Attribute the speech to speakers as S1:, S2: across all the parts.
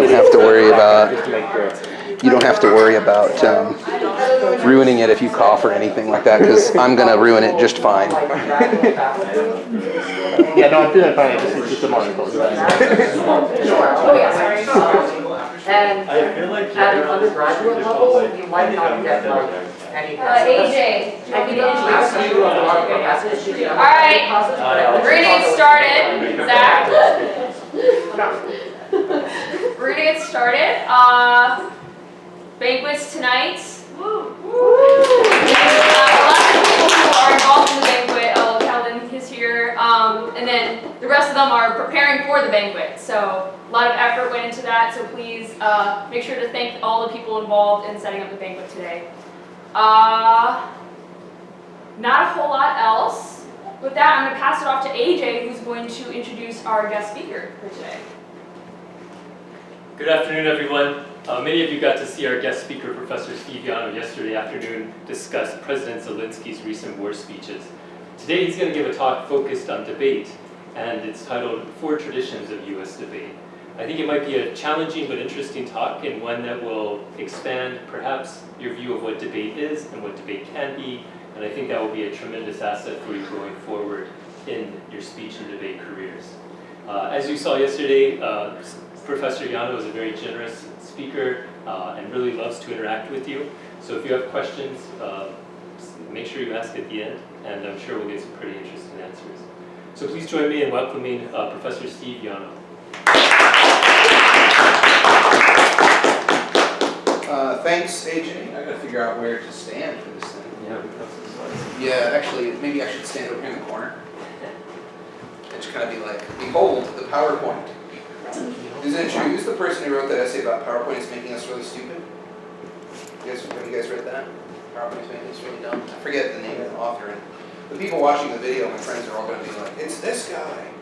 S1: don't have to worry about ruining it if you cough or anything like that, because I'm gonna ruin it just fine.
S2: Yeah, no, I'm feeling fine. It's just a monocle.
S3: Oh yeah, sorry. And at an undergraduate level, you might not get like any.
S4: AJ,
S3: I can introduce you to a lot of professors.
S4: All right, we're gonna get started. Zach, we're gonna get started. Banquets tonight. A lot of people who are involved in the banquet. Calvin is here, and then the rest of them are preparing for the banquet. So a lot of effort went into that. So please make sure to thank all the people involved in setting up the banquet today. Not a whole lot else. With that, I'm going to pass it off to AJ, who's going to introduce our guest speaker for today.
S5: Good afternoon, everyone. Many of you got to see our guest speaker, Professor Steve Yano, yesterday afternoon discuss President Zelensky's recent war speeches. Today he's going to give a talk focused on debate, and it's titled Four Traditions of U.S. Debate. I think it might be a challenging but interesting talk, and one that will expand perhaps your view of what debate is and what debate can be, and I think that will be a tremendous asset for you going forward in your speech and debate careers. As you saw yesterday, Professor Yano is a very generous speaker and really loves to interact with you. So if you have questions, make sure you ask at the end, and I'm sure we'll get some pretty interesting answers. So please join me in welcoming Professor Steve Yano.
S1: Thanks, AJ. I gotta figure out where to stand for this thing.
S5: Yeah, we have some slides.
S1: Yeah, actually, maybe I should stand over here in the corner. And just kind of be like, behold, the PowerPoint. Is it true? Who's the person who wrote that essay about PowerPoint is making us really stupid? Have you guys read that? PowerPoint is making us really dumb? I forget the name of the author. And the people watching the video, my friends, are all going to be like, it's this guy.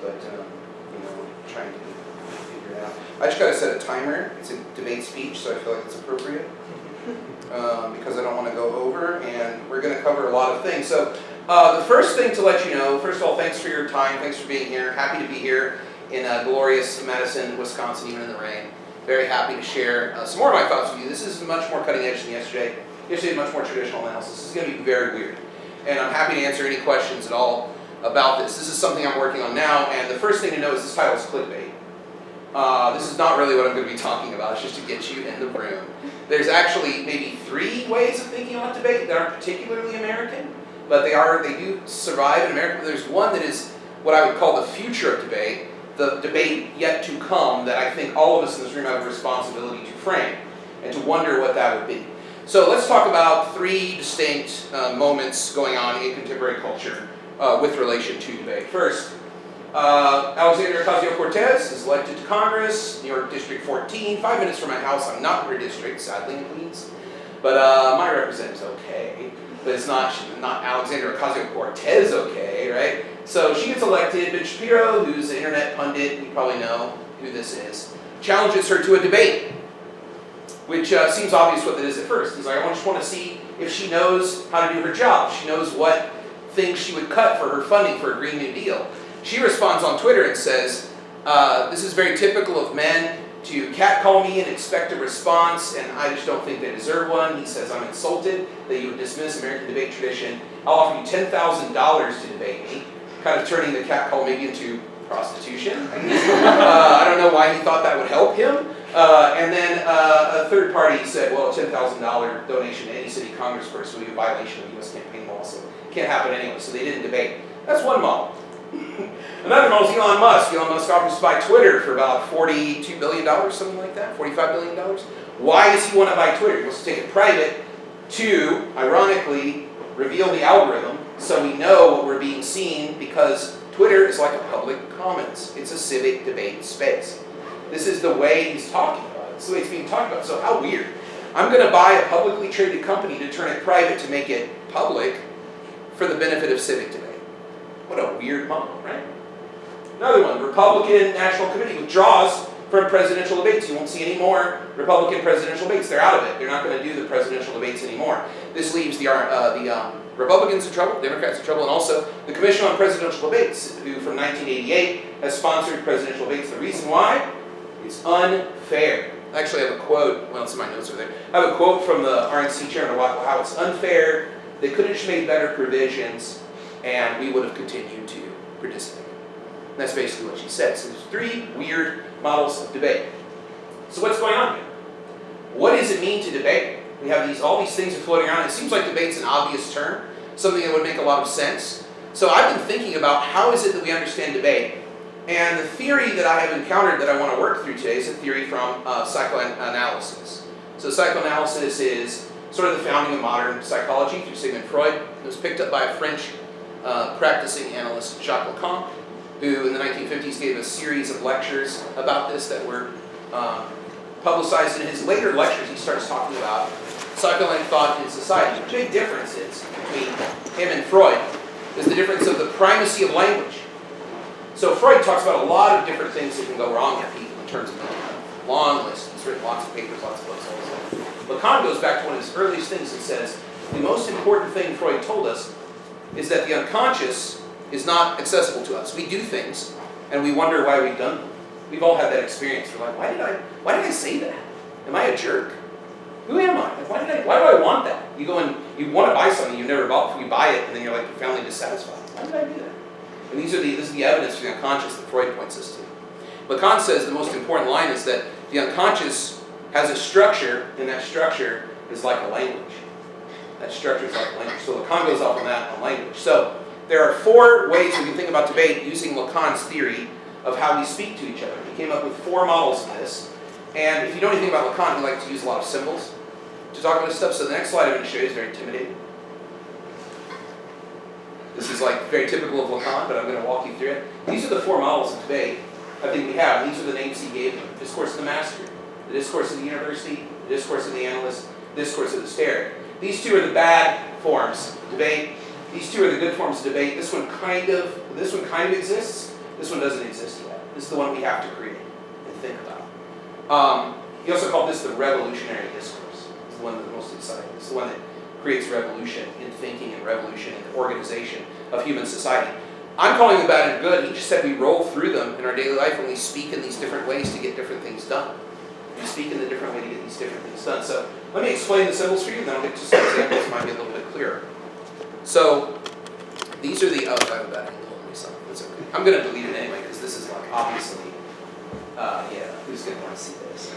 S1: But, trying to figure it out. I just got to set a timer. It's a debate speech, so I feel like it's appropriate. Because I don't want to go over, and we're going to cover a lot of things. So the first thing to let you know, first of all, thanks for your time. Thanks for being here. Happy to be here in glorious Madison, Wisconsin, even in the rain. Very happy to share some more of my thoughts with you. This is much more cutting edge than yesterday. Yesterday was much more traditional analysis. This is going to be very weird. And I'm happy to answer any questions at all about this. This is something I'm working on now, and the first thing to know is this title is clickbait. This is not really what I'm going to be talking about. It's just to get you in the room. There's actually maybe 3 ways of thinking about debate that aren't particularly American, but they do survive in America. But there's one that is what I would call the future of debate, the debate yet to come, that I think all of us in this room have a responsibility to frame and to wonder what that would be. So let's talk about 3 distinct moments going on in contemporary culture with relation to debate. First, Alexandria Ocasio-Cortez is elected to Congress, New York District 14, 5 minutes from my house. I'm not in her district, sadly, in Queens. But my representative's okay. But it's not Alexandria Ocasio-Cortez okay, right? So she gets elected. Ben Shapiro, who's an internet pundit, you probably know who this is, challenges her to a debate, which seems obvious what that is at first. He's like, I just want to see if she knows how to do her job. She knows what things she would cut for her funding for a Green New Deal. She responds on Twitter and says, this is very typical of men to catcall me and expect a response, and I just don't think they deserve one. He says, I'm insulted that you would dismiss American debate tradition. I'll offer you $10,000 to debate me, kind of turning the catcall maybe into prostitution. I don't know why he thought that would help him. And then a third party said, well, a $10,000 donation to any city congressperson would be a violation of U.S. campaign law, so it can't happen anyway, so they didn't debate. That's one model. Another model is Elon Musk. Elon Musk offers to buy Twitter for about $42 billion, something like that, $45 billion. Why does he want to buy Twitter? He wants to take it private to, ironically, reveal the algorithm so we know what we're being seen, because Twitter is like a public commons. It's a civic debate space. This is the way he's talking about it. It's the way it's being talked about. So how weird. I'm going to buy a publicly traded company to turn it private to make it public for the benefit of civic debate. What a weird model, right? Another one, Republican National Committee withdraws from presidential debates. You won't see any more Republican presidential debates. They're out of it. They're not going to do the presidential debates anymore. This leaves the Republicans in trouble, Democrats in trouble, and also the Commission on Presidential Debates, who from 1988 has sponsored presidential debates. The reason why? It's unfair. Actually, I have a quote, well, it's in my notes over there. I have a quote from the RNC chairman about how it's unfair, they could have just made better provisions, and we would have continued to participate. And that's basically what she said. So there's 3 weird models of debate. So what's going on here? What does it mean to debate? We have all these things are floating around. It seems like debate's an obvious term, something that would make a lot of sense. So I've been thinking about how is it that we understand debate. And the theory that I have encountered that I want to work through today is a theory from psychoanalysis. So psychoanalysis is sort of the founding of modern psychology through Sigmund Freud. It was picked up by a French practicing analyst, Jacques Lacan, who in the 1950s gave a series of lectures about this that were publicized. In his later lectures, he starts talking about psychoanalytic thought in society. The big difference is between him and Freud is the difference of the primacy of language. So Freud talks about a lot of different things that can go wrong with people in terms of mental health. Long list. He's written lots of papers, lots of books, all this stuff. Lacan goes back to one of his earliest things and says, the most important thing Freud told us is that the unconscious is not accessible to us. We do things, and we wonder why we've done them. We've all had that experience. We're like, why did I say that? Am I a jerk? Who am I? Why do I want that? You go and you want to buy something you've never bought before, you buy it, and then you're like profoundly dissatisfied. Why did I do that? And this is the evidence for the unconscious that Freud points us to. Lacan says the most important line is that the unconscious has a structure, and that structure is like a language. That structure is like a language. So Lacan goes off on that, on language. So there are 4 ways we can think about debate using Lacan's theory of how we speak to each other. He came up with 4 models of this. And if you know anything about Lacan, he likes to use a lot of symbols to talk about this stuff. So the next slide I'm going to show you is very intimidating. This is like very typical of Lacan, but I'm going to walk you through it. These are the 4 models of debate I think we have. These are the names he gave them. Discourse of the master, the discourse of the university, the discourse of the analyst, the discourse of the stare. These 2 are the bad forms of debate. These 2 are the good forms of debate. This one kind of exists. This one doesn't exist yet. This is the one we have to create and think about. He also called this the revolutionary discourse. It's the one that's most exciting. It's the one that creates revolution in thinking and revolution in the organization of human society. I'm calling them bad and good. He just said we roll through them in our daily life and we speak in these different ways to get different things done. We speak in the different way to get these different things done. So let me explain the symbols for you, and then I'll get to some examples that might be a little bit clearer. So these are the, I have that angle on myself. That's okay. I'm going to delete it anyway because this is like obviously, who's going to want to see this?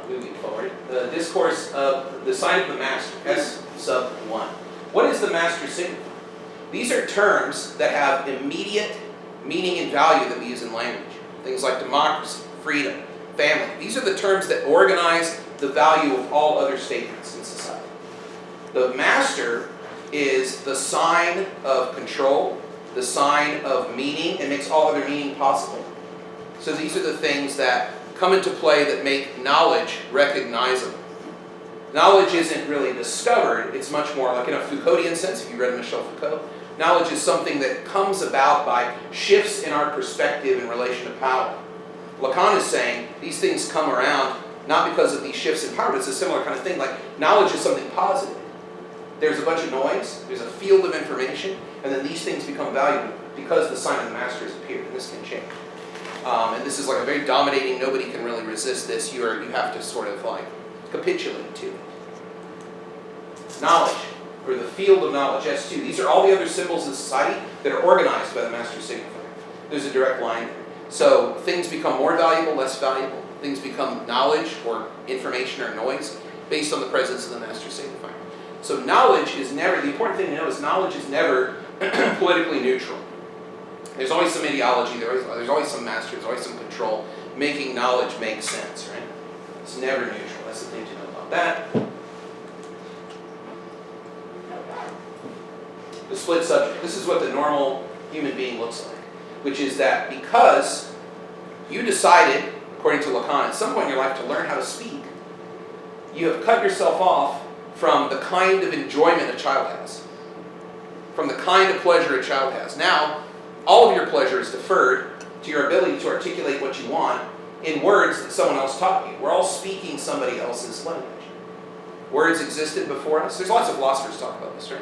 S1: Moving forward, the discourse of the sign of the master, S sub 1. What is the master signal? These are terms that have immediate meaning and value that we use in language. Things like democracy, freedom, family. These are the terms that organize the value of all other statements in society. The master is the sign of control, the sign of meaning, and makes all other meaning possible. So these are the things that come into play that make knowledge recognizable. Knowledge isn't really discovered, it's much more like in a Foucauldian sense, if you read Michel Foucault. Knowledge is something that comes about by shifts in our perspective in relation to power. Lacan is saying these things come around not because of these shifts in power, but it's a similar kind of thing. Like knowledge is something positive. There's a bunch of noise, there's a field of information, and then these things become valuable because the sign of the master has appeared, and this can change. And this is like a very dominating, nobody can really resist this. You have to sort of like capitulate to it. Knowledge, or the field of knowledge, S2. These are all the other symbols in society that are organized by the master signifier. There's a direct line there. So things become more valuable, less valuable. Things become knowledge or information or noise based on the presence of the master signifier. So knowledge is never, the important thing to know is knowledge is never politically neutral. There's always some ideology, there's always some master, there's always some control, making knowledge make sense, right? It's never neutral. That's the thing to know about that. The split subject. This is what the normal human being looks like, which is that because you decided, according to Lacan, at some point in your life to learn how to speak, you have cut yourself off from the kind of enjoyment a child has, from the kind of pleasure a child has. Now, all of your pleasure is deferred to your ability to articulate what you want in words that someone else taught you. We're all speaking somebody else's language. Words existed before us. There's lots of philosophers talk about this, right?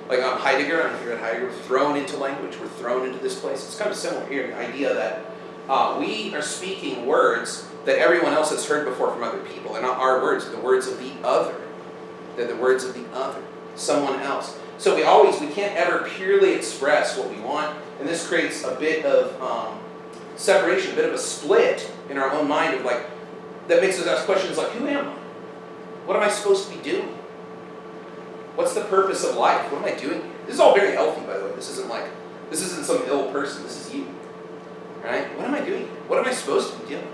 S1: Like Heidegger, I don't know if you read Heidegger, we're thrown into language, we're thrown into this place. It's kind of similar here, the idea that we are speaking words that everyone else has heard before from other people. They're not our words, they're the words of the other. They're the words of the other, someone else. So we can't ever purely express what we want, and this creates a bit of separation, a bit of a split in our own mind of like, that makes us ask questions like, who am I? What am I supposed to be doing? What's the purpose of life? What am I doing here? This is all very healthy, by the way. This isn't some ill person, this is you. Right? What am I doing here? What am I supposed to be doing?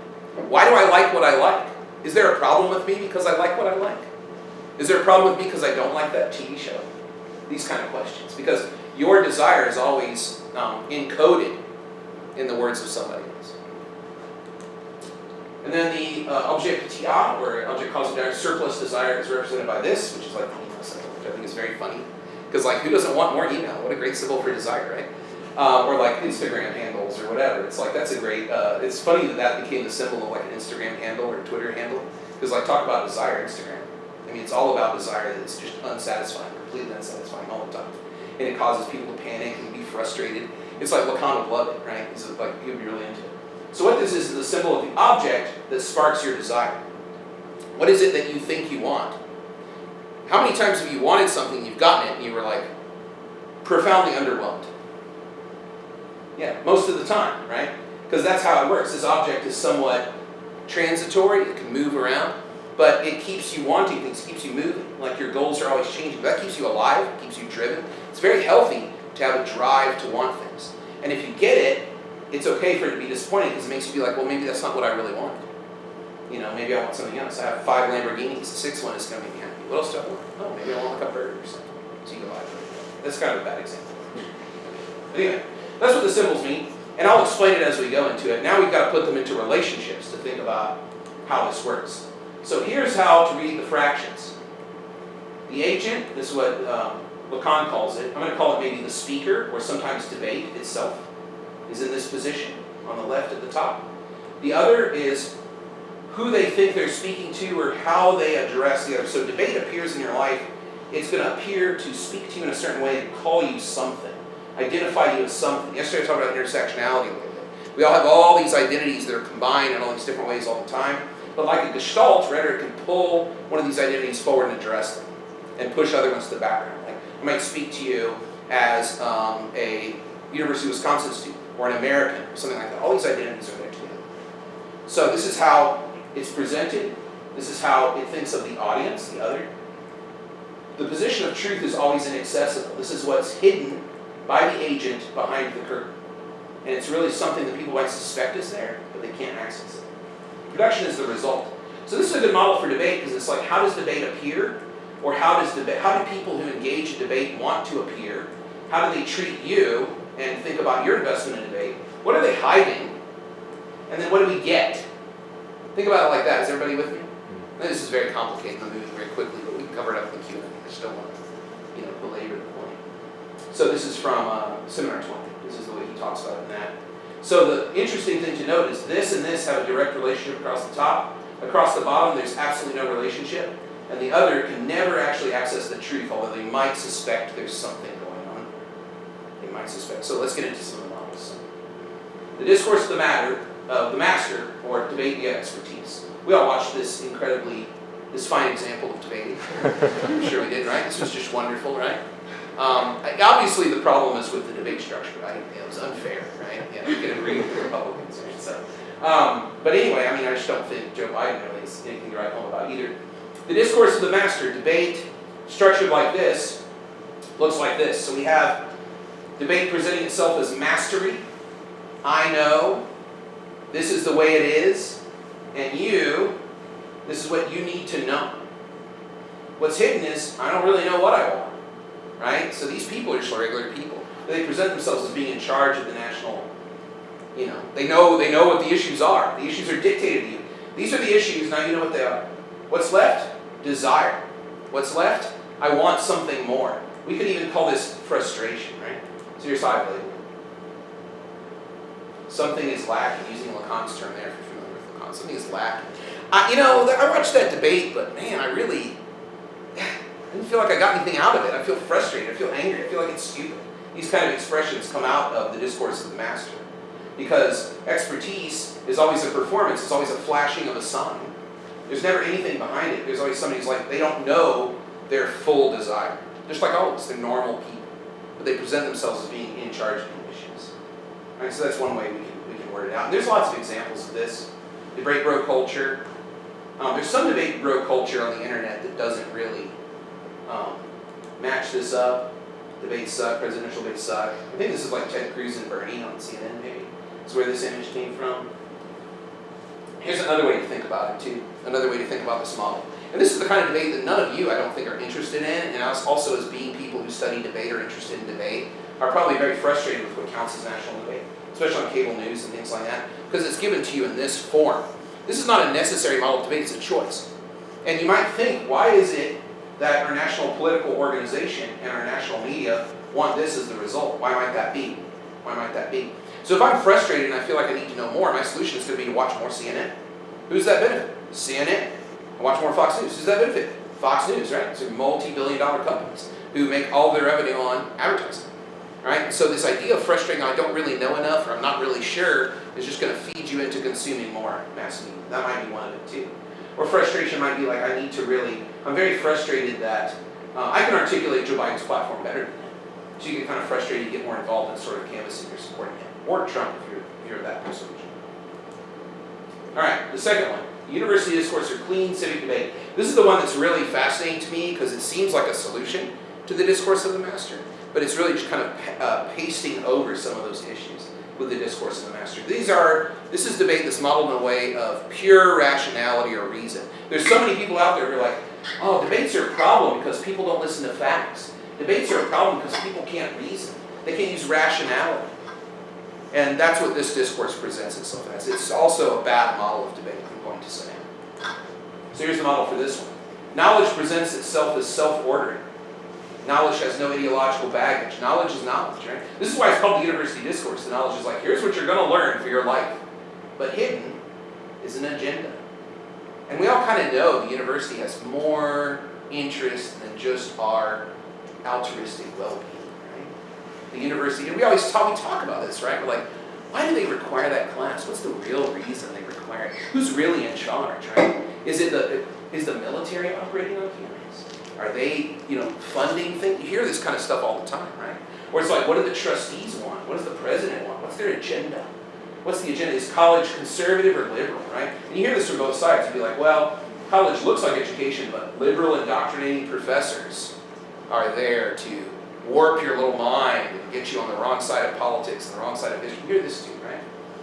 S1: Why do I like what I like? Is there a problem with me because I like what I like? Is there a problem with me because I don't like that TV show? These kind of questions. Because your desire is always encoded in the words of somebody else. And then the objet petit, or object causing desire, surplus desire, is represented by this, which is like the email symbol, which I think is very funny. Because like, who doesn't want more email? What a great symbol for desire, right? Or like Instagram handles or whatever. It's like, that's a great, it's funny that became the symbol of like an Instagram handle or a Twitter handle. Because like, talk about desire, Instagram. I mean, it's all about desire that's just unsatisfying, completely unsatisfying all the time. And it causes people to panic and be frustrated. It's like Lacan would love it, right? He's like, he'd be really into it. So what this is the symbol of the object that sparks your desire. What is it that you think you want? How many times have you wanted something, you've gotten it, and you were like, profoundly underwhelmed? Yeah, most of the time, right? Because that's how it works. This object is somewhat transitory, it can move around, but it keeps you wanting things, it keeps you moving. Like your goals are always changing. That keeps you alive, it keeps you driven. It's very healthy to have a drive to want things. And if you get it, it's okay for it to be disappointing because it makes you be like, well, maybe that's not what I really want. You know, maybe I want something else. I have 5 Lamborghinis, the 6th one is going to make me happy. What else do I want? Oh, maybe I want like a burger or something. So you go buy a burger. That's kind of a bad example. But anyway, that's what the symbols mean. And I'll explain it as we go into it. Now we've got to put them into relationships to think about how this works. So here's how to read the fractions. The agent, this is what Lacan calls it. I'm going to call it maybe the speaker, or sometimes debate itself, is in this position on the left at the top. The other is who they think they're speaking to or how they address the other. So debate appears in your life. It's going to appear to speak to you in a certain way and call you something, identify you as something. Yesterday I talked about intersectionality a little bit. We all have all these identities that are combined in all these different ways all the time. But like a gestalt, rhetoric can pull one of these identities forward and address them and push other ones to the background. Like I might speak to you as a University of Wisconsin student or an American or something like that. All these identities are there together. So this is how it's presented. This is how it thinks of the audience, the other. The position of truth is always inaccessible. This is what's hidden by the agent behind the curtain. And it's really something that people might suspect is there, but they can't access it. Production is the result. So this is a good model for debate because it's like, how does debate appear? Or how do people who engage in debate want to appear? How do they treat you and think about your investment in debate? What are they hiding? And then what do we get? Think about it like that. Is everybody with me? This is very complicated. I'm moving very quickly, but we can cover it up in the Q&A. I just don't want to, belabor the point. So this is from Seminar 20. This is the way he talks about it in that. So the interesting thing to note is this and this have a direct relationship across the top. Across the bottom, there's absolutely no relationship. And the other can never actually access the truth, although they might suspect there's something going on. They might suspect. So let's get into some of the models. The discourse of the master, or debate via expertise. We all watched this fine example of debating. I'm sure we did, right? This was just wonderful, right? Obviously the problem is with the debate structure, right? It was unfair, right? Yeah, you can agree with the Republicans, right? So, but anyway, I just don't think Joe Biden really is anything to write home about either. The discourse of the master, debate structured like this, looks like this. So we have debate presenting itself as mastery. I know, this is the way it is, and this is what you need to know. What's hidden is, I don't really know what I want, right? So these people are just regular people. They present themselves as being in charge of the national, they know what the issues are. The issues are dictated to you. These are the issues, now you know what they are. What's left? Desire. What's left? I want something more. We could even call this frustration, right? So here's how I label it. Something is lacking, using Lacan's term there, if you're familiar with Lacan. Something is lacking. I watched that debate, but man, I didn't feel like I got anything out of it. I feel frustrated, I feel angry, I feel like it's stupid. These kind of expressions come out of the discourse of the master. Because expertise is always a performance, it's always a flashing of a sign. There's never anything behind it. There's always somebody who's like, they don't know their full desire. Just like all of us, they're normal people. But they present themselves as being in charge of conditions. Right, so that's one way we can word it out. And there's lots of examples of this. Debate bro culture. There's some debate bro culture on the internet that doesn't really match this up. Debates suck, presidential debates suck. I think this is like Ted Cruz and Bernie on CNN maybe. That's where this image came from. Here's another way to think about it too. Another way to think about this model. And this is the kind of debate that none of you, I don't think, are interested in. And us also, as being people who study debate or interested in debate, are probably very frustrated with what counts as national debate, especially on cable news and things like that, because it's given to you in this form. This is not a necessary model of debate, it's a choice. And you might think, why is it that our national political organization and our national media want this as the result? Why might that be? Why might that be? So if I'm frustrated and I feel like I need to know more, my solution is going to be to watch more CNN. Who's that benefit? CNN. I watch more Fox News. Who's that benefit? Fox News, right? So multi-billion-dollar companies who make all their revenue on advertising, right? So this idea of frustrating, I don't really know enough, or I'm not really sure, is just going to feed you into consuming more mass media. That might be one of it too. Or frustration might be like, I'm very frustrated that I can articulate Joe Biden's platform better than him. So you get kind of frustrated, you get more involved in sort of canvassing your supporting him. Or Trump if you're that persuasion. All right, the second one. University discourse or clean civic debate. This is the one that's really fascinating to me because it seems like a solution to the discourse of the master, but it's really just kind of pasting over some of those issues with the discourse of the master. This is debate that's modeled in a way of pure rationality or reason. There's so many people out there who are like, oh, debates are a problem because people don't listen to facts. Debates are a problem because people can't reason. They can't use rationality. And that's what this discourse presents itself as. It's also a bad model of debate, I'm going to say. So here's the model for this one. Knowledge presents itself as self-ordering. Knowledge has no ideological baggage. Knowledge is knowledge, right? This is why it's called the university discourse. The knowledge is like, here's what you're going to learn for your life. But hidden is an agenda. And we all kind of know the university has more interest than just our altruistic well-being. The university, and we talk about this, right? We're like, why do they require that class? What's the real reason they require it? Who's really in charge, right? Is the military operating on campus? Are they, funding things? You hear this kind of stuff all the time, right? Or it's like, what do the trustees want? What does the president want? What's their agenda? What's the agenda? Is college conservative or liberal, right? And you hear this from both sides. You'd be like, well, college looks like education, but liberal indoctrinating professors are there to warp your little mind and get you on the wrong side of politics and the wrong side of history. You hear this too, right?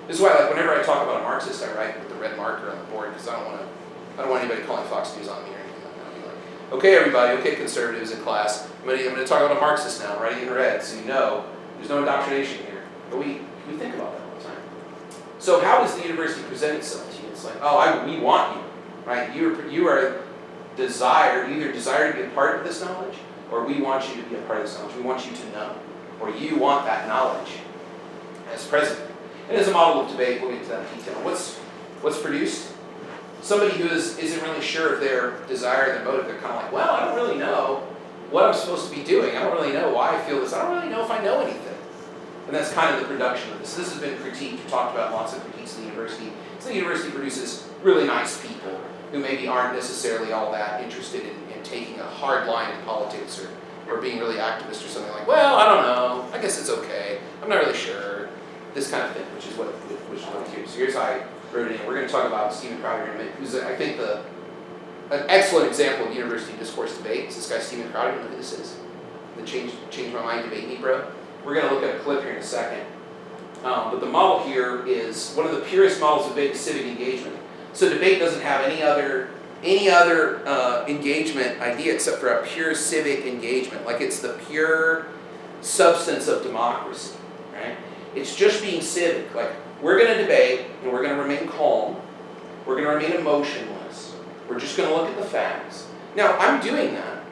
S1: This is why, like, whenever I talk about a Marxist, I write with the red marker on the board because I don't want anybody calling Fox News on me or anything like that. I'll be like, okay, everybody, okay, conservatives in class, I'm going to talk about a Marxist now, writing in red, so you know there's no indoctrination here. But we think about that all the time. So how does the university present itself to you? It's like, oh, we want you, right? You either desire to be a part of this knowledge, or we want you to be a part of this knowledge. We want you to know. Or you want that knowledge as president. And as a model of debate, we'll get to that in detail. What's produced? Somebody who isn't really sure of their desire, their motive. They're kind of like, well, I don't really know what I'm supposed to be doing. I don't really know why I feel this. I don't really know if I know anything. And that's kind of the production of this. This has been critiqued, talked about lots of critiques in the university. So the university produces really nice people who maybe aren't necessarily all that interested in taking a hard line in politics or being really activist or something like, well, I don't know, I guess it's okay, I'm not really sure, this kind of thing, which is what it's here. So here's how I wrote it in. We're going to talk about Stephen Crowder in a minute, who's, I think, an excellent example of university discourse debate. It's this guy, Stephen Crowder. You know who this is? The Change My Mind Debate Me Bro. We're going to look at a clip here in a second. But the model here is one of the purest models of debate is civic engagement. So debate doesn't have any other engagement idea except for a pure civic engagement. Like it's the pure substance of democracy, right? It's just being civic. Like we're going to debate and we're going to remain calm. We're going to remain emotionless. We're just going to look at the facts. Now, I'm doing that,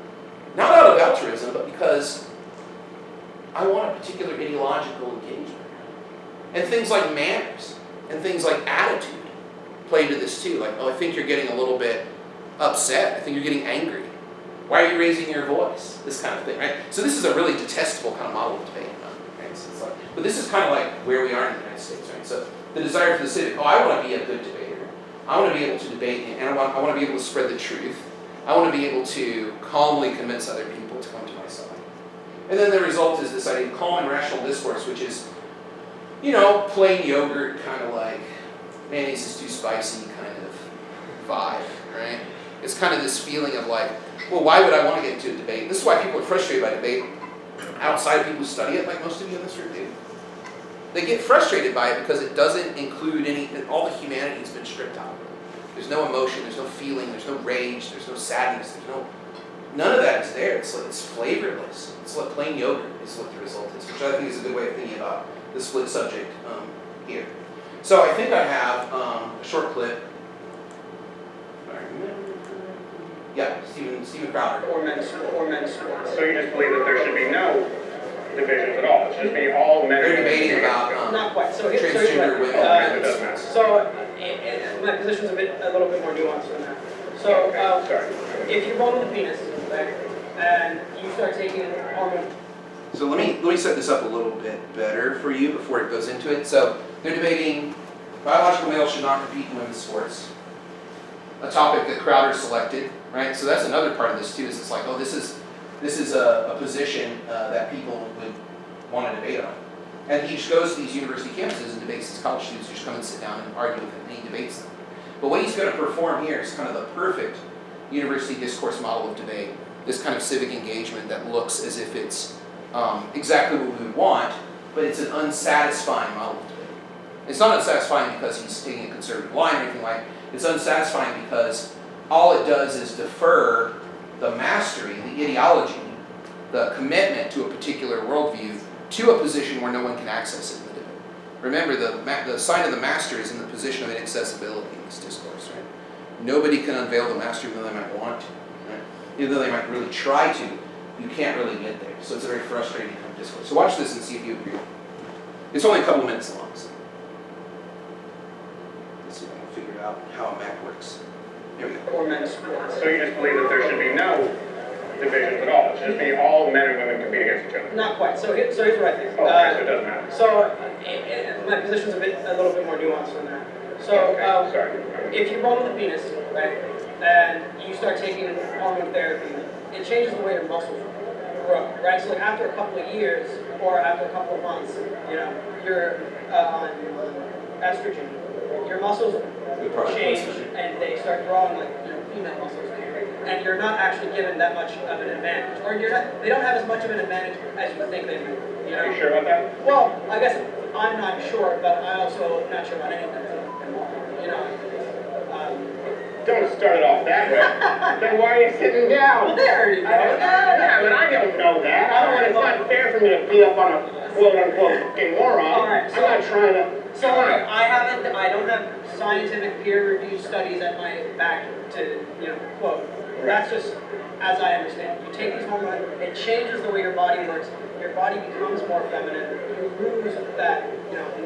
S1: not out of altruism, but because I want a particular ideological engagement. And things like manners and things like attitude play into this too. Like, oh, I think you're getting a little bit upset. I think you're getting angry. Why are you raising your voice? This kind of thing, right? So this is a really detestable kind of model of debate, right? So it's like, But this is kind of like where we are in the United States, right? So the desire for the civic, I want to be a good debater. I want to be able to debate, and I want to be able to spread the truth. I want to be able to calmly convince other people to come to my side. And then the result is this idea of calm and rational discourse, which is, plain yogurt, kind of like, mayonnaise is too spicy kind of vibe, right? It's kind of this feeling of like, well, why would I want to get into a debate? This is why people are frustrated by debate outside of people who study it, like most of you in this room do. They get frustrated by it because it doesn't include all the humanity has been stripped out. There's no emotion, there's no feeling, there's no rage, there's no sadness, none of that is there. It's flavorless. It's like plain yogurt is what the result is, which I think is a good way of thinking about the split subject here. So I think I have a short clip. Yeah, Stephen Crowder.
S6: Or men's sports. So you just believe that there should be no divisions at all? It should just be all men.
S1: They're debating about
S6: not quite.
S1: Transgender women.
S6: So my position's a little bit more nuanced than that. So if you're born with a penis, right, and you start taking hormone.
S1: So let me set this up a little bit better for you before it goes into it. So they're debating biological males should not compete in women's sports. A topic that Crowder selected, right? So that's another part of this too. Is it's like, oh, this is a position that people would want to debate on. And he just goes to these university campuses and debates these college students who just come and sit down and argue with him, and he debates them. But what he's going to perform here is kind of the perfect university discourse model of debate, this kind of civic engagement that looks as if it's exactly what we would want, but it's an unsatisfying model of debate. It's not unsatisfying because he's taking a conservative line or anything like that. It's unsatisfying because all it does is defer the mastery, the ideology, the commitment to a particular worldview to a position where no one can access it in the debate. Remember, the sign of the master is in the position of inaccessibility in this discourse, right? Nobody can unveil the master even though they might want to, right? Even though they might really try to, you can't really get there. So it's a very frustrating kind of discourse. So watch this and see if you agree. It's only a couple minutes long, so let's see if I can figure out how a Mac works. Here we go.
S6: Or men's sports. So you just believe that there should be no divisions at all? It should just be all men and women compete against each other? Not quite. So here's what I think.
S7: Okay, so it doesn't matter.
S6: So my position's a little bit more nuanced than that. So if you're born with a penis, right, and you start taking hormone therapy, it changes the way your muscles grow, right? So like after a couple of years or after a couple of months, you're on estrogen, your muscles change and they start growing like female muscles do. And you're not actually given that much of an advantage, or they don't have as much of an advantage as you think they do.
S7: Are you sure about that?
S6: Well, I guess I'm not sure, but I also not sure about anything.
S7: Don't start it off that way. Then why are you sitting down?
S6: Well, they already know.
S7: Yeah, but I don't know that. It's not fair for me to beat up on a quote-unquote fucking moron.
S6: All right,
S7: I'm not trying to...
S6: So I don't have scientific peer-reviewed studies at my back to, quote. That's just as I understand it. You take these hormones, it changes the way your body works. Your body becomes more feminine. You lose that,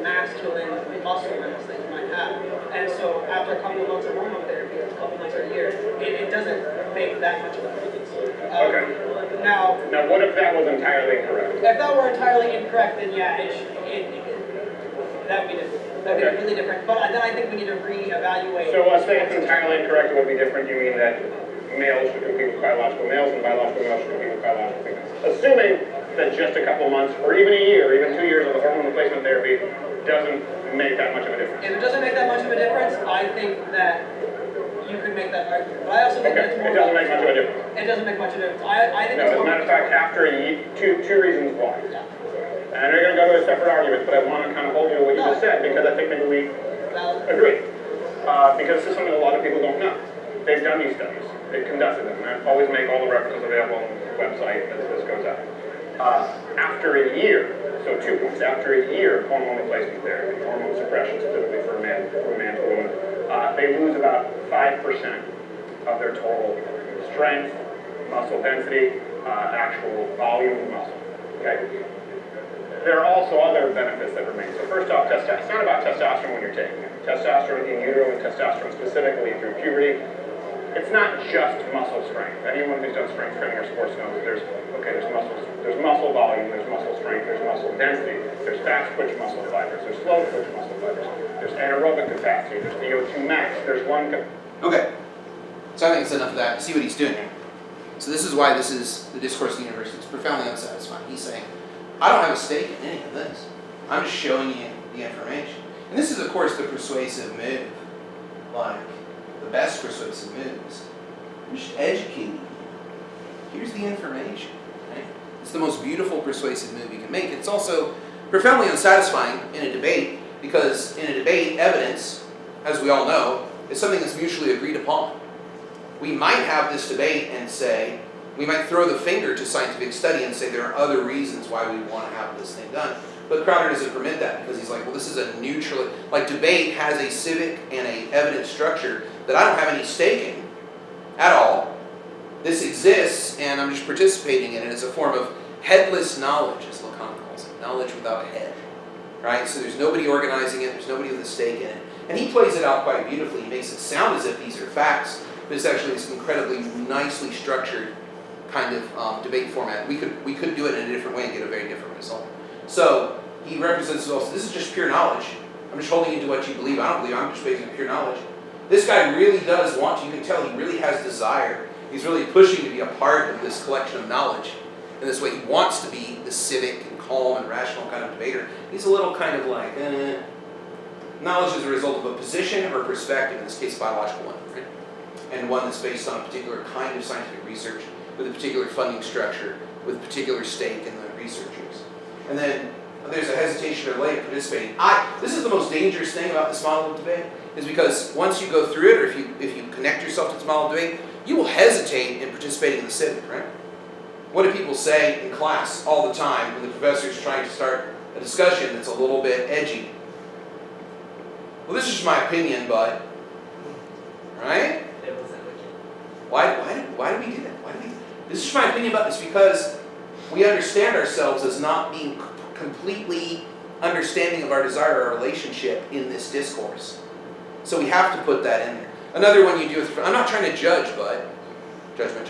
S6: masculine muscle mass that you might have. And so after a couple of months of hormone therapy, a couple of months or a year, it doesn't make that much of a difference.
S7: Okay.
S6: Now,
S7: what if that was entirely incorrect?
S6: If that were entirely incorrect, then yeah, that would be different. That would be really different. But then I think we need to reevaluate.
S7: So let's say it's entirely incorrect, it would be different. You mean that males should compete with biological males and biological males should compete with biological females. Assuming that just a couple months, or even a year, even 2 years of the hormone replacement therapy doesn't make that much of a difference.
S6: If it doesn't make that much of a difference, I think that you could make that argument. But I also think that it's more...
S7: It doesn't make much of a difference.
S6: It doesn't make much of a difference. I think
S7: no, as a matter of fact, after a year, two reasons why. Yeah. And I know you're going to go to a separate argument, but I want to kind of hold you to what you just said, because I think maybe we agree. Because this is something a lot of people don't know. They've done these studies. They've conducted them. And I always make all the references available on the website as this goes out. After a year, so 2 points, after a year of hormone replacement therapy, hormone suppression specifically for a man to a woman, they lose about 5% of their total strength, muscle density, actual volume of muscle. Okay? There are also other benefits that remain. So first off, it's not about testosterone when you're taking it. Testosterone in utero and testosterone specifically through puberty it's not just muscle strength. Anyone who's done strength training or sports knows there's muscle volume, there's muscle strength, there's muscle density, there's fast twitch muscle fibers, there's slow twitch muscle fibers, there's anaerobic capacity, there's VO2 max, there's lung capacity.
S1: Okay. So I think it's enough of that. See what he's doing here. So this is why this is the discourse of the university. It's profoundly unsatisfying. He's saying, I don't have a stake in any of this. I'm just showing you the information. And this is, of course, the persuasive move. Like, the best persuasive moves. I'm just educating you. Here's the information. Right? It's the most beautiful persuasive move you can make. It's also profoundly unsatisfying in a debate, because in a debate, evidence, as we all know, is something that's mutually agreed upon. We might have this debate and say, we might throw the finger to scientific study and say there are other reasons why we want to have this thing done. But Crowder doesn't permit that, because he's like, well, this is a neutral, like debate has a civic and a evidence structure that I don't have any stake in at all. This exists and I'm just participating in it as a form of headless knowledge, as Lacan calls it, knowledge without a head. Right? So there's nobody organizing it, there's nobody with a stake in it. And he plays it out quite beautifully. He makes it sound as if these are facts, but it's actually this incredibly nicely structured kind of debate format. We could do it in a different way and get a very different result. So he represents it also. This is just pure knowledge. I'm just holding you to what you believe. I don't believe. I'm just basing it on pure knowledge. This guy really does want to. You can tell he really has desire. He's really pushing to be a part of this collection of knowledge. In this way, he wants to be the civic and calm and rational kind of debater. He's a little kind of like, knowledge is a result of a position or perspective, in this case, biological one, right? And one that's based on a particular kind of scientific research, with a particular funding structure, with a particular stake in the researchers. And then there's a hesitation or delay in participating. This is the most dangerous thing about this model of debate, is because once you go through it, or if you connect yourself to this model of debate, you will hesitate in participating in the civic, right? What do people say in class all the time when the professor is trying to start a discussion that's a little bit edgy? Well, this is just my opinion, but, right? Why do we do that? This is just my opinion about this, because we understand ourselves as not being completely understanding of our desire, our relationship in this discourse. So we have to put that in there. Another one you do with, I'm not trying to judge, but judgment.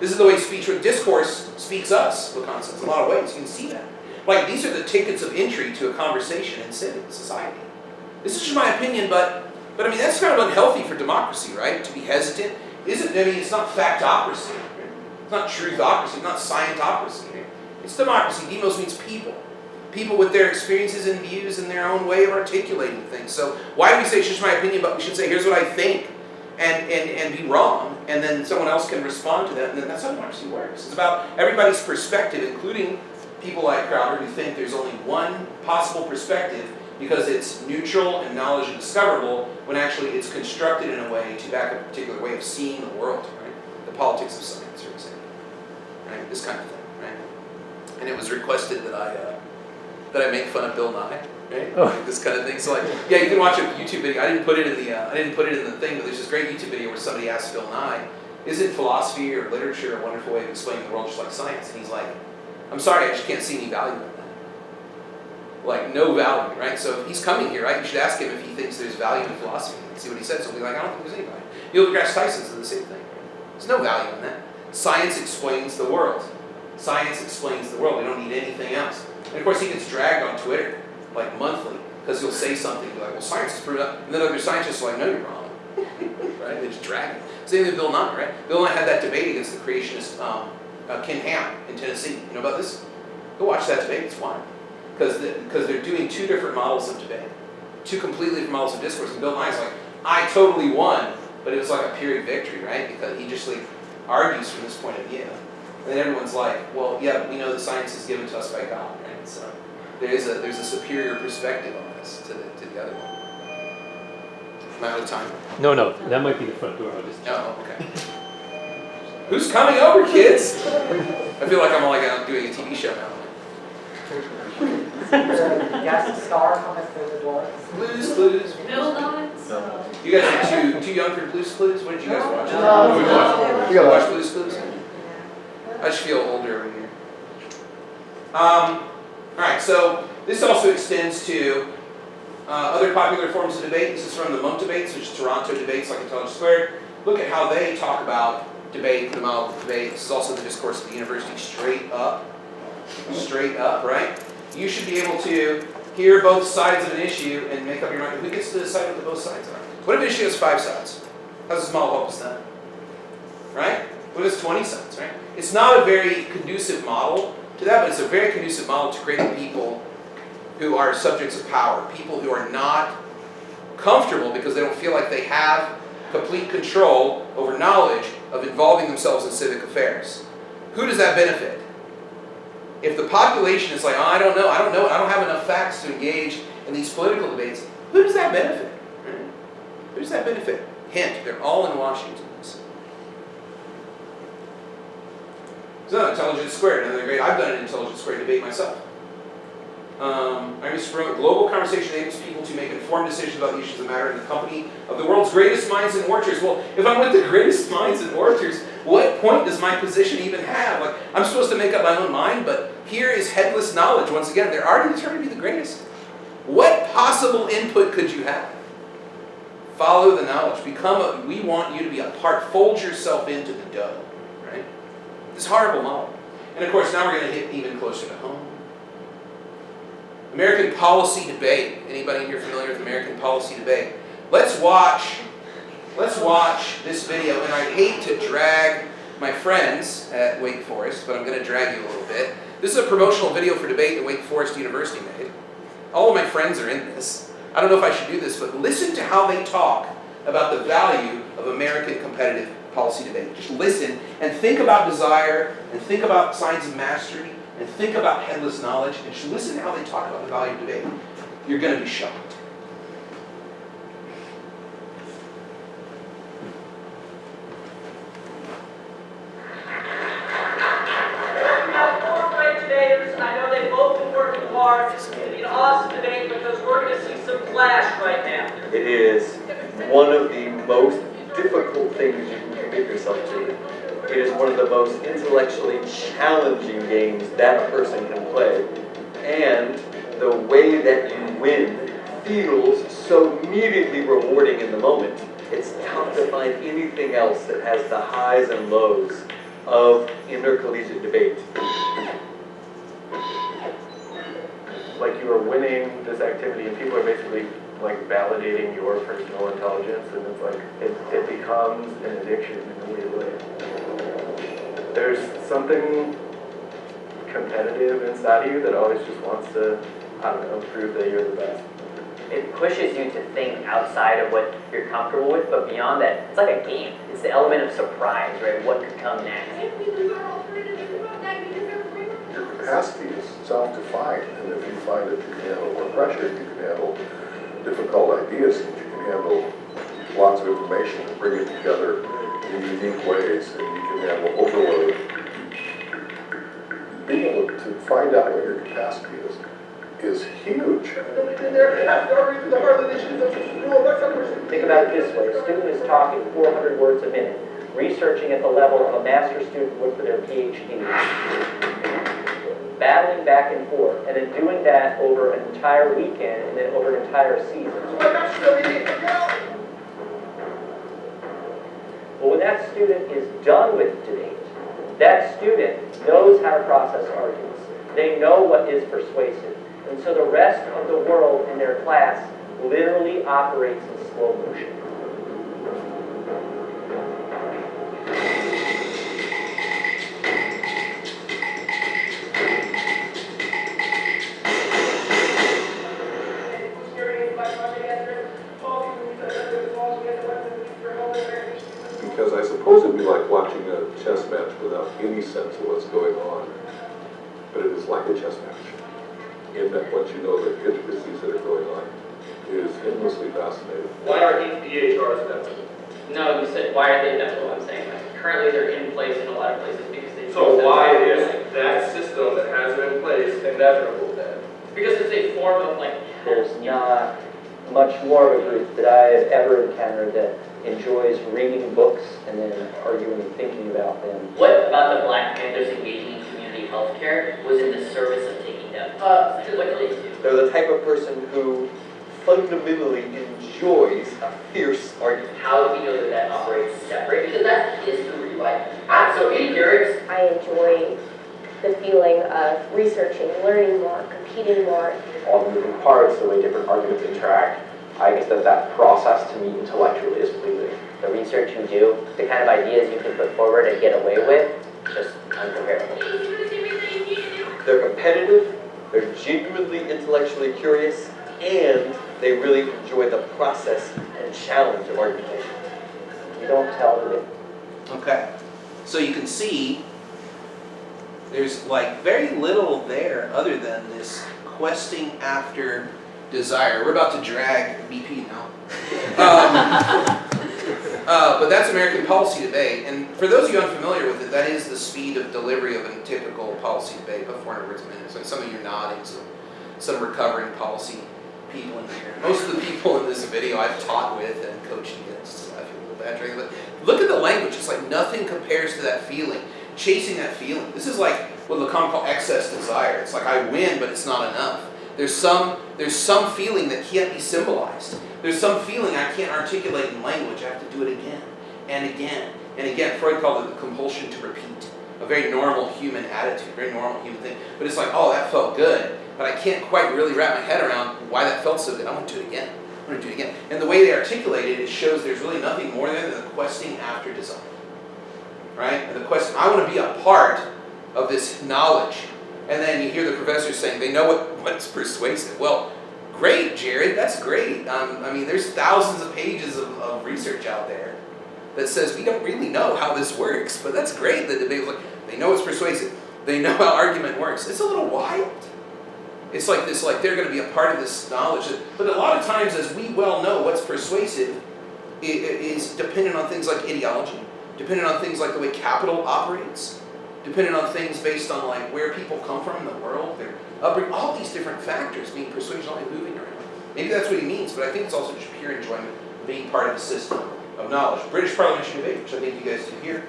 S1: This is the way speech with discourse speaks us, Lacan says, in a lot of ways. You can see that. Like, these are the tickets of entry to a conversation in civic society. This is just my opinion, but I mean, that's kind of unhealthy for democracy, right? To be hesitant. It's not factocracy. It's not truthocracy. It's not scientocracy. It's democracy. Demos means people. People with their experiences and views and their own way of articulating things. So why do we say it's just my opinion, but we should say, here's what I think, and be wrong, and then someone else can respond to that, and then that's how democracy works. It's about everybody's perspective, including people like Crowder, who think there's only one possible perspective because it's neutral and knowledge and discoverable, when actually it's constructed in a way to back up a particular way of seeing the world, right? The politics of science, for example. Right? This kind of thing, right? And it was requested that I make fun of Bill Nye, right?
S2: Oh.
S1: Like this kind of thing. So like, yeah, you can watch a YouTube video. I didn't put it in the thing, but there's this great YouTube video where somebody asks Bill Nye, isn't philosophy or literature a wonderful way of explaining the world just like science? And he's like, I'm sorry, I just can't see any value in that. Like, no value, right? So if he's coming here, right, you should ask him if he thinks there's value in philosophy and see what he says. He'll be like, I don't think there's any value. Neil deGrasse Tyson says the same thing. There's no value in that. Science explains the world. Science explains the world. We don't need anything else. And of course, he gets dragged on Twitter, like monthly, because he'll say something like, well, science is proven up. And then other scientists are like, no, you're wrong. Right? They just drag him. Same with Bill Nye, right? Bill Nye had that debate against the creationist Ken Ham in Tennessee. You know about this? Go watch that debate. It's wild. Because they're doing two different models of debate. Two completely different models of discourse. And Bill Nye's like, I totally won. But it was like a Pyrrhic victory, right? Because he just like argues from this point of view. And then everyone's like, well, yeah, but we know that science is given to us by God, right? So there's a superior perspective on this to the other one. Am I out of time?
S5: No, that might be the front door. I'll just.
S1: Oh, okay. Who's coming over, kids? I feel like I'm like out doing a TV show now.
S3: Guest star coming through the door.
S1: Blues Clues.
S4: Build on it.
S1: You guys are too young for Blues Clues? What did you guys watch?
S3: No.
S1: We watched.
S2: You gotta
S1: watch Blues Clues? I just feel older over here. Alright, so this also extends to Other popular forms of debate, this is from the Monk debates, which is Toronto debates like Intelligence Squared. Look at how they talk about debate, put them out with debate. This is also the discourse of the university, straight up, right? You should be able to hear both sides of an issue and make up your mind. Who gets to decide what the both sides are? What if an issue has 5 sides? How does this model help us then? Right? What if it's 20 sides, right? It's not a very conducive model to that, but it's a very conducive model to creating people who are subjects of power, people who are not comfortable because they don't feel like they have complete control over knowledge of involving themselves in civic affairs. Who does that benefit? If the population is like, oh, I don't know, I don't have enough facts to engage in these political debates, who does that benefit? Right? Who does that benefit? Hint, they're all in Washington. So Intelligence Squared, another great, I've done an Intelligence Squared debate myself. Global conversation enables people to make informed decisions about the issues that matter in the company of the world's greatest minds and orators. Well, if I'm with the greatest minds and orators, what point does my position even have? Like, I'm supposed to make up my own mind, but here is headless knowledge. Once again, they're already determined to be the greatest. What possible input could you have? Follow the knowledge. We want you to be a part. Fold yourself into the dough, right? This horrible model. And of course, now we're going to hit even closer to home. American policy debate. Anybody here familiar with American policy debate? Let's watch this video, and I hate to drag my friends at Wake Forest, but I'm going to drag you a little bit. This is a promotional video for debate that Wake Forest University made. All of my friends are in this. I don't know if I should do this, but listen to how they talk about the value of American competitive policy debate. Just listen and think about desire, and think about science of mastery, and think about headless knowledge, and just listen to how they talk about the value of debate. You're going to be shocked.
S8: I know they've both been working hard. It's going to be an awesome debate because we're going to see some clash right now.
S9: It is one of the most difficult things you can commit yourself to. It is one of the most intellectually challenging games that a person can play. And the way that you win feels so immediately rewarding in the moment. It's tough to find anything else that has the highs and lows of intercollegiate debate.
S10: Like you are winning this activity and people are basically like validating your personal intelligence, and it's like it becomes an addiction in a weird way. There's something competitive inside of you that always just wants to, I don't know, prove that you're the best.
S3: It pushes you to think outside of what you're comfortable with, but beyond that, it's like a game. It's the element of surprise, right? What could come next?
S11: Your capacity is self-defined, and if you find that you can handle more pressure, you can handle difficult ideas, and you can handle lots of information and bring it together in unique ways, and you can handle overload. Being able to find out what your capacity is huge.
S8: Think about it this way. A student is talking 400 words a minute, researching at the level of a master's student would for their Ph.D. Battling back and forth, and then doing that over an entire weekend and then over an entire season. Well, when that student is done with debate, that student knows how to process arguments. They know what is persuasive. And so the rest of the world in their class literally operates in slow motion.
S11: Because I suppose it'd be like watching a chess match without any sense of what's going on. But it is like a chess match, in that once you know the intricacies that are going on, it is endlessly fascinating.
S8: Why are EPHRs inevitable? No, you said, why are they inevitable? I'm saying that. Currently they're in place in a lot of places because they...
S12: So why is that system that has it in place inevitable then?
S8: Because it's a form of like...
S3: There's not much more of a group that I have ever encountered that enjoys reading books and then arguing and thinking about them.
S13: What about the Black Panthers engaging in community healthcare was in the service of taking down?
S9: They're the type of person who fundamentally enjoys a fierce argument.
S13: How do we know that that operates separate? Because that's history, like, so empirics.
S14: I enjoy the feeling of researching, learning more, competing more.
S10: All the moving parts, the way different arguments interact, I guess that process to me intellectually is pleasing.
S8: The research you do, the kind of ideas you can put forward and get away with, just uncomparable.
S9: They're competitive, they're genuinely intellectually curious, and they really enjoy the process and challenge of argumentation.
S8: You don't tell them.
S1: Okay, so you can see there's like very little there other than this questing after desire. We're about to drag BP now. But that's American policy debate, and for those of you unfamiliar with it, that is the speed of delivery of a typical policy debate, about 400 words a minute. So some of you are nodding, so some recovering policy people in here. Most of the people in this video I've taught with and coached against, so I feel a little bad drinking. But look at the language, it's like nothing compares to that feeling, chasing that feeling. This is like what Lacan called excess desire. It's like I win, but it's not enough. There's some feeling that can't be symbolized. There's some feeling I can't articulate in language. I have to do it again and again and again. Freud called it the compulsion to repeat. A very normal human attitude, a very normal human thing. But it's like, oh, that felt good, but I can't quite really wrap my head around why that felt so good. I want to do it again. I want to do it again. And the way they articulate it shows there's really nothing more there than the questing after desire. Right? And the question, I want to be a part of this knowledge. And then you hear the professor saying they know what's persuasive. Well, great, Jared, that's great. I mean, there's thousands of pages of research out there that says we don't really know how this works, but that's great that they know it's persuasive. They know how argument works. It's a little wild. It's like this, like they're going to be a part of this knowledge. But a lot of times, as we well know, what's persuasive is dependent on things like ideology, dependent on things like the way capital operates, dependent on things based on like where people come from in the world, their upbringing, all these different factors being persuasion, like moving around. Maybe that's what he means, but I think it's also just pure enjoyment of being part of the system of knowledge. British parliamentary debate, which I think you guys do here,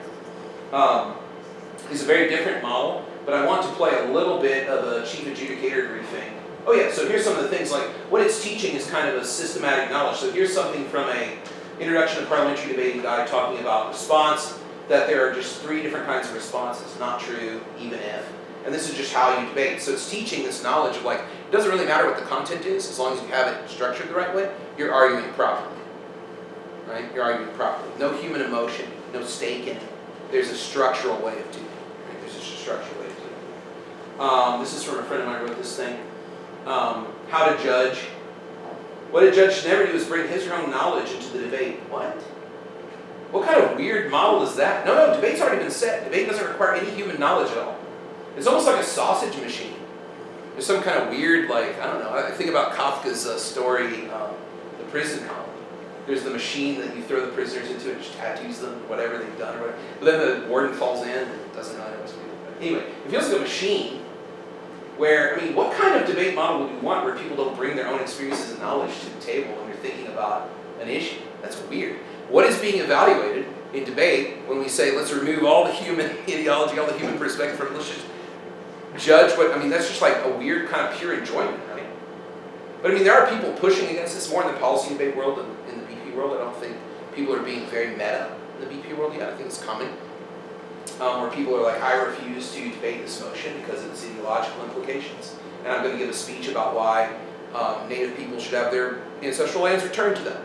S1: is a very different model, but I want to play a little bit of a chief adjudicator briefing. Oh yeah, so here's some of the things, like what it's teaching is kind of a systematic knowledge. So here's something from a Introduction to Parliamentary Debating guide talking about response, that there are just 3 different kinds of responses, not true, even if. And this is just how you debate. So it's teaching this knowledge of like, it doesn't really matter what the content is, as long as you have it structured the right way, you're arguing properly. Right? You're arguing properly. No human emotion, no stake in it. There's a structural way of doing it. Right? There's just a structural way of doing it. This is from a friend of mine who wrote this thing. How to judge. What a judge should never do is bring his or her own knowledge into the debate. What? What kind of weird model is that? No, debate's already been set. Debate doesn't require any human knowledge at all. It's almost like a sausage machine. There's some kind of weird, like, I don't know, I think about Kafka's story, The Prison Colony. There's the machine that you throw the prisoners into and just tattoos them, whatever they've done, or whatever. But then the warden falls in and doesn't know what to do. Anyway, it feels like a machine where, I mean, what kind of debate model would you want where people don't bring their own experiences and knowledge to the table when you're thinking about an issue? That's weird. What is being evaluated in debate when we say, let's remove all the human ideology, all the human perspective from it, let's just judge what, I mean, that's just like a weird kind of pure enjoyment, right? But I mean, there are people pushing against this more in the policy debate world than in the BP world. I don't think people are being very meta in the BP world yet. I think it's coming. Where people are like, I refuse to debate this motion because of its ideological implications. And I'm going to give a speech about why Native people should have their ancestral lands returned to them.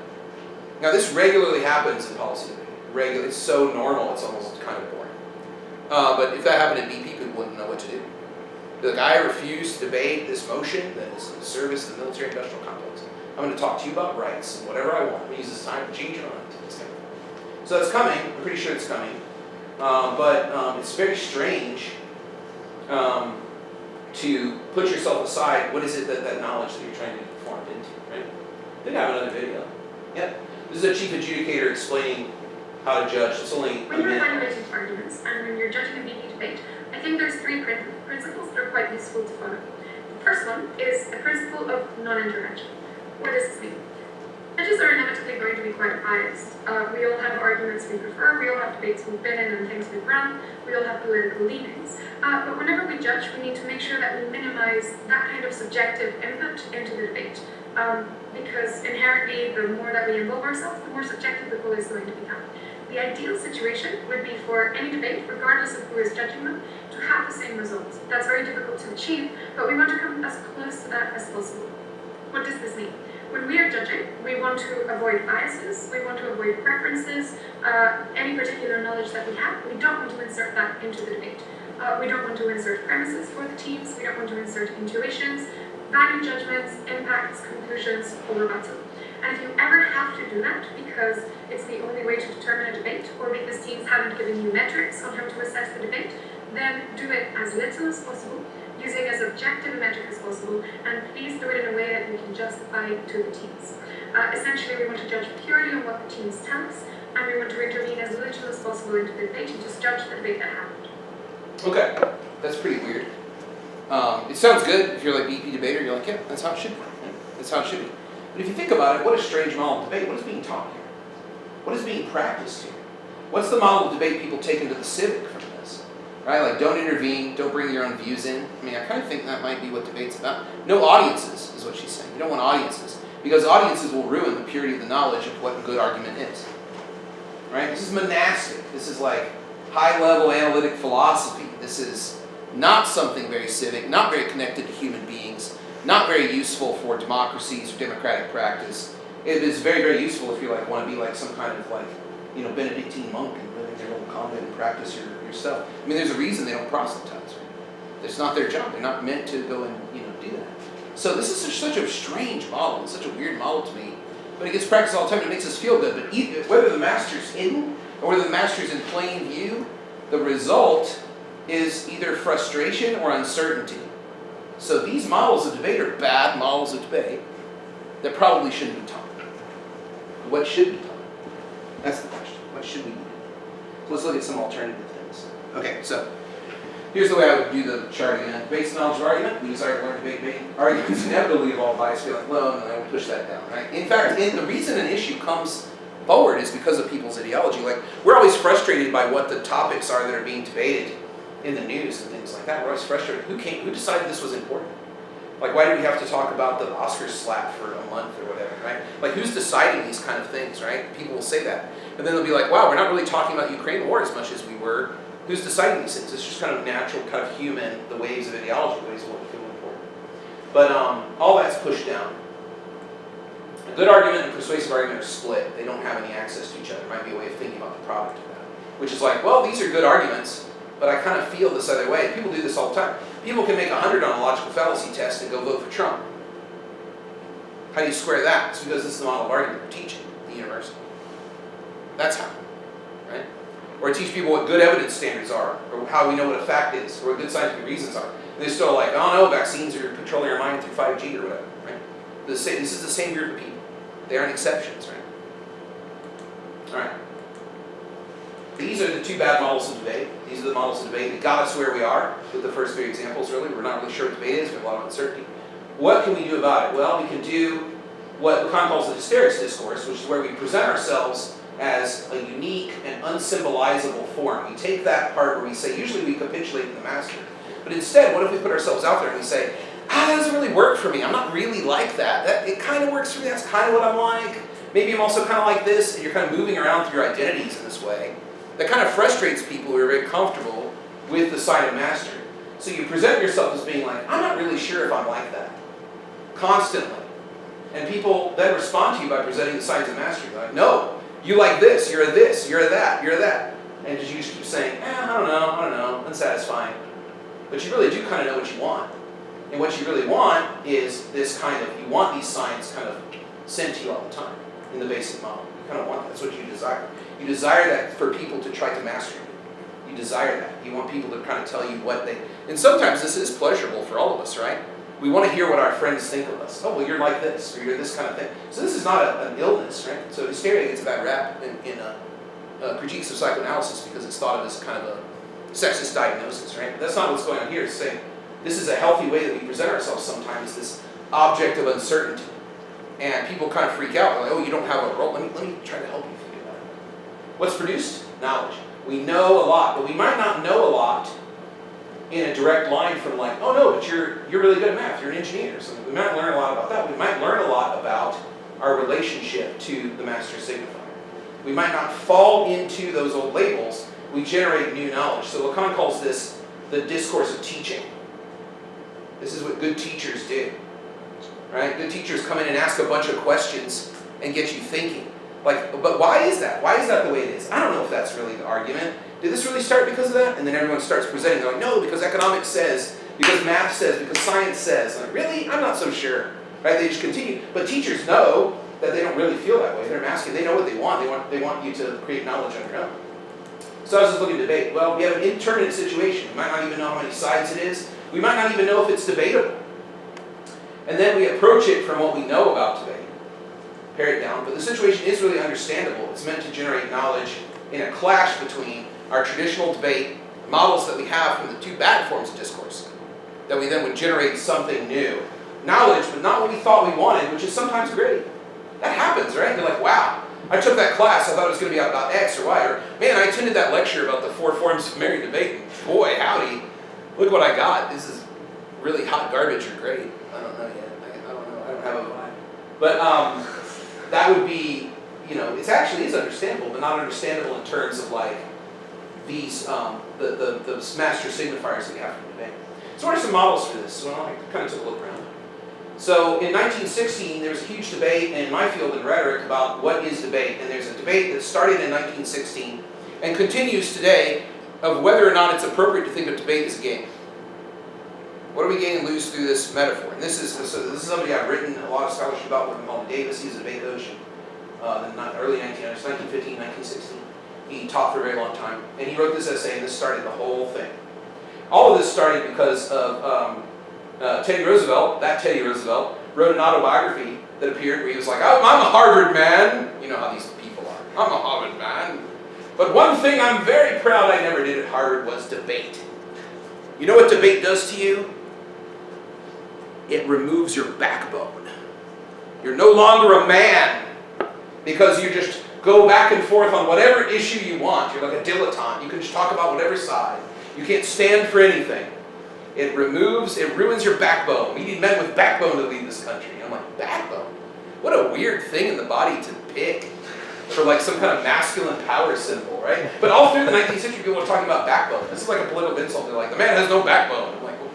S1: Now, this regularly happens in policy debate. It's so normal, it's almost kind of boring. But if that happened in BP, people wouldn't know what to do. Be like, I refuse to debate this motion that is in the service of the military-industrial complex. I'm going to talk to you about rights and whatever I want. I'm going to use this time to change your mind. So that's coming. I'm pretty sure it's coming. But it's very strange to put yourself aside. What is it that knowledge that you're trying to be formed into, right? I think I have another video. Yeah. This is a chief adjudicator explaining how to judge. It's only
S15: when you're evaluating arguments and when you're judging a BP debate, I think there's 3 principles that are quite useful to follow. The first one is a principle of non-intervention. What does this mean? Judges are inevitably going to be quite biased. We all have arguments we prefer, we all have debates we've been in and things we've run, we all have political leanings. But whenever we judge, we need to make sure that we minimize that kind of subjective input into the debate. because inherently the more that we involve ourselves, the more subjective the goal is going to become. The ideal situation would be for any debate, regardless of who is judging them, to have the same results. That's very difficult to achieve, but we want to come as close to that as possible. What does this mean? When we are judging, we want to avoid biases, we want to avoid preferences, any particular knowledge that we have, we don't want to insert that into the debate. We don't want to insert premises for the teams, we don't want to insert intuitions, value judgments, impacts, conclusions, or rebuttal. And if you ever have to do that because it's the only way to determine a debate, or because teams haven't given you metrics on how to assess the debate, then do it as little as possible, using as objective a metric as possible, and please do it in a way that you can justify to the teams. Essentially, we want to judge purely on what the teams tell us, and we want to intervene as little as possible into the debate and just judge the debate that happened.
S1: Okay, that's pretty weird. It sounds good if you're like BP debater, you're like, yeah, that's how it should be. Yeah, that's how it should be. But if you think about it, what a strange model of debate. What is being taught here? What is being practiced here? What's the model of debate people take into the civic from this? Right? Like, don't intervene, don't bring your own views in. I mean, I kind of think that might be what debate's about. No audiences is what she's saying. You don't want audiences. Because audiences will ruin the purity of the knowledge of what a good argument is. Right? This is monastic. This is like high-level analytic philosophy. This is not something very civic, not very connected to human beings, not very useful for democracies or democratic practice. It is very, very useful if you like want to be like some kind of like, you know, Benedictine monk and live in your little convent and practice yourself. I mean, there's a reason they don't proselytize. Right? It's not their job. They're not meant to go and do that. So this is such a strange model. It's such a weird model to me. But it gets practiced all the time. It makes us feel good. But whether the master's hidden or whether the master's in plain view, the result is either frustration or uncertainty. So these models of debate are bad models of debate that probably shouldn't be taught. What should be taught? That's the question. What should we do? So let's look at some alternative things. Okay, so here's the way I would do the chart again. Debate's knowledge of argument. We desire to learn debate. Arguments inevitably involve bias, feeling alone, and I will push that down. Right? In fact, the reason an issue comes forward is because of people's ideology. Like, we're always frustrated by what the topics are that are being debated in the news and things like that. We're always frustrated. Who decided this was important? Like, why do we have to talk about the Oscars slap for a month or whatever, right? Like, who's deciding these kind of things, right? People will say that. And then they'll be like, wow, we're not really talking about Ukraine war as much as we were. Who's deciding these things? It's just kind of natural, kind of human, the waves of ideology, waves of what we feel important. But all that's pushed down. A good argument and persuasive argument are split. They don't have any access to each other. It might be a way of thinking about the product of that. Which is like, well, these are good arguments, but I kind of feel this other way. People do this all the time. People can make 100 on a logical fallacy test and go vote for Trump. How do you square that? It's because this is the model of argument we're teaching at the university. That's how, right? Or teach people what good evidence standards are, or how we know what a fact is, or what good scientific reasons are. And they're still like, oh no, vaccines are controlling our mind through 5G or whatever, right? This is the same group of people. They aren't exceptions, right? All right. These are the two bad models of debate. These are the models of debate that got us where we are with the first three examples, really. We're not really sure what debate is. We have a lot of uncertainty. What can we do about it? Well, we can do what Lacan calls the hysterics discourse, which is where we present ourselves as a unique and unsymbolizable form. We take that part where we say, usually we capitulate to the master. But instead, what if we put ourselves out there and we say, that doesn't really work for me. I'm not really like that. It kind of works for me. That's kind of what I'm like. Maybe I'm also kind of like this. And you're kind of moving around through your identities in this way. That kind of frustrates people who are very comfortable with the side of mastery. So you present yourself as being like, I'm not really sure if I'm like that. Constantly. And people then respond to you by presenting the signs of mastery. They're like, no, you like this, you're a this, you're a that, you're a that. And you just keep saying, I don't know, unsatisfying. But you really do kind of know what you want. And what you really want is this kind of, you want these signs kind of sent to you all the time in the basic model. You kind of want that. That's what you desire. You desire that for people to try to master you. You desire that. You want people to kind of tell you what they... And sometimes this is pleasurable for all of us, right? We want to hear what our friends think of us. Oh, well, you're like this, or you're this kind of thing. So this is not an illness, right? So hysteria gets a bad rap in critiques of psychoanalysis because it's thought of as kind of a sexist diagnosis, right? But that's not what's going on here. It's saying this is a healthy way that we present ourselves sometimes, this object of uncertainty. And people kind of freak out. They're like, oh, you don't have a role. Let me try to help you figure that out. What's produced? Knowledge. We know a lot, but we might not know a lot in a direct line from like, oh no, but you're really good at math, you're an engineer. So we might learn a lot about that. We might learn a lot about our relationship to the master signifier. We might not fall into those old labels, we generate new knowledge. So Lacan calls this the discourse of teaching. This is what good teachers do. Right? Good teachers come in and ask a bunch of questions and get you thinking. Like, but why is that? Why is that the way it is? I don't know if that's really the argument. Did this really start because of that? And then everyone starts presenting. They're like, no, because economics says, because math says, because science says. I'm like, really? I'm not so sure. Right? They just continue. But teachers know that they don't really feel that way. They're masking. They know what they want. They want you to create knowledge on your own. So I was just looking at debate. Well, we have an indeterminate situation. We might not even know how many sides it is. We might not even know if it's debatable. And then we approach it from what we know about debate. Pare it down. But the situation is really understandable. It's meant to generate knowledge in a clash between our traditional debate models that we have from the two bad forms of discourse, that we then would generate something new. Knowledge, but not what we thought we wanted, which is sometimes great. That happens, right? You're like, wow, I took that class, I thought it was going to be about X or Y, or man, I attended that lecture about the 4 forms of married debate, and boy, howdy, look what I got. This is really hot garbage or great. I don't know yet. I don't know. I don't have a vibe. But that would be, it actually is understandable, but not understandable in terms of like these, the master signifiers that we have from debate. So what are some models for this? So I kind of took a look around. So in 1916, there was a huge debate in my field in rhetoric about what is debate. And there's a debate that started in 1916 and continues today of whether or not it's appropriate to think of debate as a game. What do we gain and lose through this metaphor? And this is somebody I've written a lot of scholarship about, with Malcolm Davis. He's a debate coach in the early 1900s, 1915, 1916. He taught for a very long time. And he wrote this essay, and this started the whole thing. All of this started because of Teddy Roosevelt. That Teddy Roosevelt wrote an autobiography that appeared where he was like, oh, I'm a Harvard man. You know how these people are. I'm a Harvard man. But one thing I'm very proud I never did at Harvard was debate. You know what debate does to you? It removes your backbone. You're no longer a man because you just go back and forth on whatever issue you want. You're like a dilettante. You can just talk about whatever side. You can't stand for anything. It ruins your backbone. We need men with backbone to lead this country. And I'm like, backbone? What a weird thing in the body to pick for like some kind of masculine power symbol, right? But all through the 19th century, people are talking about backbone. This is like a political insult. They're like, the man has no backbone. I'm like, well,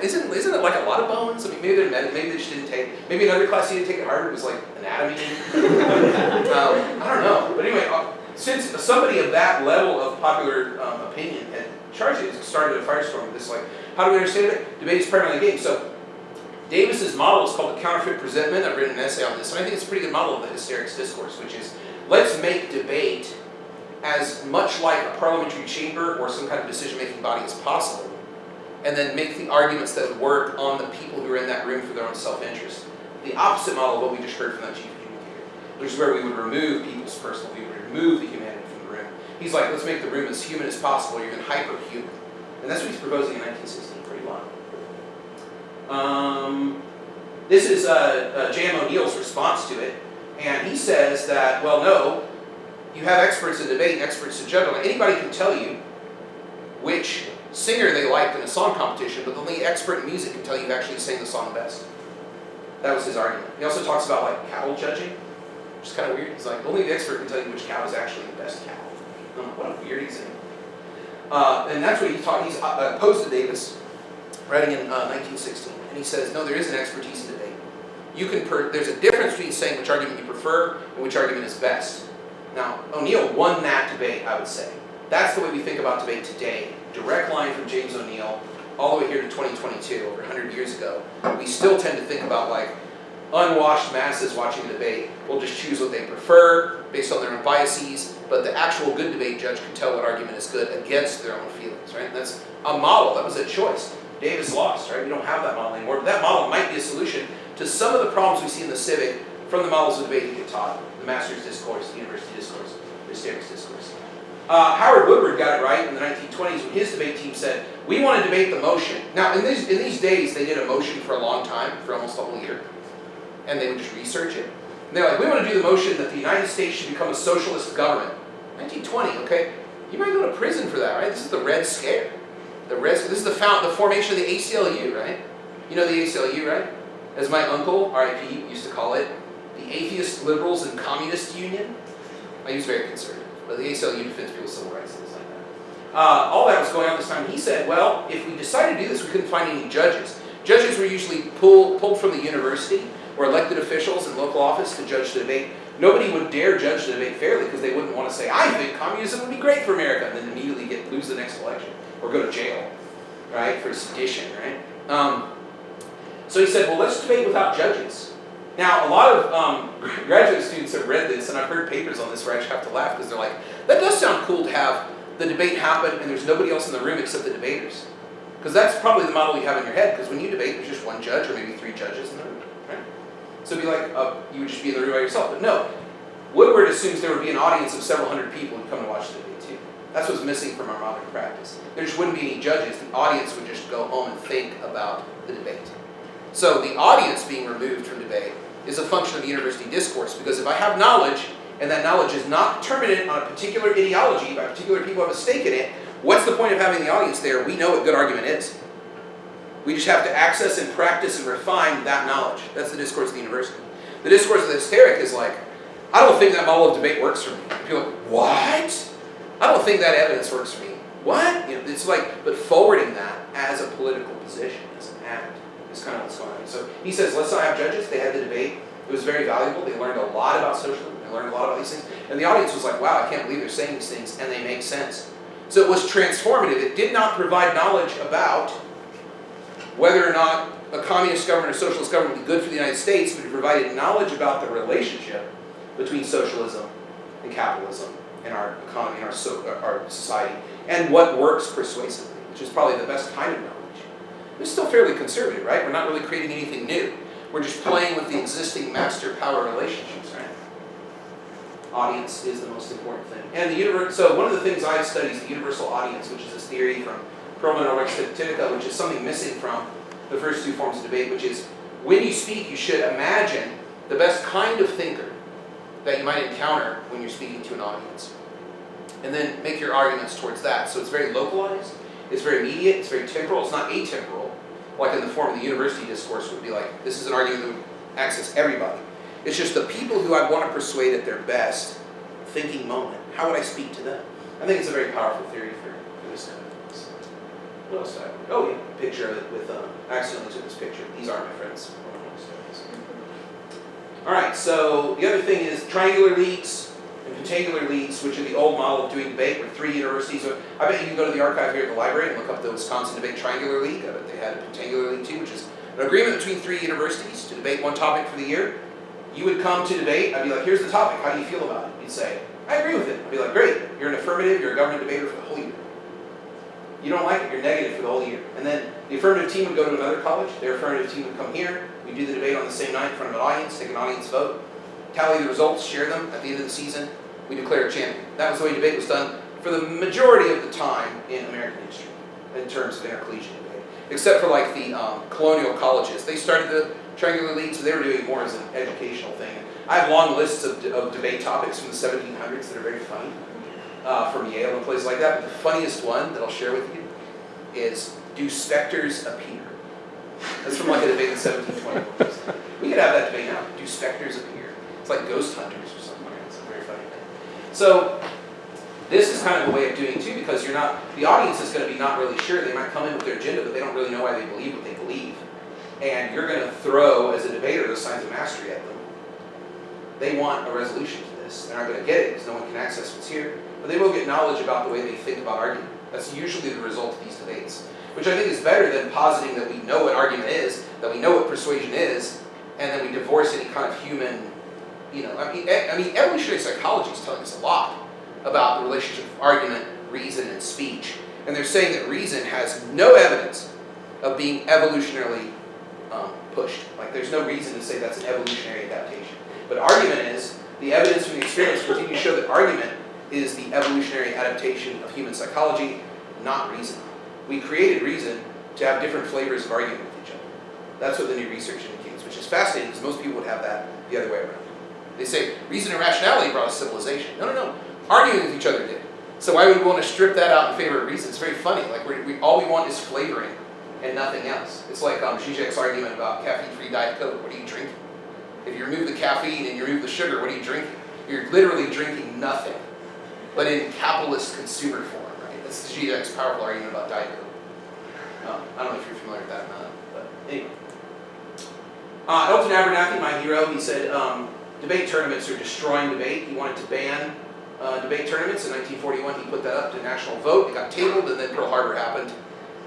S1: isn't it like a lot of bones? I mean, maybe they're men, maybe they just didn't take, maybe another class you didn't take at Harvard was like anatomy. I don't know. But anyway, since somebody of that level of popular opinion had charged it, started a firestorm with this, like, how do we understand it? Debate is primarily a game. So Davis's model is called the counterfeit presentment. I've written an essay on this, and I think it's a pretty good model of the hysterics discourse, which is, let's make debate as much like a parliamentary chamber or some kind of decision-making body as possible, and then make the arguments that would work on the people who are in that room for their own self-interest. The opposite model of what we just heard from that chief communicator, which is where we would remove people's personal, we would remove the humanity from the room. He's like, let's make the room as human as possible, or even hyper-human. And that's what he's proposing in 1916, pretty long. This is J.M. O'Neill's response to it, and he says that, well, no, you have experts in debate and experts in judgment. Anybody can tell you which singer they liked in a song competition, but only expert in music can tell you who actually sang the song best. That was his argument. He also talks about like cattle judging, which is kind of weird. He's like, only the expert can tell you which cow is actually the best cow. What a weird example. And that's what he's opposed to Davis, writing in 1916. And he says, no, there is an expertise in debate. There's a difference between saying which argument you prefer and which argument is best. Now, O'Neill won that debate, I would say. That's the way we think about debate today. Direct line from James O'Neill all the way here to 2022, over 100 years ago. We still tend to think about like unwashed masses watching a debate will just choose what they prefer based on their own biases, but the actual good debate judge can tell what argument is good against their own feelings, right? And that's a model. That was a choice. Davis lost, right? We don't have that model anymore, but that model might be a solution to some of the problems we see in the civic from the models of debate that get taught, the master's discourse, the university discourse, the hysterics discourse. Howard Woodward got it right in the 1920s when his debate team said, we want to debate the motion. Now, in these days, they did a motion for a long time, for almost a whole year, and they would just research it. And they're like, we want to do the motion that the United States should become a socialist government. 1920, okay? You might go to prison for that, right? This is the Red Scare. This is the formation of the ACLU, right? You know the ACLU, right? As my uncle, RIP, used to call it, the Atheist Liberals and Communist Union. He was very conservative, but the ACLU defends people's civil rights, things like that. All that was going on this time. He said, well, if we decided to do this, we couldn't find any judges. Judges were usually pulled from the university or elected officials in local office to judge the debate. Nobody would dare judge the debate fairly because they wouldn't want to say, I think communism would be great for America, and then immediately lose the next election or go to jail, right, for sedition, right? So he said, well, let's debate without judges. Now, a lot of graduate students have read this, and I've heard papers on this where I just have to laugh because they're like, that does sound cool to have the debate happen and there's nobody else in the room except the debaters. Because that's probably the model you have in your head, because when you debate, there's just one judge or maybe 3 judges in the room, right? So it'd be like, you would just be in the room by yourself. But no, Woodward assumes there would be an audience of several hundred people who'd come to watch the debate too. That's what's missing from our modern practice. There just wouldn't be any judges. The audience would just go home and think about the debate. So the audience being removed from debate is a function of the university discourse, because if I have knowledge, and that knowledge is not determined on a particular ideology by particular people who have a stake in it, what's the point of having the audience there? We know what good argument is. We just have to access and practice and refine that knowledge. That's the discourse of the university. The discourse of the hysteric is like, I don't think that model of debate works for me. People are like, what? I don't think that evidence works for me. What? You know, it's like, but forwarding that as a political position, as an act, is kind of what's going on. So he says, let's not have judges. They had the debate. It was very valuable. They learned a lot about socialism. They learned a lot about these things. And the audience was like, wow, I can't believe they're saying these things, and they make sense. So it was transformative. It did not provide knowledge about whether or not a communist government or socialist government would be good for the United States, but it provided knowledge about the relationship between socialism and capitalism in our economy, in our society, and what works persuasively, which is probably the best kind of knowledge. It's still fairly conservative, right? We're not really creating anything new. We're just playing with the existing master-power relationships, right? Audience is the most important thing. And so one of the things I study is the universal audience, which is this theory from Perlman and Titica, which is something missing from the first 2 forms of debate, which is when you speak, you should imagine the best kind of thinker that you might encounter when you're speaking to an audience. And then make your arguments towards that. So it's very localized, it's very immediate, it's very temporal, it's not atemporal, like in the form of the university discourse would be like, this is an argument that would access everybody. It's just the people who I want to persuade at their best thinking moment. How would I speak to them? I think it's a very powerful theory for this kind of things. What else did I? Oh yeah, picture of it with, I accidentally took this picture. These are my friends. Alright, so the other thing is triangular leagues and pentangular leagues, which are the old model of doing debate where 3 universities. I bet you can go to the archive here at the library and look up the Wisconsin Debate Triangular League. I bet they had a pentangular league too, which is an agreement between 3 universities to debate one topic for the year. You would come to debate, I'd be like, here's the topic, how do you feel about it? You'd say, I agree with it. I'd be like, great, you're an affirmative, you're a government debater for the whole year. You don't like it, you're negative for the whole year. And then the affirmative team would go to another college, their affirmative team would come here, we do the debate on the same night in front of an audience, take an audience vote, tally the results, share them at the end of the season, we declare a champion. That was the way debate was done for the majority of the time in American history, in terms of intercollegiate debate. Except for like the colonial colleges. They started the triangular leagues, so they were doing more as an educational thing. I have long lists of debate topics from the 1700s that are very funny, from Yale and places like that. But the funniest one that I'll share with you is, do specters appear? That's from like a debate in 1720. We could have that debate now. Do specters appear? It's like ghost hunters or something. It's a very funny thing. So this is kind of a way of doing it too, because you're not, the audience is going to be not really sure. They might come in with their agenda, but they don't really know why they believe what they believe. And you're going to throw, as a debater, those signs of mastery at them. They want a resolution to this. They're not going to get it because no one can access what's here. But they will get knowledge about the way they think about argument. That's usually the result of these debates. Which I think is better than positing that we know what argument is, that we know what persuasion is, and then we divorce any kind of human, I mean, evolutionary psychology is telling us a lot about the relationship of argument, reason, and speech. And they're saying that reason has no evidence of being evolutionarily pushed. Like there's no reason to say that's an evolutionary adaptation. But argument is, the evidence from the experiments continue to show that argument is the evolutionary adaptation of human psychology, not reason. We created reason to have different flavors of argument with each other. That's what the new research indicates, which is fascinating because most people would have that the other way around. They say reason and rationality brought us civilization. No. Arguing with each other did. So why would we want to strip that out in favor of reason? It's very funny. Like all we want is flavoring and nothing else. It's like Zizek's argument about caffeine-free Diet Coke. What are you drinking? If you remove the caffeine and you remove the sugar, what are you drinking? You're literally drinking nothing, but in capitalist consumer form, right? That's Zizek's powerful argument about Diet Coke. I don't know if you're familiar with that or not, but anyway. Elton Abernathy, my hero, he said debate tournaments are destroying debate. He wanted to ban debate tournaments. In 1941, he put that up to national vote. It got tabled, and then Pearl Harbor happened.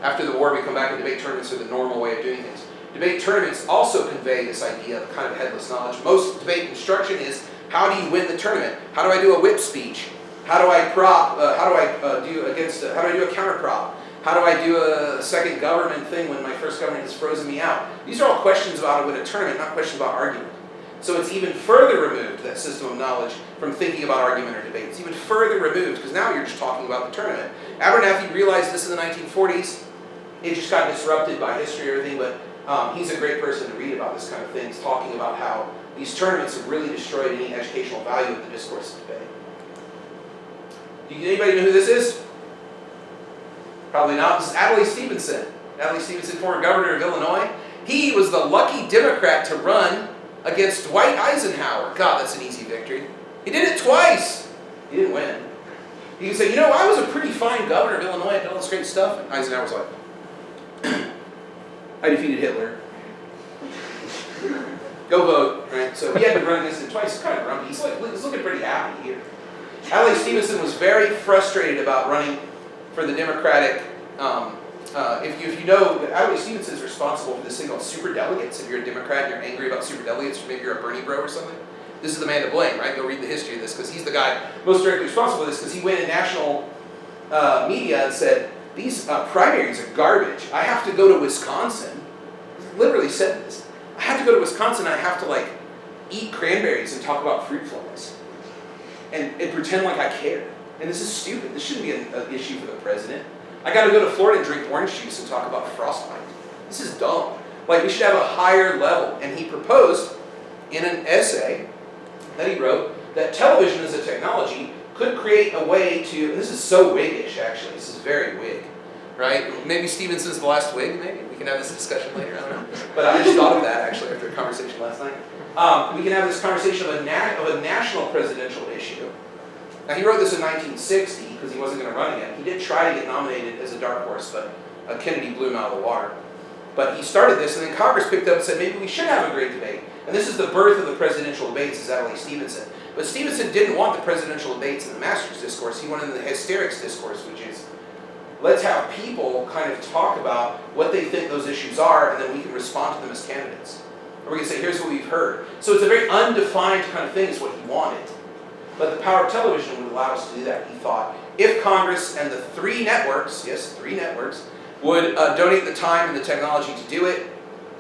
S1: After the war, we come back and debate tournaments are the normal way of doing things. Debate tournaments also convey this idea of kind of headless knowledge. Most debate instruction is, how do you win the tournament? How do I do a whip speech? How do I prop? How do I do a counter prop? How do I do a second government thing when my first government has frozen me out? These are all questions about how to win a tournament, not questions about argument. So it's even further removed, that system of knowledge, from thinking about argument or debate. It's even further removed, because now you're just talking about the tournament. Abernathy realized this in the 1940s. It just got disrupted by history and everything, but he's a great person to read about this kind of thing. He's talking about how these tournaments have really destroyed any educational value of the discourse of debate. Do anybody know who this is? Probably not. This is Adlai Stevenson. Adlai Stevenson, former governor of Illinois. He was the lucky Democrat to run against Dwight Eisenhower. God, that's an easy victory. He did it twice. He didn't win. He can say, I was a pretty fine governor of Illinois. I did all this great stuff. And Eisenhower's like, I defeated Hitler. Go vote, right? So he had to run against him twice. He's kind of grumpy. He's looking pretty happy here. Adlai Stevenson was very frustrated about running for the Democratic, if you know, Adlai Stevenson is responsible for this thing called superdelegates. If you're a Democrat and you're angry about superdelegates, or maybe you're a Bernie bro or something, this is the man to blame, right? Go read the history of this, because he's the guy most directly responsible for this, because he went in national media and said, these primaries are garbage. I have to go to Wisconsin. He literally said this. I have to go to Wisconsin and I have to eat cranberries and talk about fruit flies and pretend like I care. And this is stupid. This shouldn't be an issue for the president. I got to go to Florida and drink orange juice and talk about frostbite. This is dumb. We should have a higher level. And he proposed in an essay that he wrote that television as a technology could create a way to, and this is so Whiggish actually, this is very Whig, right? Maybe Stevenson's the last Whig, maybe? We can have this discussion later, I don't know. But I just thought of that actually after a conversation last night. We can have this conversation of a national presidential issue. Now he wrote this in 1960 because he wasn't going to run again. He did try to get nominated as a dark horse, but Kennedy blew him out of the water. But he started this, and then Congress picked up and said, maybe we should have a great debate. And this is the birth of the presidential debates, is Adlai Stevenson. But Stevenson didn't want the presidential debates in the master's discourse. He wanted the hysterics discourse, which is, let's have people kind of talk about what they think those issues are, and then we can respond to them as candidates. Or we can say, here's what we've heard. So it's a very undefined kind of thing is what he wanted. But the power of television would allow us to do that, he thought. If Congress and the three networks, yes, three networks, would donate the time and the technology to do it,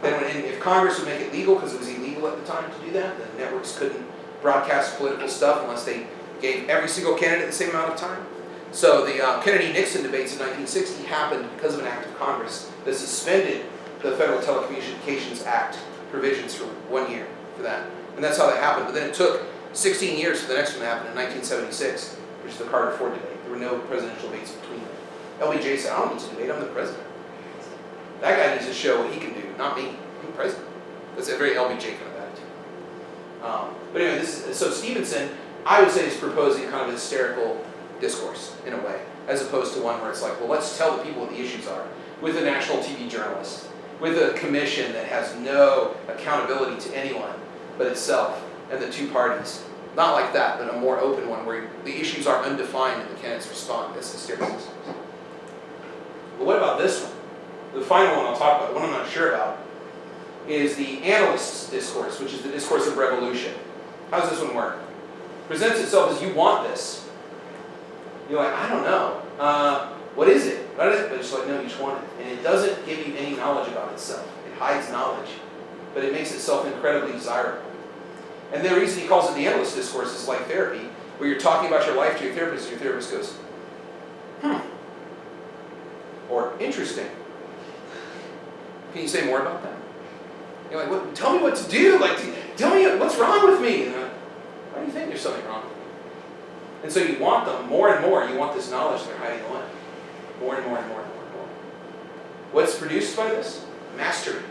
S1: then if Congress would make it legal, because it was illegal at the time to do that, the networks couldn't broadcast political stuff unless they gave every single candidate the same amount of time. So the Kennedy-Nixon debates in 1960 happened because of an act of Congress that suspended the Federal Telecommunications Act provisions for 1 year for that. And that's how that happened. But then it took 16 years for the next one to happen in 1976, which is the Carter-Ford debate. There were no presidential debates between them. LBJ said, I don't need to debate, I'm the president. That guy needs to show what he can do, not me. I'm the president. That's a very LBJ kind of attitude. But anyway, so Stevenson, I would say, is proposing kind of a hysterical discourse, in a way, as opposed to one where it's like, well, let's tell the people what the issues are, with a national TV journalist, with a commission that has no accountability to anyone but itself and the two parties. Not like that, but a more open one where the issues are undefined and the candidates respond. That's hysterical. But what about this one? The final one I'll talk about, the one I'm not sure about, is the analyst's discourse, which is the discourse of revolution. How does this one work? Presents itself as you want this. You're like, I don't know. What is it? But it's like, no, you just want it. And it doesn't give you any knowledge about itself. It hides knowledge. But it makes itself incredibly desirable. And the reason he calls it the analyst discourse is like therapy, where you're talking about your life to your therapist, and your therapist goes, or interesting. Can you say more about that? You're like, what, tell me what to do. Tell me what's wrong with me. And why do you think there's something wrong with me? And so you want them more and more. You want this knowledge they're hiding away. More and more and more and more and more. What's produced by this? Mastery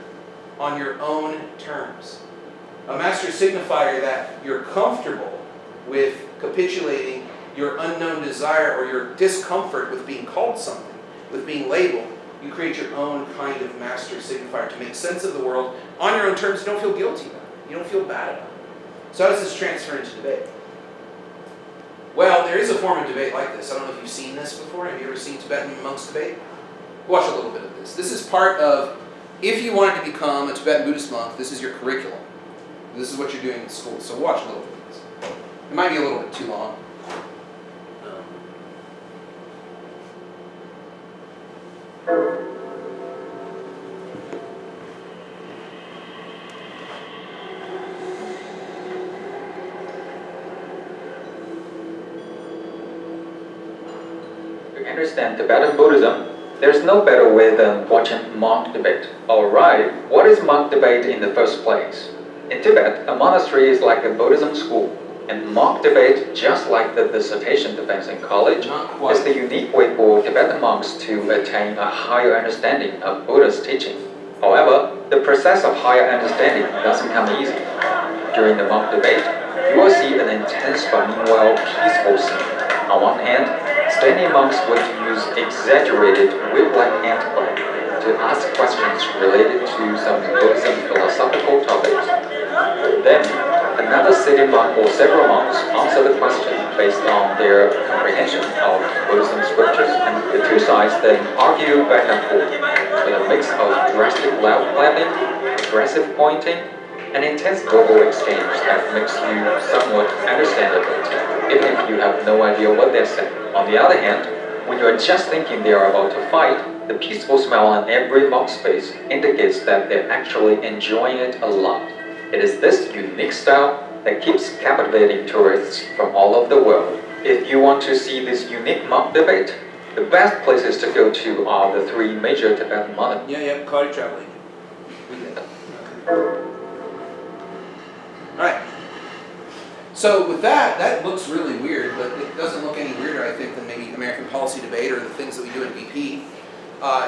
S1: on your own terms. A master signifier that you're comfortable with capitulating your unknown desire or your discomfort with being called something, with being labeled. You create your own kind of master signifier to make sense of the world on your own terms. You don't feel guilty about it. You don't feel bad about it. So how does this transfer into debate? Well, there is a form of debate like this. I don't know if you've seen this before. Have you ever seen Tibetan monks debate? Watch a little bit of this. This is part of, if you wanted to become a Tibetan Buddhist monk, this is your curriculum. This is what you're doing in school. So watch a little bit of this. It might be a little bit too long.
S16: To understand Tibetan Buddhism, there's no better way than watching monk debate. Alright, what is monk debate in the first place? In Tibet, a monastery is like a Buddhism school, and monk debate, just like the dissertation defense in college, is the unique way for Tibetan monks to attain a higher understanding of Buddha's teaching. However, the process of higher understanding doesn't come easy. During the monk debate, you will see an intense but meanwhile peaceful scene. On one hand, standing monks would use exaggerated whip-like handplay to ask questions related to some Buddhism philosophical topics. Then, another sitting monk or several monks answer the question based on their comprehension of Buddhism scriptures, and the two sides then argue back and forth with a mix of drastic loud clapping, aggressive pointing, and intense verbal exchange that makes you somewhat understand a bit, even if you have no idea what they're saying. On the other hand, when you're just thinking they are about to fight, the peaceful smile on every monk's face indicates that they're actually enjoying it a lot. It is this unique style that keeps captivating tourists from all over the world. If you want to see this unique monk debate, the best places to go to are the three major Tibetan monasteries.
S1: Yeah, car traveling. Alright. So with that looks really weird, but it doesn't look any weirder, I think, than maybe American policy debate or the things that we do in BP.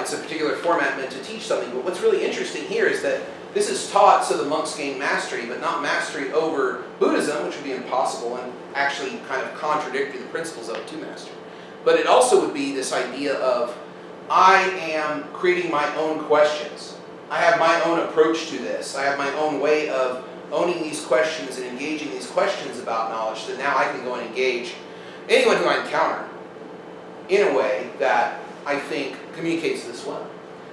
S1: It's a particular format meant to teach something, but what's really interesting here is that this is taught so the monks gain mastery, but not mastery over Buddhism, which would be impossible and actually kind of contradicting the principles of it to master. But it also would be this idea of, I am creating my own questions. I have my own approach to this. I have my own way of owning these questions and engaging these questions about knowledge, that now I can go and engage anyone who I encounter in a way that I think communicates this well.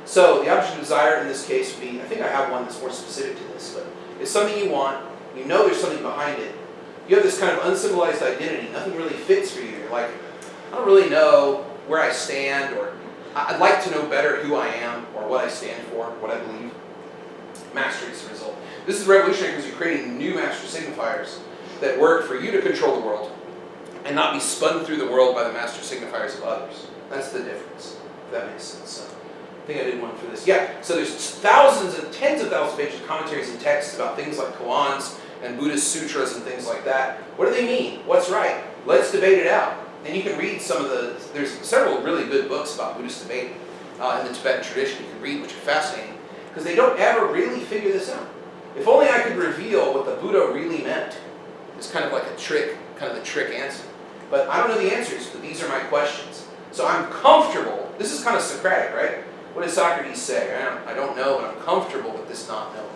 S1: So the object of desire in this case would be, I think I have one that's more specific to this, but it's something you want, you know there's something behind it, you have this kind of unsymbolized identity, nothing really fits for you. You're like, I don't really know where I stand, or I'd like to know better who I am, or what I stand for, what I believe. Mastery is the result. This is revolutionary because you're creating new master signifiers that work for you to control the world and not be spun through the world by the master signifiers of others. That's the difference, if that makes sense. So, I think I did one for this. Yeah, so there's thousands and tens of thousands of pages of commentaries and texts about things like koans and Buddhist sutras and things like that. What do they mean? What's right? Let's debate it out. And you can read some of there's several really good books about Buddhist debate in the Tibetan tradition you can read, which are fascinating, because they don't ever really figure this out. If only I could reveal what the Buddha really meant. It's kind of like a trick, kind of the trick answer. But I don't know the answers, but these are my questions. So I'm comfortable. This is kind of Socratic, right? What did Socrates say? I don't know, but I'm comfortable with this not knowing,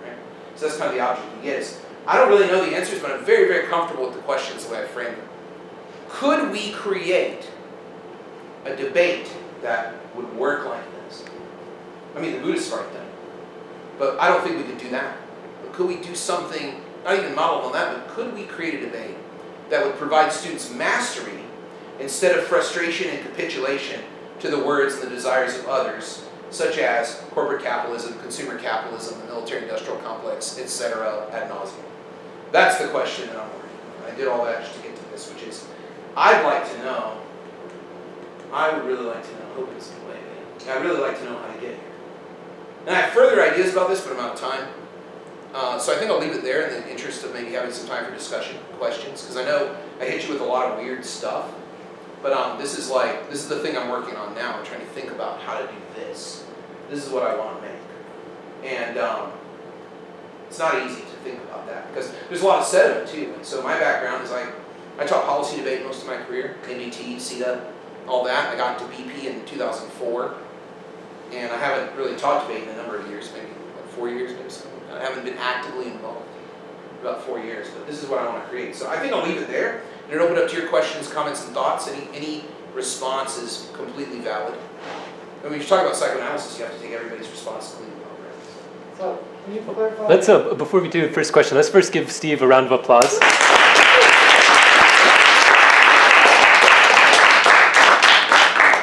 S1: right? So that's kind of the object he gets. I don't really know the answers, but I'm very, very comfortable with the questions the way I frame them. Could we create a debate that would work like this? I mean, the Buddhists have already done it. But I don't think we could do that. But could we do something, not even modeled on that, but could we create a debate that would provide students mastery instead of frustration and capitulation to the words and the desires of others, such as corporate capitalism, consumer capitalism, the military-industrial complex, etc., ad nauseum? That's the question that I'm working on. I did all that just to get to this, which is, I'd like to know, I would really like to know, I hope it's the way, I'd really like to know how to get here. And I have further ideas about this, but I'm out of time. So I think I'll leave it there in the interest of maybe having some time for discussion, questions, because I know I hit you with a lot of weird stuff. But this is the thing I'm working on now. I'm trying to think about how to do this. This is what I want to make. And it's not easy to think about that because there's a lot of said of it too. And so my background is I taught policy debate most of my career, MBT, CETA, all that. I got to BP in 2004. And I haven't really taught debate in a number of years, maybe 4 years, maybe something. I haven't been actively involved for about 4 years, but this is what I want to create. So I think I'll leave it there and open up to your questions, comments, and thoughts. Any response is completely valid. I mean, if you talk about psychoanalysis, you have to take everybody's response completely valid.
S8: So, can you clarify?
S5: Let's, before we do the first question, let's first give Steve a round of applause.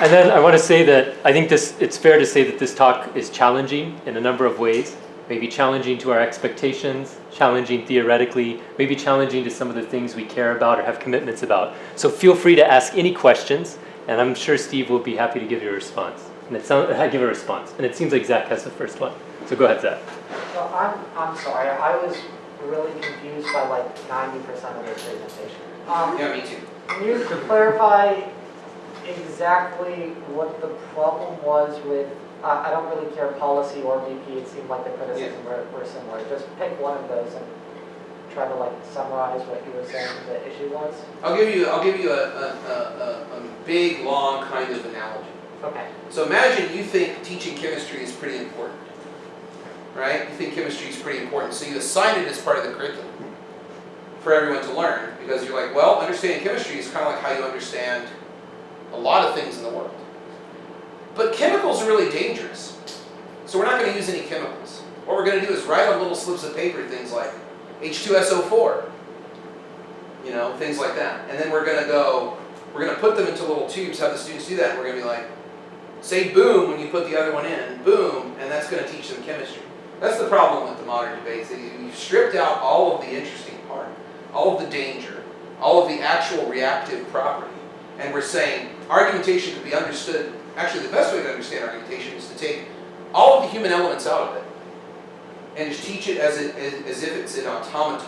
S5: And then I want to say that I think it's fair to say that this talk is challenging in a number of ways. Maybe challenging to our expectations, challenging theoretically, maybe challenging to some of the things we care about or have commitments about. So feel free to ask any questions, and I'm sure Steve will be happy to give you a response. And give a response. And it seems like Zach has the first one. So go ahead, Zach.
S8: So I'm sorry, I was really confused by like 90% of this presentation.
S1: Yeah, me too.
S8: Can you clarify exactly what the problem was with, I don't really care policy or BP, it seemed like the criticism were similar. Just pick one of those and try to like summarize what you were saying the issue was.
S1: I'll give you a big, long kind of analogy.
S8: Okay.
S1: So imagine you think teaching chemistry is pretty important, right? You think chemistry is pretty important, so you assign it as part of the curriculum for everyone to learn because you're like, well, understanding chemistry is kind of like how you understand a lot of things in the world. But chemicals are really dangerous. So we're not going to use any chemicals. What we're going to do is write on little slips of paper things like H2SO4, things like that. And then we're going to put them into little tubes, have the students do that, and we're going to be like, say boom when you put the other one in, boom, and that's going to teach them chemistry. That's the problem with the modern debates. You've stripped out all of the interesting part, all of the danger, all of the actual reactive property. And we're saying argumentation could be understood. Actually, the best way to understand argumentation is to take all of the human elements out of it and just teach it as if it's an automaton,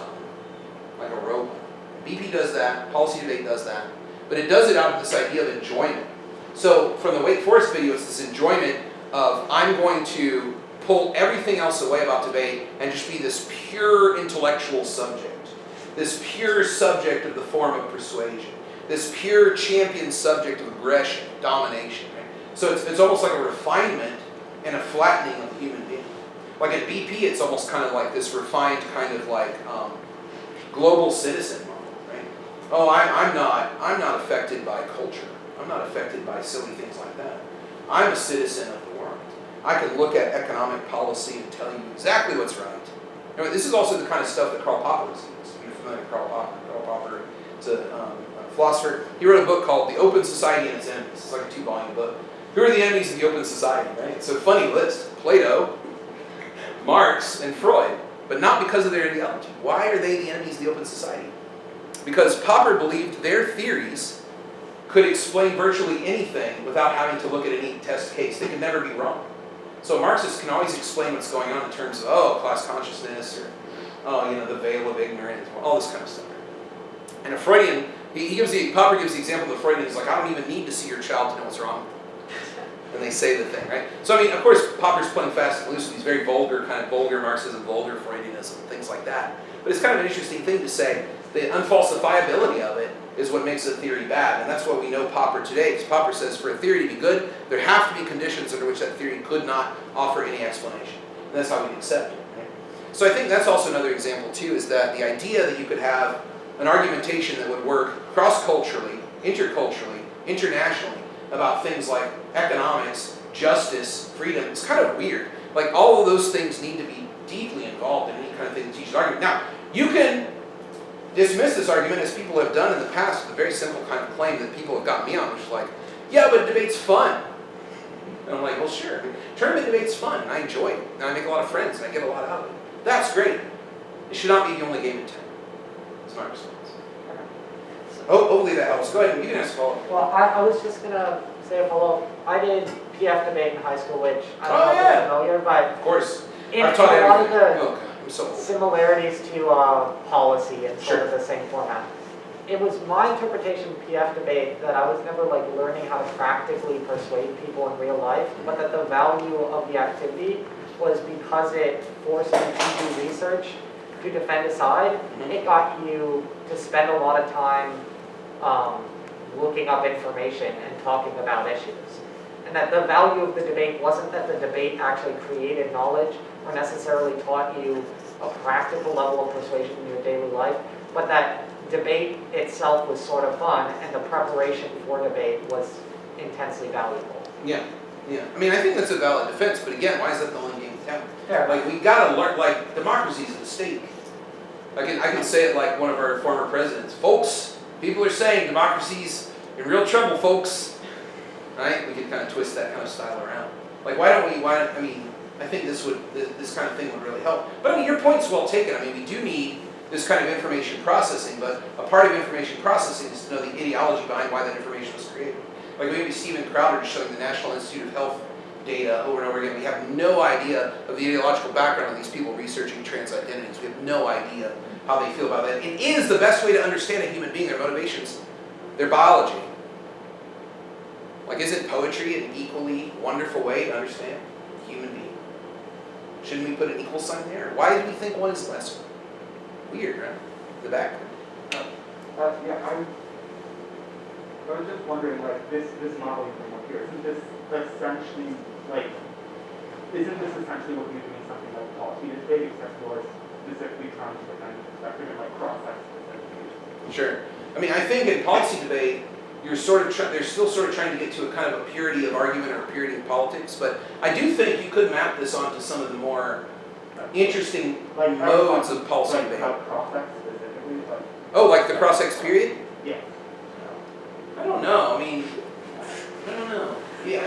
S1: like a robot. BP does that, policy debate does that, but it does it out of this idea of enjoyment. So from the Wake Forest video, it's this enjoyment of I'm going to pull everything else away about debate and just be this pure intellectual subject, this pure subject of the form of persuasion, this pure champion subject of aggression, domination. Right? So it's almost like a refinement and a flattening of the human being. Like at BP, it's almost kind of like this refined kind of like global citizen model, right? Oh, I'm not affected by culture. I'm not affected by silly things like that. I'm a citizen of the world. I can look at economic policy and tell you exactly what's right. Now, this is also the kind of stuff that Karl Popper was doing. You're familiar with Karl Popper. Karl Popper is a philosopher. He wrote a book called The Open Society and Its Enemies. It's like a 2-volume book. Who are the enemies of the open society, right? It's a funny list. Plato, Marx, and Freud, but not because of their ideology. Why are they the enemies of the open society? Because Popper believed their theories could explain virtually anything without having to look at any test case. They could never be wrong. So Marxists can always explain what's going on in terms of, class consciousness, or, the veil of ignorance, all this kind of stuff. And a Freudian, Popper gives the example of the Freudian, he's like, I don't even need to see your child to know what's wrong with them. And they say the thing, right? So, of course, Popper's playing fast and loose with these very vulgar Marxism, vulgar Freudianism, things like that. But it's kind of an interesting thing to say. The unfalsifiability of it is what makes a theory bad. And that's what we know Popper today. Because Popper says for a theory to be good, there have to be conditions under which that theory could not offer any explanation. And that's how we accept it, right? So I think that's also another example, too, is that the idea that you could have an argumentation that would work cross-culturally, interculturally, internationally, about things like economics, justice, freedom, it's kind of weird. Like, all of those things need to be deeply involved in any kind of thing that teaches argument. Now, you can dismiss this argument, as people have done in the past, with a very simple kind of claim that people have got me on, which is like, yeah, but debate's fun. And I'm like, well, sure. Tournament debate's fun, and I enjoy it, and I make a lot of friends, and I get a lot out of it. That's great. It should not be the only game in town. That's my response. Hopefully that helps. Go ahead, you can ask a follow-up.
S8: Well, I was just going to say a follow-up. I did PF debate in high school, which I don't know if you're familiar, but
S1: of course.
S8: in
S1: I've taught
S8: a lot of
S1: everything. I'm so old.
S17: similarities to policy and sort
S1: Sure.
S17: of the same format. It was my interpretation of PF debate that I was never like learning how to practically persuade people in real life, but that the value of the activity was because it forced you to do research, to defend a side. It got you to spend a lot of time looking up information and talking about issues. And that the value of the debate wasn't that the debate actually created knowledge or necessarily taught you a practical level of persuasion in your daily life, but that debate itself was sort of fun and the preparation for debate was intensely valuable.
S1: Yeah, yeah. I mean, I think that's a valid defense, but again, why is that the only game in town?
S17: Fair.
S1: Like, we gotta learn, like, democracy's at stake. I can say it like one of our former presidents. Folks, people are saying democracy's in real trouble, folks. Right? We could kind of twist that kind of style around. Like, I mean, I think this kind of thing would really help. But I mean, your point's well taken. I mean, we do need this kind of information processing, but a part of information processing is to know the ideology behind why that information was created. Like maybe Stephen Crowder is showing the National Institute of Health data over and over again. We have no idea of the ideological background of these people researching trans identities. We have no idea how they feel about that. It is the best way to understand a human being, their motivations, their biology. Like, isn't poetry an equally wonderful way to understand a human being? Shouldn't we put an equal sign there? Why do we think one is lesser? Weird, right? The background.
S2: Yeah, I was just wondering, like, this modeling framework here, isn't this essentially looking at doing something like policy debate, except for specifically trying to defend the perspective and like cross-sex specifically?
S1: Sure. I mean, I think in policy debate, they're still sort of trying to get to a kind of a purity of argument or a purity of politics, but I do think you could map this onto some of the more interesting modes of policy debate.
S2: Cross-sex specifically?
S1: Oh, like the cross-sex period?
S2: Yeah.
S1: I don't know. I mean, I don't know. Yeah,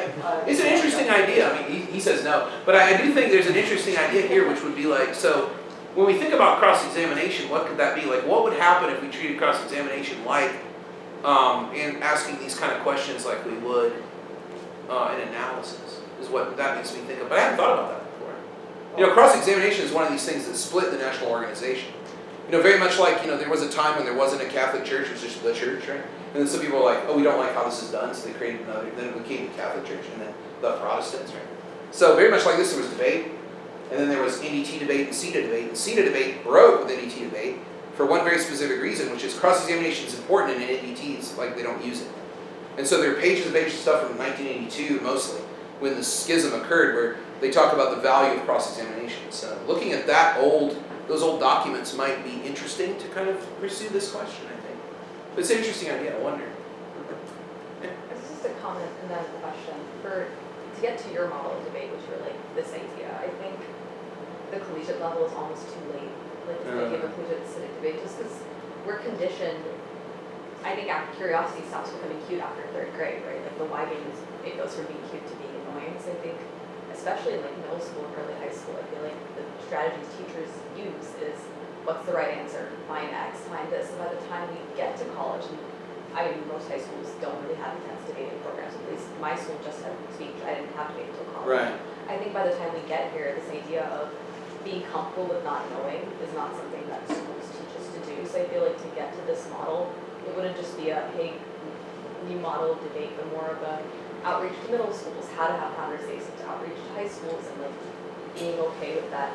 S1: it's an interesting idea. I mean, he says no, but I do think there's an interesting idea here, which would be like, so when we think about cross-examination, what could that be? Like, what would happen if we treated cross-examination like and asking these kind of questions like we would in analysis is what that makes me think of. But I haven't thought about that before. You know, cross-examination is one of these things that split the national organization. You know, very much like, you know, there was a time when there wasn't a Catholic church, it was just the church, right? And then some people were like, oh, we don't like how this is done, so they created another, then it became the Catholic Church, and then the Protestants, right? So very much like this, there was debate, and then there was NDT debate and CETA debate, and CETA debate broke with NDT debate for one very specific reason, which is cross-examination is important in NDTs, like they don't use it. And so there are pages of stuff from 1982, mostly, when the schism occurred, where they talk about the value of cross-examination. So looking at those old documents might be interesting to kind of pursue this question, I think. But it's an interesting idea, I wonder.
S18: It's just a comment and then a question. To get to your model of debate, which you're like this idea, I think the collegiate level is almost too late. Like the idea of a collegiate civic debate, just because we're conditioned. I think curiosity stops becoming cute after 3rd grade, right? Like the why games, it goes from being cute to being annoying. So I think, especially in like middle school and early high school, I feel like the strategies teachers use is what's the right answer, find X, find this. And by the time we get to college, and I mean most high schools don't really have intense debating programs. At least my school just had speech. I didn't have debate until college.
S1: Right.
S18: I think by the time we get here, this idea of being comfortable with not knowing is not something that schools teach us to do. So I feel like to get to this model, it wouldn't just be a, hey, new model of debate, but more of a outreach to middle schools, how to have conversations, outreach to high schools, and like being okay with that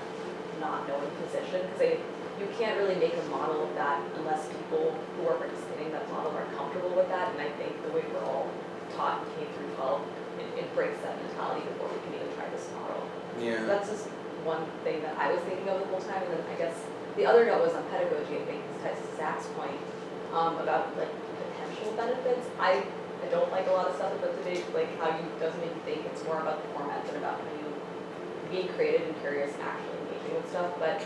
S18: not knowing position. Because you can't really make a model of that unless people who are participating in that model are comfortable with that. And I think the way we're all taught in K through 12, it breaks that mentality before we can even try this model.
S1: Yeah.
S18: So that's just one thing that I was thinking of the whole time. And then I guess the other note was on pedagogy. I think this ties to Zach's point about like potential benefits. I don't like a lot of stuff about debate, like how you doesn't make you think. It's more about the format than about how you being creative and curious and actually engaging with stuff. But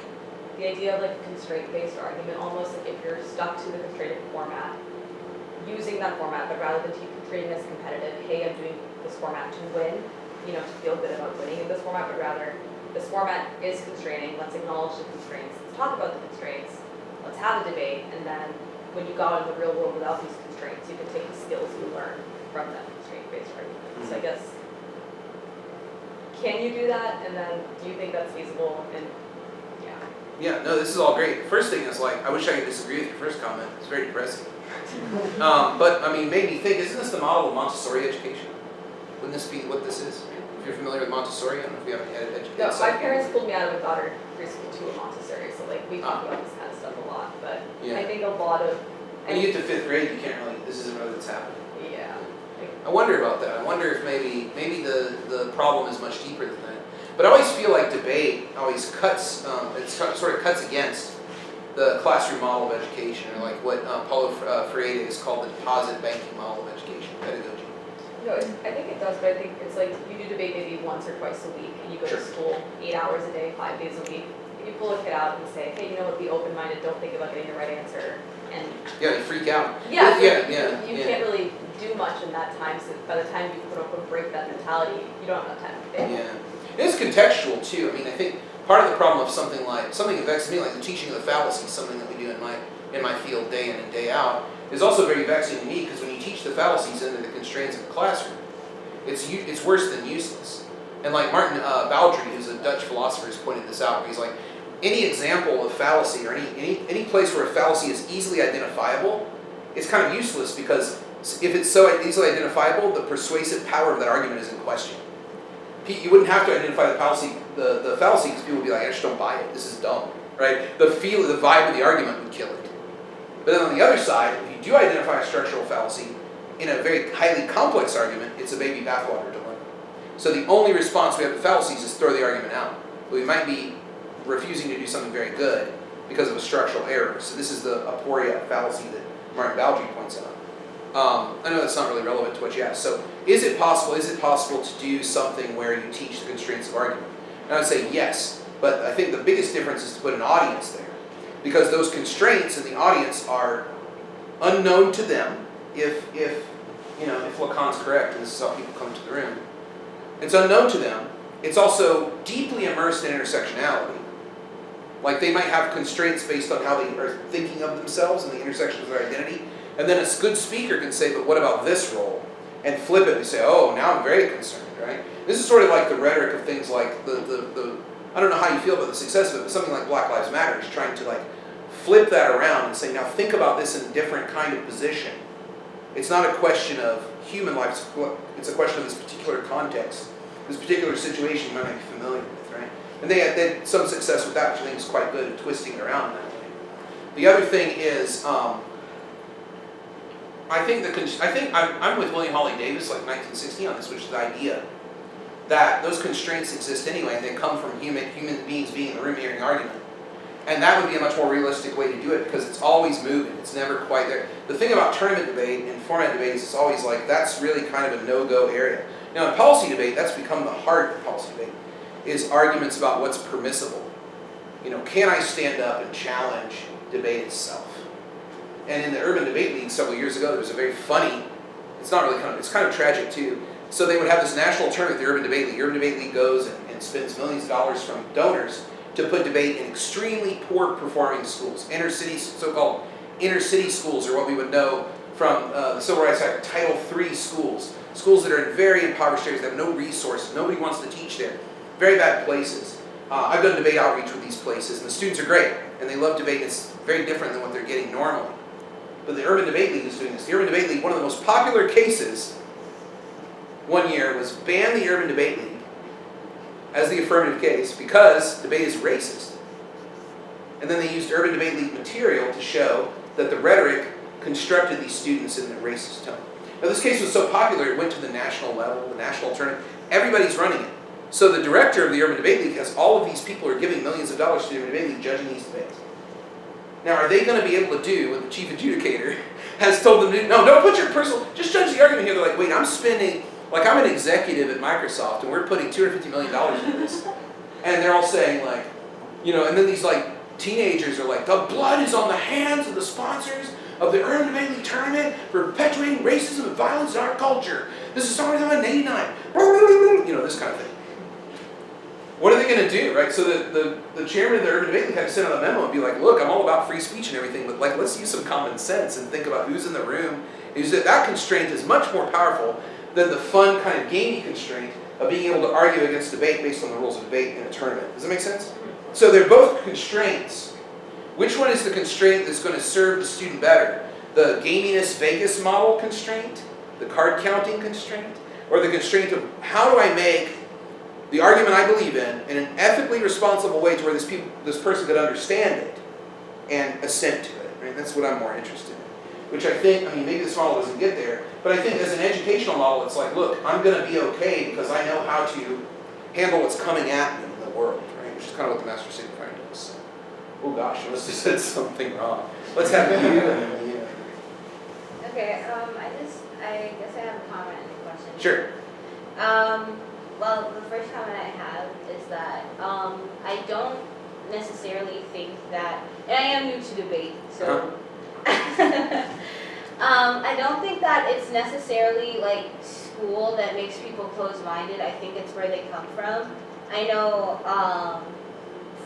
S18: the idea of like a constraint-based argument, almost like if you're stuck to the constrained format, using that format, but rather than treating it as competitive, hey, I'm doing this format to win, you know, to feel good about winning in this format, but rather this format is constraining, let's acknowledge the constraints, let's talk about the constraints, let's have a debate, and then when you go out in the real world without these constraints, you can take the skills you learn from that constraint-based argument. So I guess, can you do that, and then do you think that's feasible? And yeah.
S1: Yeah, no, this is all great. First thing is like, I wish I could disagree with your first comment. It's very depressing. But I mean, made me think, isn't this the model of Montessori education? Wouldn't this be what this is? If you're familiar with Montessori, I don't know if you have any education.
S18: No, my parents pulled me out of my daughter preschool to a Montessori, so like we talk about this kind of stuff a lot, but
S1: Yeah.
S18: I think a lot of.
S1: When you get to 5th grade, you can't really, this isn't really what's happening.
S18: Yeah.
S1: I wonder about that. I wonder if maybe the problem is much deeper than that. But I always feel like debate always cuts, sort of cuts against the classroom model of education, or like what Paulo Freire has called the deposit banking model of education, pedagogy.
S18: No, I think it does, but I think it's like you do debate maybe once or twice a week, and you go
S1: Sure.
S18: to school 8 hours a day, 5 days a week. You pull a kid out and say, hey, you know what, be open-minded, don't think about getting the right answer, and
S1: Yeah, they freak out.
S18: yeah,
S1: Yeah.
S18: you can't really do much in that time, so by the time you quote unquote break that mentality, you don't have enough time to think.
S1: Yeah. It's contextual too. I mean, I think part of the problem of something that vexes me, like the teaching of the fallacy, something that we do in my field day in and day out, is also very vexing to me, because when you teach the fallacies under the constraints of the classroom, it's worse than useless. And like Martin Baldry, who's a Dutch philosopher, has pointed this out, where he's like, any example of fallacy, or any place where a fallacy is easily identifiable, it's kind of useless, because if it's so easily identifiable, the persuasive power of that argument is in question. You wouldn't have to identify the fallacy because people would be like, I just don't buy it, this is dumb, right? The vibe of the argument would kill it. But then on the other side, if you do identify a structural fallacy in a very highly complex argument, it's a baby bathwater dilemma. So the only response we have to fallacies is throw the argument out. But we might be refusing to do something very good because of a structural error. So this is the aporia fallacy that Martin Baldry points out. I know that's not really relevant to what you asked. So is it possible to do something where you teach the constraints of argument? And I would say yes, but I think the biggest difference is to put an audience there. Because those constraints in the audience are unknown to them if Lacan's correct, and this is how people come to the room. It's unknown to them. It's also deeply immersed in intersectionality. Like they might have constraints based on how they are thinking of themselves and the intersections of their identity. And then a good speaker can say, but what about this role? And flip it and say, oh, now I'm very concerned, right? This is sort of like the rhetoric of things like the I don't know how you feel about the success of it, but something like Black Lives Matter is trying to like flip that around and say, now think about this in a different kind of position. It's not a question of human life, it's a question of this particular context, this particular situation you might not be familiar with, right? And they had some success with that, which I think is quite good at twisting it around that way. The other thing is, I think I'm with William Hawley Davis, like 1960, on this, which is the idea that those constraints exist anyway, and they come from human beings being in the room hearing argument. And that would be a much more realistic way to do it, because it's always moving, it's never quite there. The thing about tournament debate and format debate is it's always like, that's really kind of a no-go area. Now in policy debate, that's become the heart of policy debate, is arguments about what's permissible. Can I stand up and challenge debate itself? And in the Urban Debate League several years ago, there was a very funny, it's kind of tragic too. So they would have this national tournament, the Urban Debate League. The Urban Debate League goes and spends millions of dollars from donors to put debate in extremely poor performing schools. So-called inner city schools are what we would know from the Civil Rights Act, Title III schools. Schools that are in very impoverished areas, that have no resources, nobody wants to teach there. Very bad places. I've done debate outreach with these places, and the students are great, and they love debate. It's very different than what they're getting normally. But the Urban Debate League is doing this. The Urban Debate League, one of the most popular cases one year was ban the Urban Debate League as the affirmative case because debate is racist. And then they used Urban Debate League material to show that the rhetoric constructed these students in a racist tone. Now this case was so popular, it went to the national level, the national tournament. Everybody's running it. So the director of the Urban Debate League has all of these people who are giving millions of dollars to the Urban Debate League judging these debates. Now, are they going to be able to do what the chief adjudicator has told them to do? No, don't put your personal, just judge the argument here. They're like, wait, I'm I'm an executive at Microsoft, and we're putting $250 million into this. And they're all saying, like, and then these, like, teenagers are like, the blood is on the hands of the sponsors of the Urban Debate League tournament for perpetuating racism and violence in our culture. This is something in 89. This kind of thing. What are they going to do, right? So the chairman of the Urban Debate League had to send out a memo and be like, look, I'm all about free speech and everything, but like, let's use some common sense and think about who's in the room. That constraint is much more powerful than the fun kind of gamey constraint of being able to argue against debate based on the rules of debate in a tournament. Does that make sense? So they're both constraints. Which one is the constraint that's going to serve the student better? The gaminess Vegas model constraint? The card counting constraint? Or the constraint of how do I make the argument I believe in an ethically responsible way to where this person could understand it and assent to it, right? That's what I'm more interested in. Which I think, I mean, maybe this model doesn't get there, but I think as an educational model, it's like, look, I'm going to be okay because I know how to handle what's coming at me in the world, right? Which is kind of what the master signifier does. Oh gosh, I must have said something wrong. Let's have you and then you.
S19: Okay, I guess I have a comment and a question.
S1: Sure.
S19: Well, the first comment I have is that I don't necessarily think that, and I am new to debate, so I don't think that it's necessarily like school that makes people closed-minded. I think it's where they come from. I know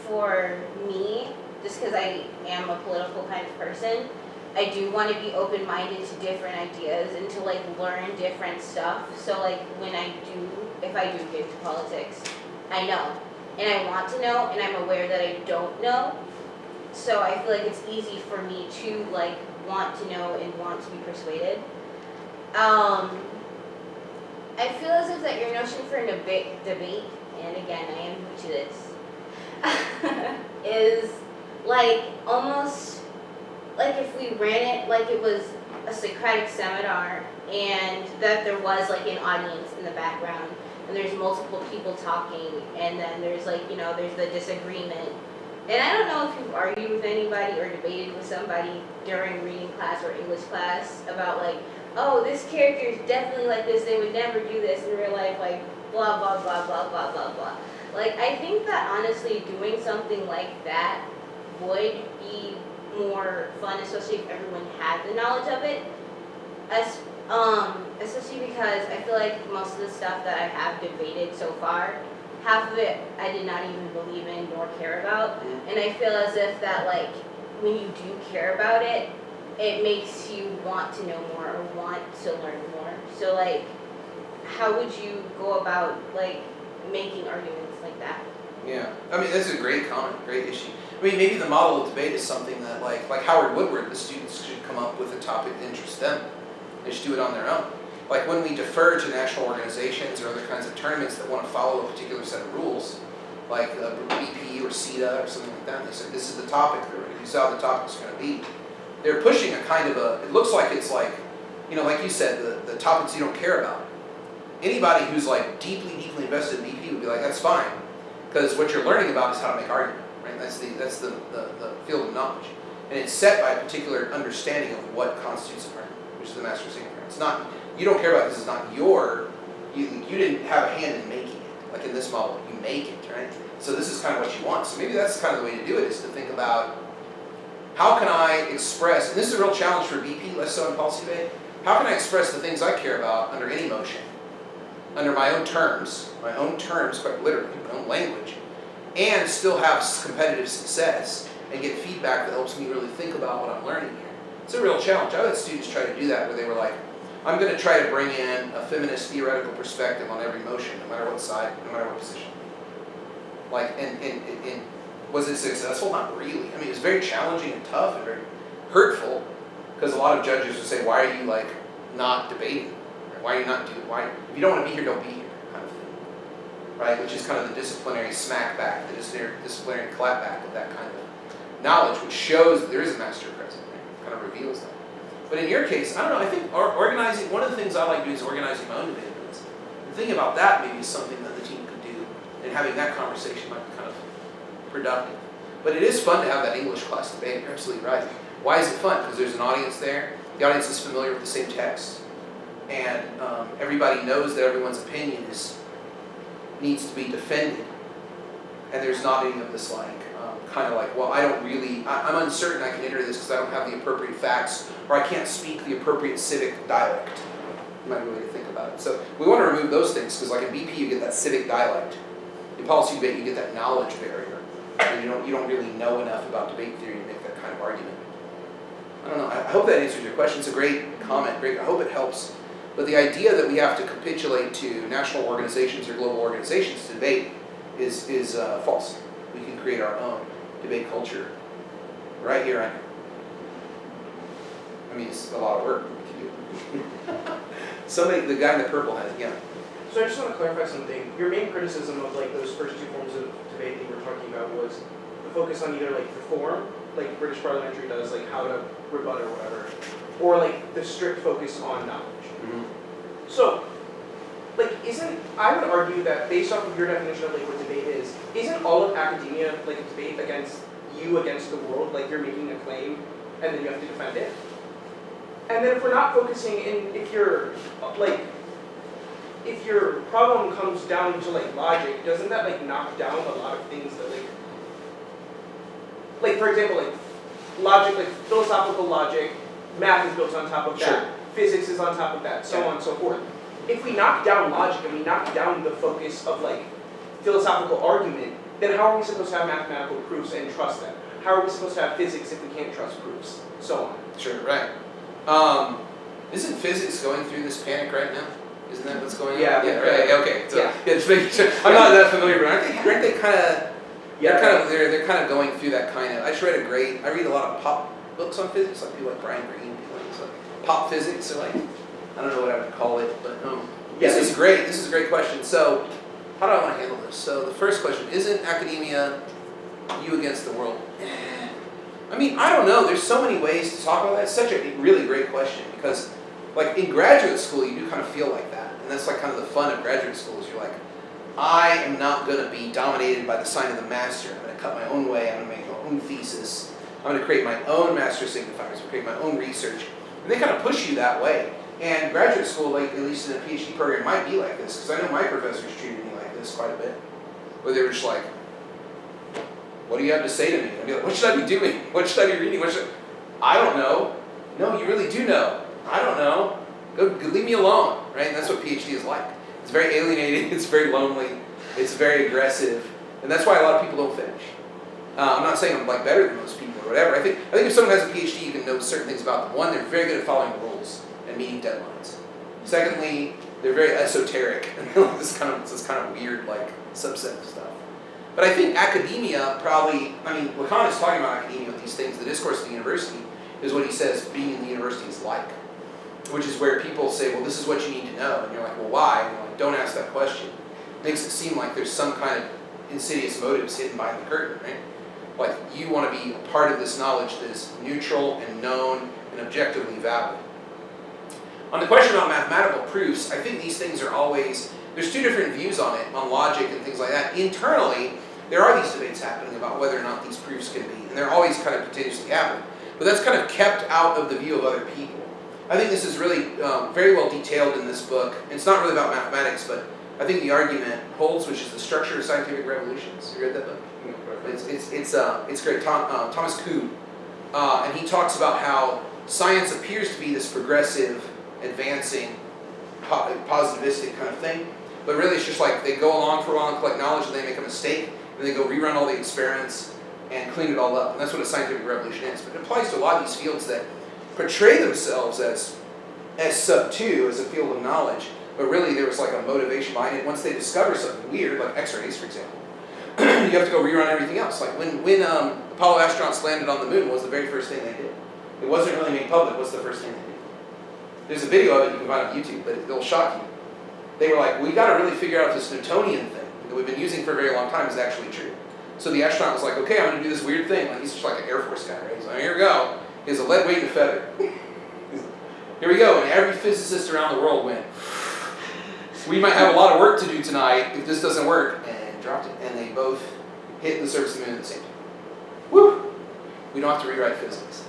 S19: for me, just because I am a political kind of person, I do want to be open-minded to different ideas and to like learn different stuff. So like if I do get into politics, I know. And I want to know, and I'm aware that I don't know. So I feel like it's easy for me to like want to know and want to be persuaded. I feel as if that your notion for a debate, and again, I am new to this, is like almost like if we ran it like it was a Socratic seminar and that there was like an audience in the background and there's multiple people talking and then there's like, there's the disagreement. And I don't know if you've argued with anybody or debated with somebody during reading class or English class about like, oh, this character is definitely like this, they would never do this in real life, like blah, blah, blah, blah, blah, blah, blah. Like, I think that honestly doing something like that would be more fun, especially if everyone had the knowledge of it. Especially because I feel like most of the stuff that I have debated so far, half of it I did not even believe in nor care about. And I feel as if that like when you do care about it, it makes you want to know more or want to learn more. So like, how would you go about like making arguments like that?
S1: Yeah, I mean, that's a great comment, great issue. I mean, maybe the model of debate is something that, like Howard Woodward, the students should come up with a topic that interests them. They should do it on their own. Like when we defer to national organizations or other kinds of tournaments that want to follow a particular set of rules, like BP or CETA or something like that, and they said, this is the topic, this is how the topic's going to be. They're pushing a kind of it looks like it's like, like you said, the topics you don't care about. Anybody who's like deeply, deeply invested in BP would be like, that's fine. Because what you're learning about is how to make argument, right? That's the field of knowledge. And it's set by a particular understanding of what constitutes an argument, which is the master signifier. It's not, you don't care about this, it's not you didn't have a hand in making it. Like in this model, you make it, right? So this is kind of what you want. So maybe that's kind of the way to do it, is to think about how can I express, and this is a real challenge for BP, less so in policy debate, how can I express the things I care about under any motion? Under my own terms, quite literally, my own language, and still have competitive success and get feedback that helps me really think about what I'm learning here. It's a real challenge. I had students try to do that where they were like, I'm going to try to bring in a feminist theoretical perspective on every motion, no matter what side, no matter what position. Like, and was it successful? Not really. I mean, it was very challenging and tough and very hurtful because a lot of judges would say, why are you like not debating? Why are you not doing? Why? If you don't want to be here, don't be here, kind of thing, right? Which is kind of the disciplinary smack back, the disciplinary clap back of that kind of knowledge, which shows that there is a master present, right? Kind of reveals that. But in your case, I don't know. I think organizing. One of the things I like doing is organizing my own debate events. And thinking about that maybe is something that the team could do, and having that conversation might be kind of productive. But it is fun to have that English class debate. You're absolutely right. Why is it fun? Because there's an audience there. The audience is familiar with the same text. And everybody knows that everyone's opinion needs to be defended. And there's not any of this like, kind of like, well, I'm uncertain I can enter this because I don't have the appropriate facts, or I can't speak the appropriate civic dialect. Might be a way to think about it. So we want to remove those things, because like in BP you get that civic dialect. In policy debate you get that knowledge barrier. And you don't really know enough about debate theory to make that kind of argument. I don't know. I hope that answers your question. It's a great comment. I hope it helps. But the idea that we have to capitulate to national organizations or global organizations to debate is false. we can create our own debate culture right here, right now. I mean, it's a lot of work to do. Somebody, the guy in the purple hat, yeah.
S20: So I just want to clarify something. Your main criticism of like those first two forms of debate that you were talking about was the focus on either like the form, like British parliamentary does, like how to rebut or whatever, or like the strict focus on knowledge.
S1: Mm-hmm.
S20: So, like, I would argue that based off of your definition of like what debate is, isn't all of academia like a debate against the world? Like you're making a claim and then you have to defend it. And then if we're not focusing in, if your problem comes down to like logic, doesn't that like knock down a lot of things that like for example, like logic, like philosophical logic, math is built on top of that, physics is on top of that, so on and so forth. If we knock down logic and we knock down the focus of like philosophical argument, then how are we supposed to have mathematical proofs and trust them? How are we supposed to have physics if we can't trust proofs? So on.
S1: Sure, right. Isn't physics going through this panic right now? Isn't that what's going on?
S20: Yeah.
S1: Right. Okay. So,
S20: yeah.
S1: Just making sure. I'm not that familiar, but aren't they kind of? They're kind of going through that kind of. I read a lot of pop books on physics, like people like Brian Greene, people like pop physics, or like I don't know what I would call it, but this is great. This is a great question. So, how do I want to handle this? So the first question: isn't academia you against the world? I mean, I don't know. There's so many ways to talk about that. It's such a really great question because, like, in graduate school, you do kind of feel like that. And that's, like, kind of the fun of graduate school is you're like, I am not going to be dominated by the sign of the master. I'm going to cut my own way. I'm going to make my own thesis. I'm going to create my own master signifiers. Create my own research. And they kind of push you that way. And graduate school, like, at least in a PhD program, might be like this. Because I know my professors treated me like this quite a bit. Where they were just like, what do you have to say to me? I'd be like, what should I be doing? What should I be reading? I don't know. No, you really do know. I don't know. Go leave me alone, right? And that's what PhD is like. It's very alienating. It's very lonely. It's very aggressive, and that's why a lot of people don't finish. I'm not saying I'm like better than most people or whatever. I think if someone has a PhD, you can know certain things about them. One, they're very good at following rules and meeting deadlines. Secondly, they're very esoteric and this kind of weird like subset of stuff. But I think academia probably, Lacan is talking about academia with these things. The discourse of the university is what he says being in the university is like, which is where people say, well, this is what you need to know. And you're like, well, why? And you're like, don't ask that question. It makes it seem like there's some kind of insidious motives hidden behind the curtain, right? Like you want to be a part of this knowledge that is neutral and known and objectively valid. On the question about mathematical proofs, I think these things are always, there's two different views on it, on logic and things like that. Internally, there are these debates happening about whether or not these proofs can be, and they're always kind of continuously happening. But that's kind of kept out of the view of other people. I think this is really very well detailed in this book. It's not really about mathematics, but I think the argument holds, which is The Structure of Scientific Revolutions. You read that book? It's great. Thomas Kuhn, and he talks about how science appears to be this progressive, advancing, positivistic kind of thing, but really it's just like they go along for a while and collect knowledge, and they make a mistake, and they go rerun all the experiments and clean it all up. And that's what a scientific revolution is. But it applies to a lot of these fields that portray themselves as sub 2, as a field of knowledge, but really there was like a motivation behind it. Once they discover something weird, like X-rays, for example, you have to go rerun everything else. Like when Apollo astronauts landed on the moon, what was the very first thing they did? It wasn't really made public. What's the first thing they did? There's a video of it you can find on YouTube, but it'll shock you. They were like, we got to really figure out if this Newtonian thing that we've been using for a very long time is actually true. So the astronaut was like, okay, I'm going to do this weird thing. Like he's just like an Air Force guy, right? He's like, here we go. He has a lead weight and a feather. Here we go. And every physicist around the world went, we might have a lot of work to do tonight if this doesn't work. And dropped it. And they both hit the surface of the moon at the same time. Woo! We don't have to rewrite physics.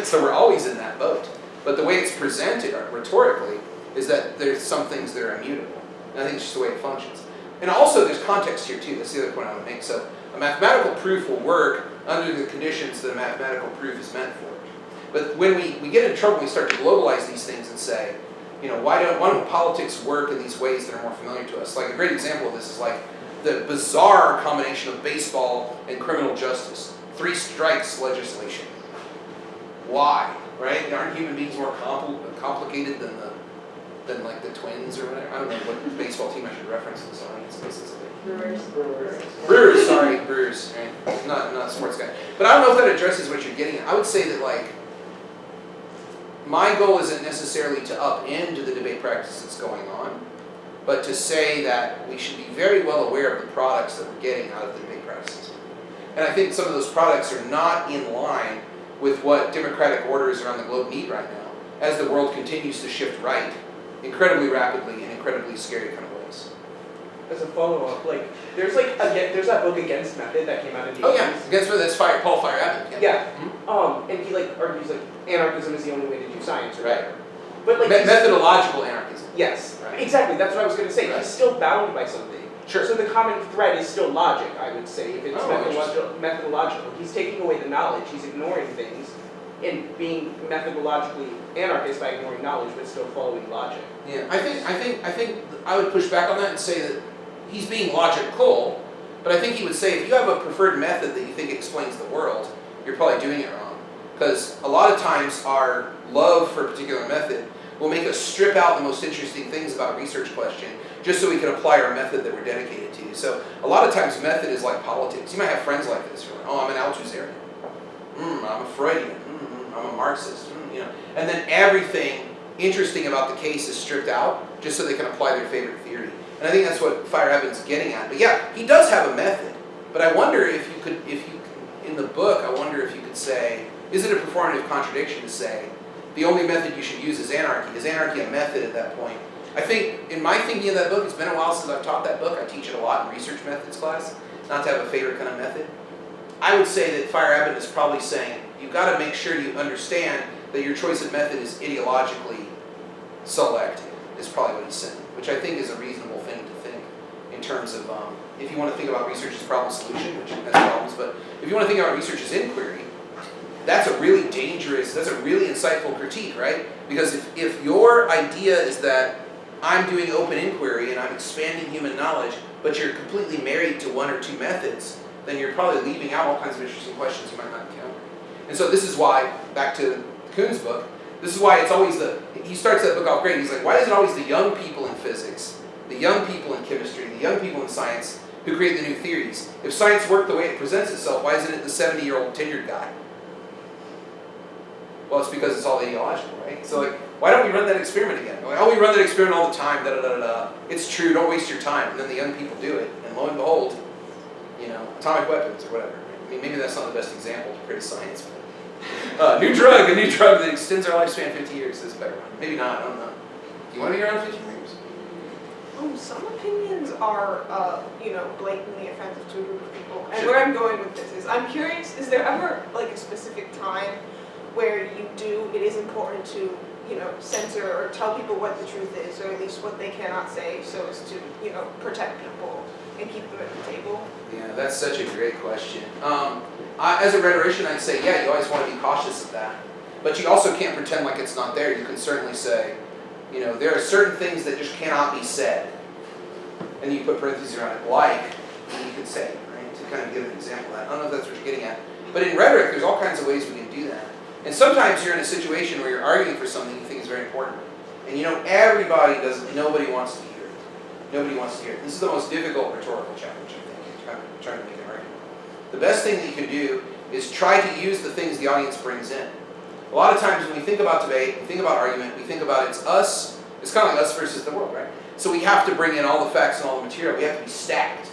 S1: So we're always in that boat. But the way it's presented rhetorically is that there's some things that are immutable. And I think it's just the way it functions. And also there's context here too. That's the other point I want to make. So a mathematical proof will work under the conditions that a mathematical proof is meant for. But when we get in trouble, we start to globalize these things and say, why don't politics work in these ways that are more familiar to us? Like a great example of this is like the bizarre combination of baseball and criminal justice. 3 strikes legislation. Why? Right? Aren't human beings more complicated than the than like the Twins or whatever. I don't know what baseball team I should reference in this audience. Brewers, sorry, Brewers. Right? Not a sports guy. But I don't know if that addresses what you're getting at. I would say that like, my goal isn't necessarily to upend the debate practice that's going on, but to say that we should be very well aware of the products that we're getting out of the debate practices. And I think some of those products are not in line with what democratic orders around the globe need right now, as the world continues to shift right incredibly rapidly in incredibly scary kind of ways.
S20: As a follow-up, like, there's that book Against Method that came out in the 80s.
S1: Oh yeah, Against Method, that's Paul Feyerabend.
S20: Yeah. And he like argues like anarchism is the only way to do science, right?
S1: But like methodological anarchism.
S20: Yes,
S1: right.
S20: Exactly. That's what I was going to say.
S1: Right.
S20: He's still bound by something.
S1: Sure.
S20: So the common thread is still logic, I would say, if it's methodological. He's taking away the knowledge. He's ignoring things, and being methodologically anarchist by ignoring knowledge, but still following logic.
S1: Yeah, I think I would push back on that and say that he's being logical, but I think he would say if you have a preferred method that you think explains the world, you're probably doing it wrong. Because a lot of times our love for a particular method will make us strip out the most interesting things about a research question just so we can apply our method that we're dedicated to. So a lot of times method is like politics. You might have friends like this. You're like, oh, I'm an Althuserian. I'm a Freudian. I'm a Marxist. You know, and then everything interesting about the case is stripped out just so they can apply their favorite theory. And I think that's what Feyerabend's getting at. But yeah, he does have a method. But I wonder if you could, in the book, I wonder if you could say, is it a performative contradiction to say the only method you should use is anarchy? Is anarchy a method at that point? I think, in my thinking of that book, it's been a while since I've taught that book. I teach it a lot in research methods class, not to have a favorite kind of method. I would say that Feyerabend is probably saying, you've got to make sure you understand that your choice of method is ideologically selected, is probably what he's saying, which I think is a reasonable thing to think in terms of, if you want to think about research as problem solution, which has problems, but if you want to think about research as inquiry, that's a really dangerous, that's a really insightful critique, right? Because if your idea is that I'm doing open inquiry and I'm expanding human knowledge, but you're completely married to one or two methods, then you're probably leaving out all kinds of interesting questions you might not encounter. And so this is why, back to Kuhn's book, this is why it's always he starts that book off great. He's like, why is it always the young people in physics, the young people in chemistry, the young people in science who create the new theories? If science worked the way it presents itself, why isn't it the 70-year-old tenured guy? Well, it's because it's all ideological, right? So like, why don't we run that experiment again? Like, oh, we run that experiment all the time, da-da-da-da-da. It's true, don't waste your time. And then the young people do it, and lo and behold, you know, atomic weapons or whatever. I mean, maybe that's not the best example to create science, but a new drug that extends our lifespan 50 years is a better one. Maybe not, I don't know. Do you want to be around 50 years?
S21: Some opinions are, blatantly offensive to a group of people. And where I'm going with this is, I'm curious, is there ever, like, a specific time where it is important to, censor or tell people what the truth is, or at least what they cannot say, so as to, protect people and keep them at the table?
S1: Yeah, that's such a great question. As a rhetorician, I'd say, yeah, you always want to be cautious of that. But you also can't pretend like it's not there. You can certainly say, there are certain things that just cannot be said. And you put parentheses around it, like, and you could say, right, to kind of give an example of that. I don't know if that's what you're getting at. But in rhetoric, there's all kinds of ways we can do that. And sometimes you're in a situation where you're arguing for something you think is very important. And nobody wants to hear it. Nobody wants to hear it. This is the most difficult rhetorical challenge, I think, trying to make an argument. The best thing that you can do is try to use the things the audience brings in. A lot of times when we think about debate, we think about argument, we think about it's us, it's kind of like us versus the world, right? So we have to bring in all the facts and all the material. We have to be stacked.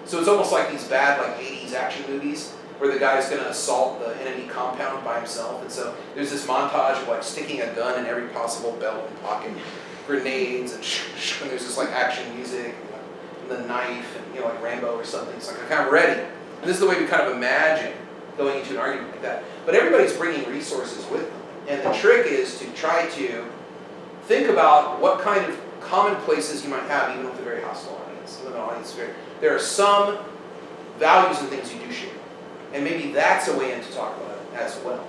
S1: So it's almost like these bad 80s action movies where the guy's going to assault the enemy compound by himself. And so there's this montage of sticking a gun in every possible belt and pocket, grenades, and there's this action music, and the knife, and like Rambo or something. It's like, I'm ready. And this is the way we kind of imagine going into an argument like that. But everybody's bringing resources with them. And the trick is to try to think about what kind of common places you might have, even with a very hostile audience. There are some values and things you do share. And maybe that's a way in to talk about it as well.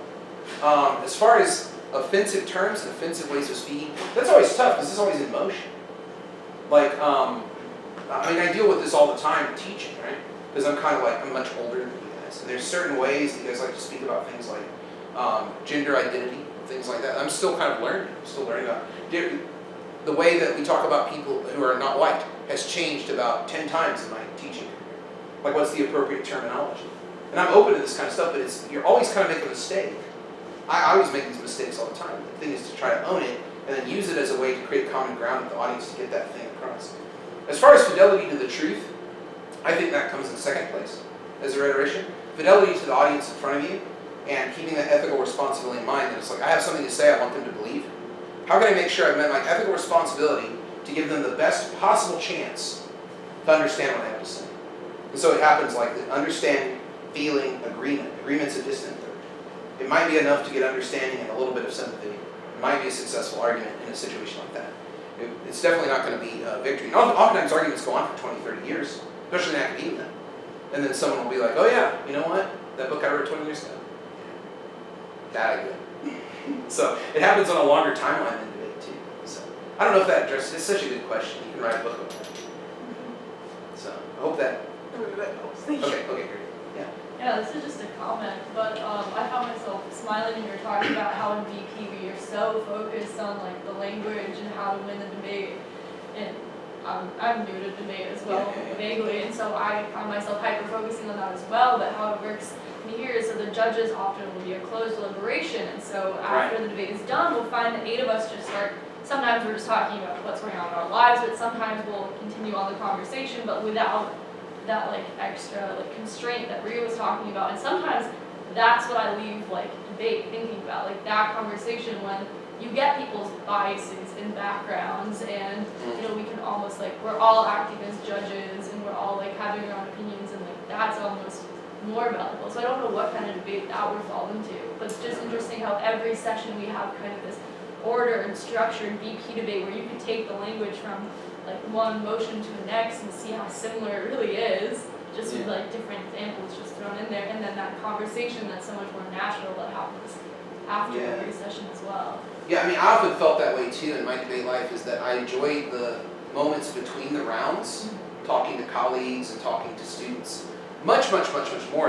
S1: As far as offensive terms and offensive ways of speaking, that's always tough because it's always in motion. I deal with this all the time teaching, right? Because I'm much older than you guys. And there's certain ways that you guys like to speak about things like gender identity, things like that. I'm still kind of learning. I'm still learning about the way that we talk about people who are not white has changed about 10 times in my teaching. Like, what's the appropriate terminology? And I'm open to this kind of stuff, but you're always kind of making a mistake. I always make these mistakes all the time. The thing is to try to own it and then use it as a way to create common ground with the audience to get that thing across. As far as fidelity to the truth, I think that comes in second place as a rhetorician. Fidelity to the audience in front of you and keeping that ethical responsibility in mind that it's like, I have something to say, I want them to believe. How can I make sure I've met my ethical responsibility to give them the best possible chance to understand what I have to say? And so it happens like the understanding, feeling, agreement. Agreement's a distant third. It might be enough to get understanding and a little bit of sympathy. It might be a successful argument in a situation like that. It's definitely not going to be victory. And oftentimes arguments go on for 20, 30 years, especially in academia. And then someone will be like, oh yeah, you know what? That book I wrote 20 years ago. That idea. So it happens on a longer timeline than debate too. So I don't know if that addresses, it's such a good question. You can write a book on that. So I hope that. Okay, great. Yeah.
S4: Yeah, this is just a comment, but I found myself smiling when you were talking about how in VP we are so focused on like the language and how to win the debate. And I'm new to debate as well, vaguely, and so I found myself hyper-focusing on that as well, but how it works here is so the judges often will be a closed deliberation, and so after the debate is done, we'll find that 8 of us just start, sometimes we're just talking about what's going on in our lives, but sometimes we'll continue on the conversation, but without that like extra like constraint that Rhea was talking about, and sometimes that's what I leave like debate thinking about, like that conversation when you get people's biases and backgrounds, and you know we can almost like we're all acting as judges and we're all like having our own opinions, and like that's almost more valuable. So I don't know what kind of debate that would fall into, but it's just interesting how every session we have kind of this order and structure and VP debate where you can take the language from like one motion to the next and see how similar it really is, just with like different examples just thrown in there, and then that conversation that's so much more natural that happens after every session as well.
S1: Yeah, I mean, I often felt that way too in my debate life, is that I enjoyed the moments between the rounds, talking to colleagues and talking to students, much more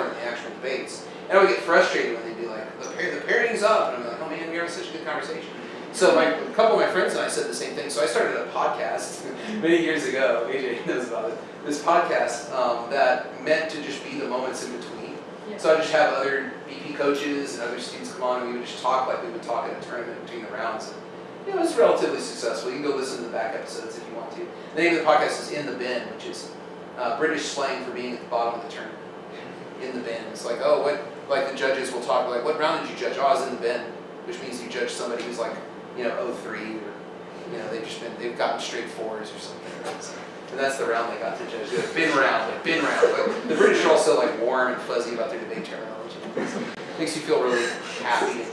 S1: than the actual debates. And I would get frustrated when they'd be like, the pairing's up, and I'm like, oh man, we had such a good conversation. So a couple of my friends and I said the same thing. So I started a podcast many years ago, AJ knows about it, this podcast that meant to just be the moments in between. So I just have other BP coaches and other students come on, and we would just talk like we would talk at a tournament between the rounds. And it was relatively successful. You can go listen to the back episodes if you want to. The name of the podcast is In the Bin, which is British slang for being at the bottom of the tournament. In the bin. It's like, oh, what, like the judges will talk like, what round did you judge? Oh, I was in the bin, which means you judge somebody who's like, 03, or, they've gotten straight 4s or something. Right? So, and that's the round they got to judge. Bin round. Like, the British are also like warm and fuzzy about their debate terminology. So it makes you feel really happy.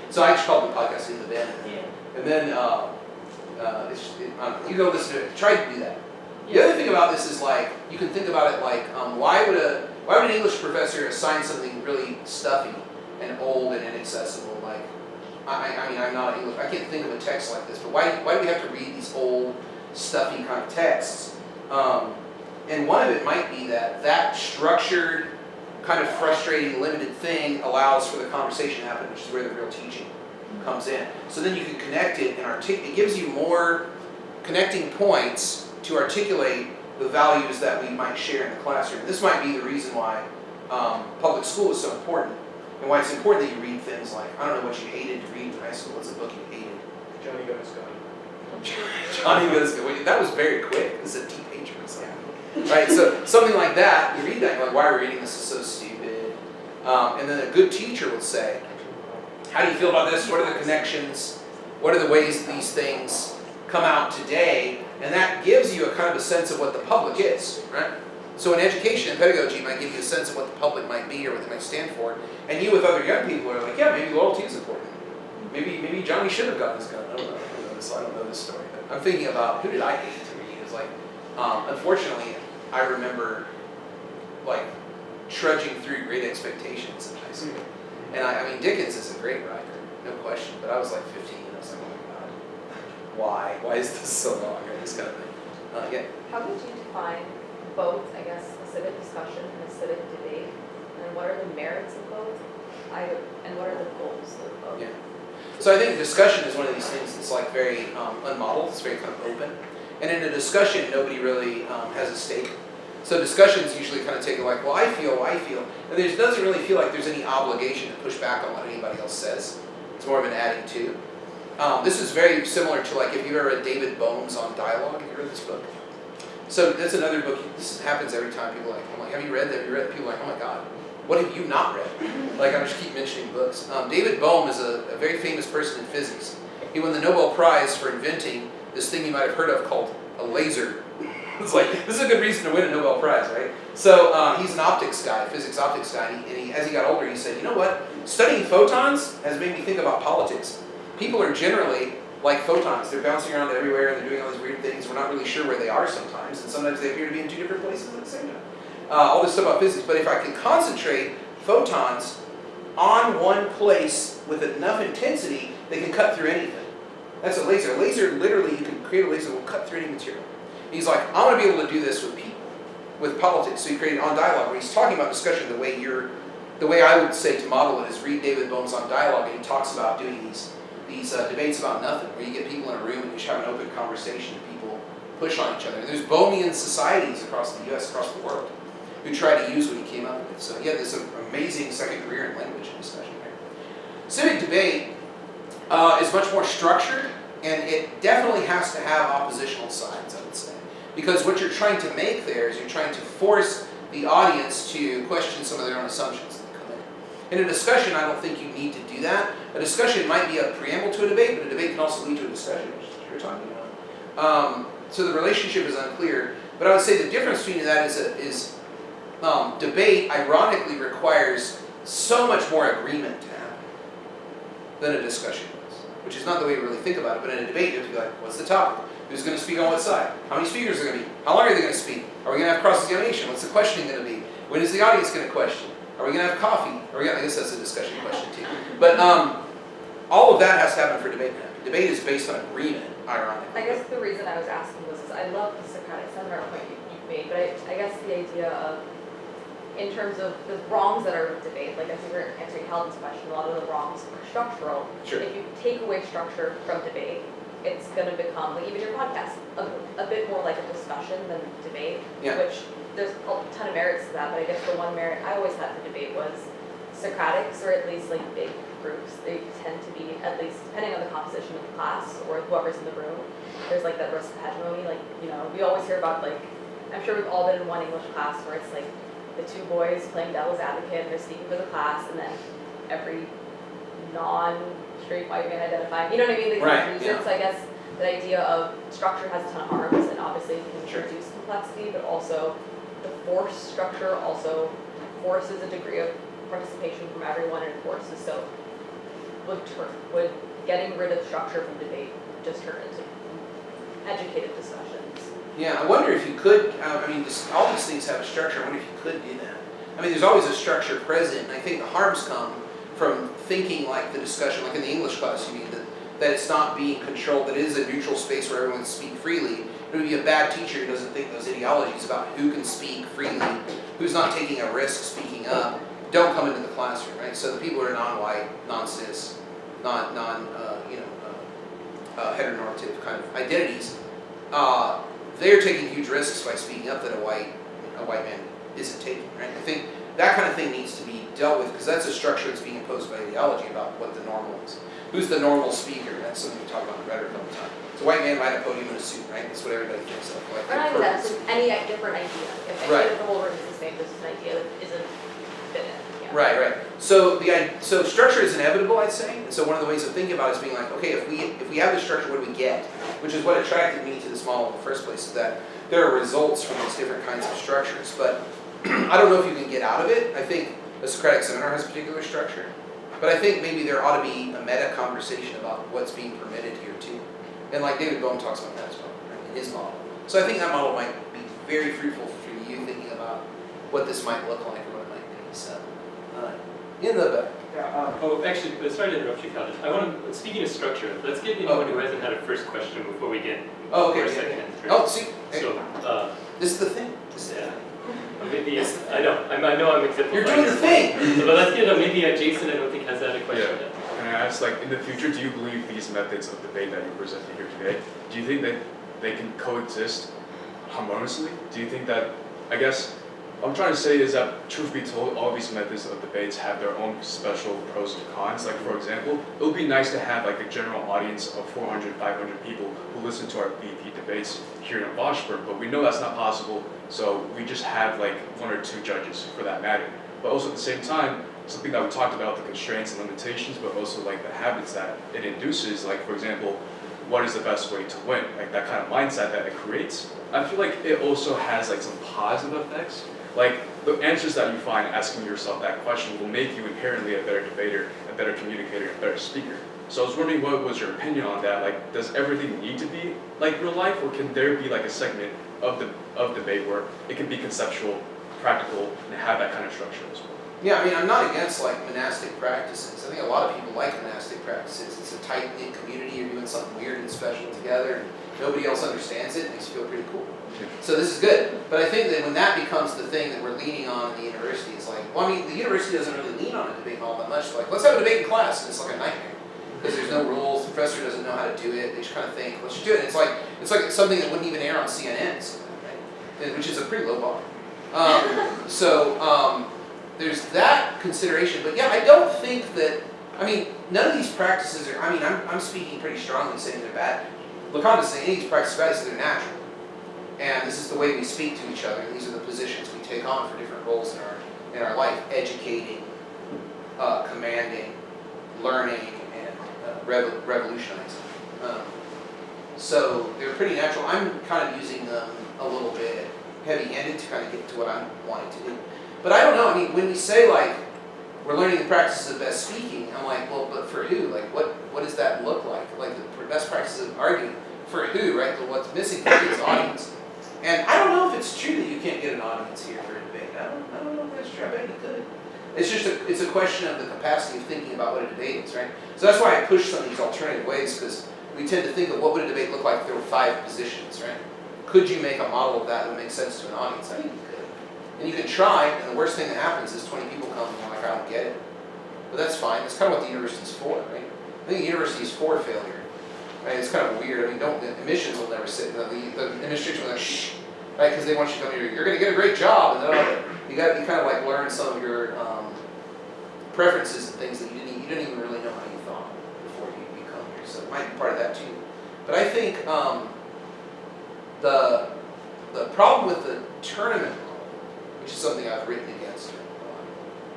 S1: So I just called the podcast In the Bin. And then you go listen to it. Try to do that. The other thing about this is like, you can think about it like, why would an English professor assign something really stuffy and old and inaccessible? Like, I mean, I'm not English, I can't think of a text like this, but why do we have to read these old, stuffy kind of texts? And one of it might be that structured, kind of frustrating, limited thing allows for the conversation to happen, which is where the real teaching comes in. So then you can connect it and it gives you more connecting points to articulate the values that we might share in the classroom. This might be the reason why public school is so important, and why it's important that you read things like, I don't know what you hated to read in high school. What's a book you hated?
S20: Johnny Goes Going.
S1: Johnny Goes Going. That was very quick. This is a deep pager or something. Right, so something like that, you read that, you're like, why are we reading this? This is so stupid. And then a good teacher will say, how do you feel about this? What are the connections? What are the ways these things come out today? And that gives you a kind of a sense of what the public is, right? So in education and pedagogy, it might give you a sense of what the public might be or what they might stand for. And you with other young people are like, yeah, maybe loyalty is important. Maybe Johnny should have gotten his gun. I don't know this story. But I'm thinking about, who did I hate to read? It was like, unfortunately, I remember like trudging through Great Expectations in high school. And I mean, Dickens is a great writer, no question. But I was like 15, and I was like, oh my God, why? Why is this so long? Or this kind of thing.
S18: How would you define both, I guess, a civic discussion and a civic debate? And what are the merits of both? And what are the goals of both?
S1: Yeah. So I think discussion is one of these things that's like very unmodeled, it's very kind of open. And in a discussion, nobody really has a stake. So discussions usually kind of take it like, well, I feel. And there doesn't really feel like there's any obligation to push back on what anybody else says. It's more of an adding to. This is very similar to like, if you ever read David Bohm's On Dialogue, have you read this book? So that's another book, this happens every time people I'm like, have you read that? People are like, oh my God, what have you not read? Like, I just keep mentioning books. David Bohm is a very famous person in physics. He won the Nobel Prize for inventing this thing you might have heard of called a laser. It's like, this is a good reason to win a Nobel Prize, right? So he's an optics guy, physics optics guy, and as he got older, he said, you know what? Studying photons has made me think about politics. People are generally like photons. They're bouncing around everywhere, and they're doing all these weird things. We're not really sure where they are sometimes, and sometimes they appear to be in two different places at the same time. All this stuff about physics, but if I can concentrate photons on one place with enough intensity, they can cut through anything. That's a laser. A laser, literally, you can create a laser that will cut through any material. He's like, I want to be able to do this with people, with politics. So he created On Dialogue, where he's talking about discussion the way I would say to model it is read David Bohm's On Dialogue, and he talks about doing these debates about nothing, where you get people in a room and you just have an open conversation and people push on each other. And there's Bohmian societies across the US, across the world, who try to use what he came up with. So he had this amazing second career in language and discussion there. Civic debate is much more structured, and it definitely has to have oppositional sides, I would say. Because what you're trying to make there is you're trying to force the audience to question some of their own assumptions that come in. In a discussion, I don't think you need to do that. A discussion might be a preamble to a debate, but a debate can also lead to a discussion, which is what you're talking about. So the relationship is unclear. But I would say the difference between that is debate, ironically, requires so much more agreement to happen than a discussion does, which is not the way to really think about it. But in a debate, you have to be like, what's the topic? Who's going to speak on what side? How many speakers are going to be? How long are they going to speak? Are we going to have cross-examination? What's the questioning going to be? When is the audience going to question? Are we going to have coffee? I guess that's a discussion question too. But all of that has to happen for debate to happen. Debate is based on agreement, ironically.
S18: I guess the reason I was asking was I love the Socratic seminar point you made, but I guess the idea of, in terms of the wrongs that are with debate, like I think we're answering Calvin's question, a lot of the wrongs are structural.
S1: Sure.
S18: If you take away structure from debate, it's going to become, like even your podcast, a bit more like a discussion than debate, which there's a ton of merits to that, but I guess the one merit I always had for debate was Socratics, or at least like big groups, they tend to be, at least depending on the composition of the class or whoever's in the room, there's like that risk of hegemony, like, you know, we always hear about like, I'm sure we've all been in one English class where it's like the two boys playing devil's advocate, they're speaking for the class, and then every non-straight white man identifying, you know what I mean?
S1: Right, yeah.
S18: So I guess the idea of structure has a ton of harms, and obviously it can reduce complexity, but also the force structure also forces a degree of participation from everyone and forces, so would getting rid of structure from debate just turn into educated discussions?
S1: Yeah, I wonder if you could, I mean, all these things have a structure. I wonder if you could do that. I mean, there's always a structure present, and I think the harms come from thinking like the discussion, like in the English class, you mean, that it's not being controlled, that it is a neutral space where everyone can speak freely. It would be a bad teacher who doesn't think those ideologies about who can speak freely, who's not taking a risk speaking up, don't come into the classroom, right? So the people who are non-white, non-cis, heteronormative kind of identities, they're taking huge risks by speaking up that a white man isn't taking, right? I think that kind of thing needs to be dealt with, because that's a structure that's being imposed by ideology about what the normal is. Who's the normal speaker? That's something we talk about in rhetoric all the time. It's a white man behind a podium in a suit, right? That's what everybody thinks of. Like,
S18: or not even that, it's any different idea. If any of the whole room is the same, this is an idea that isn't fit in. Yeah.
S1: Right. So so structure is inevitable, I'd say. And so one of the ways of thinking about it is being like, okay, if we have this structure, what do we get? Which is what attracted me to this model in the first place, is that there are results from these different kinds of structures. But I don't know if you can get out of it. I think the Socratic seminar has a particular structure. But I think maybe there ought to be a meta conversation about what's being permitted here too. And like David Bohm talks about that as well, right, in his model. So I think that model might be very fruitful for you thinking about what this might look like or what it might be. So, in the back.
S5: Actually, sorry to interrupt you, Calvin. Speaking of structure, let's get anyone who hasn't had a first question before we get second and third.
S1: See.
S5: So,
S1: this is the thing.
S5: Maybe I know I'm exemplifying.
S1: You're doing the thing.
S5: So, but let's get maybe Jason. I don't think has had a question yet.
S6: can I ask, like, in the future, do you believe these methods of debate that you presented here today, do you think that they can coexist harmoniously? Do you think that, I guess, what I'm trying to say is that, truth be told, all these methods of debates have their own special pros and cons. Like, for example, it would be nice to have like a general audience of 400, 500 people who listen to our BP debates here in Washburn, but we know that's not possible, so we just have like 1 or 2 judges for that matter. But also at the same time, something that we talked about, the constraints and limitations, but also like the habits that it induces, like for example, what is the best way to win? Like that kind of mindset that it creates. I feel like it also has like some positive effects. Like the answers that you find asking yourself that question will make you inherently a better debater, a better communicator, a better speaker. So I was wondering, what was your opinion on that? Like, does everything need to be like real life, or can there be like a segment of debate where it can be conceptual, practical, and have that kind of structure as well?
S1: Yeah, I mean, I'm not against like monastic practices. I think a lot of people like monastic practices. It's a tight-knit community. You're doing something weird and special together, and nobody else understands it. It makes you feel pretty cool. So this is good. But I think that when that becomes the thing that we're leaning on in the university, it's like, well, I mean, the university doesn't really lean on a debate all that much. Like, let's have a debate in class, and it's like a nightmare because there's no rules. The professor doesn't know how to do it. They just kind of think, let's just do it. It's like something that wouldn't even air on CNN, right? Which is a pretty low bar. There's that consideration, but yeah, I don't think that, I mean, none of these practices are, I mean, I'm speaking pretty strongly saying they're bad. Lacan doesn't say any of these practices are bad, so they're natural. And this is the way we speak to each other, and these are the positions we take on for different roles in our life, educating, commanding, learning, and revolutionizing. So they're pretty natural. I'm kind of using them a little bit heavy-handed to kind of get to what I'm wanting to do. But I don't know, I mean, when we say like, we're learning the practices of best speaking, I'm like, well, but for who? Like, what does that look like? Like, the best practices of arguing, for who, right? But what's missing for me is audience. And I don't know if it's true that you can't get an audience here for a debate. I don't know if that's true, I bet you could. It's just it's a question of the capacity of thinking about what a debate is, right? So that's why I push some of these alternative ways, because we tend to think of what would a debate look like if there were 5 positions, right? Could you make a model of that that would make sense to an audience? I think you could. And you can try, and the worst thing that happens is 20 people come and they're like, I don't get it. But that's fine. That's kind of what the university's for, right? I think the university is for failure. Right? It's kind of weird. I mean, the admissions will never sit. The administration will like, shh, right? Because they want you to come here. You're going to get a great job, and then you kind of like learn some of your preferences and things that you didn't even really know how you thought before you come here. So it might be part of that too. But I think the problem with the tournament, which is something I've written against,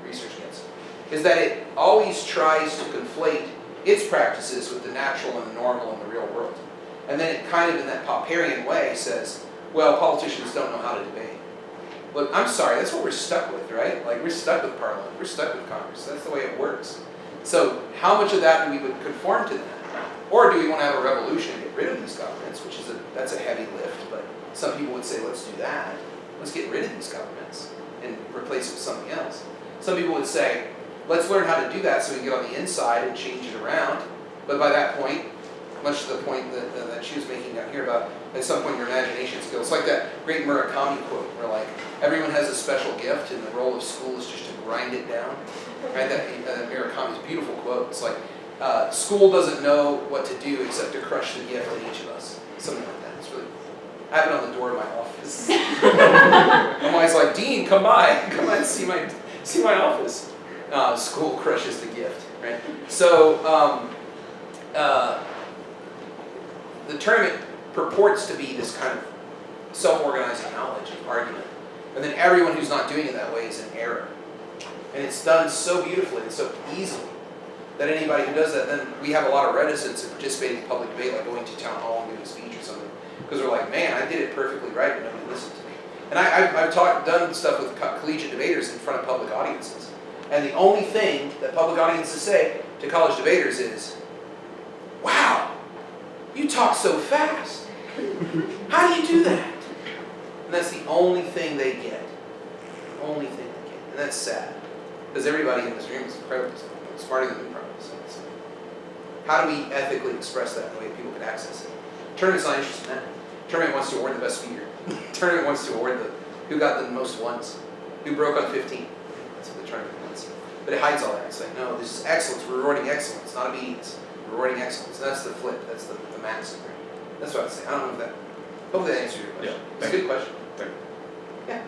S1: research against, is that it always tries to conflate its practices with the natural and the normal in the real world. And then it kind of, in that Popperian way, says, well, politicians don't know how to debate. Look, I'm sorry, that's what we're stuck with, right? Like, we're stuck with Parliament, we're stuck with Congress, that's the way it works. So how much of that do we would conform to that? Or do we want to have a revolution and get rid of these governments, which is that's a heavy lift, but some people would say, let's do that. Let's get rid of these governments and replace it with something else. Some people would say, let's learn how to do that so we can get on the inside and change it around. But by that point, much to the point that she was making down here about at some point your imagination skills. It's like that great Murakami quote where like everyone has a special gift and the role of school is just to grind it down. Right? That Murakami's beautiful quote. It's like school doesn't know what to do except to crush the gift in each of us. Something like that. It's really. I have it on the door of my office. I'm always like, Dean, come by and see my office. School crushes the gift, right? So the tournament purports to be this kind of self-organizing knowledge of argument, and then everyone who's not doing it that way is in error. And it's done so beautifully and so easily that anybody who does that, then we have a lot of reticence in participating in public debate, like going to town hall and giving a speech or something. Because we're like, man, I did it perfectly right, but nobody listened to me. And I've done stuff with collegiate debaters in front of public audiences. And the only thing that public audiences say to college debaters is, wow, you talk so fast. How do you do that? And that's the only thing they get. The only thing they get. And that's sad. Because everybody in this room is incredibly smarter than me probably. So how do we ethically express that in a way that people can access it? Tournament's not interested in that. Tournament wants to award the best speaker. Tournament wants to award who got the most ones, who broke on 15. That's what the tournament wants. but it hides all that. It's like, no, this is excellence, we're rewarding excellence, not obedience. We're rewarding excellence. That's the flip, that's the max. That's what I'd say. I don't know if that, hopefully that answers your question.
S6: Yeah.
S1: It's a good question.
S7: Like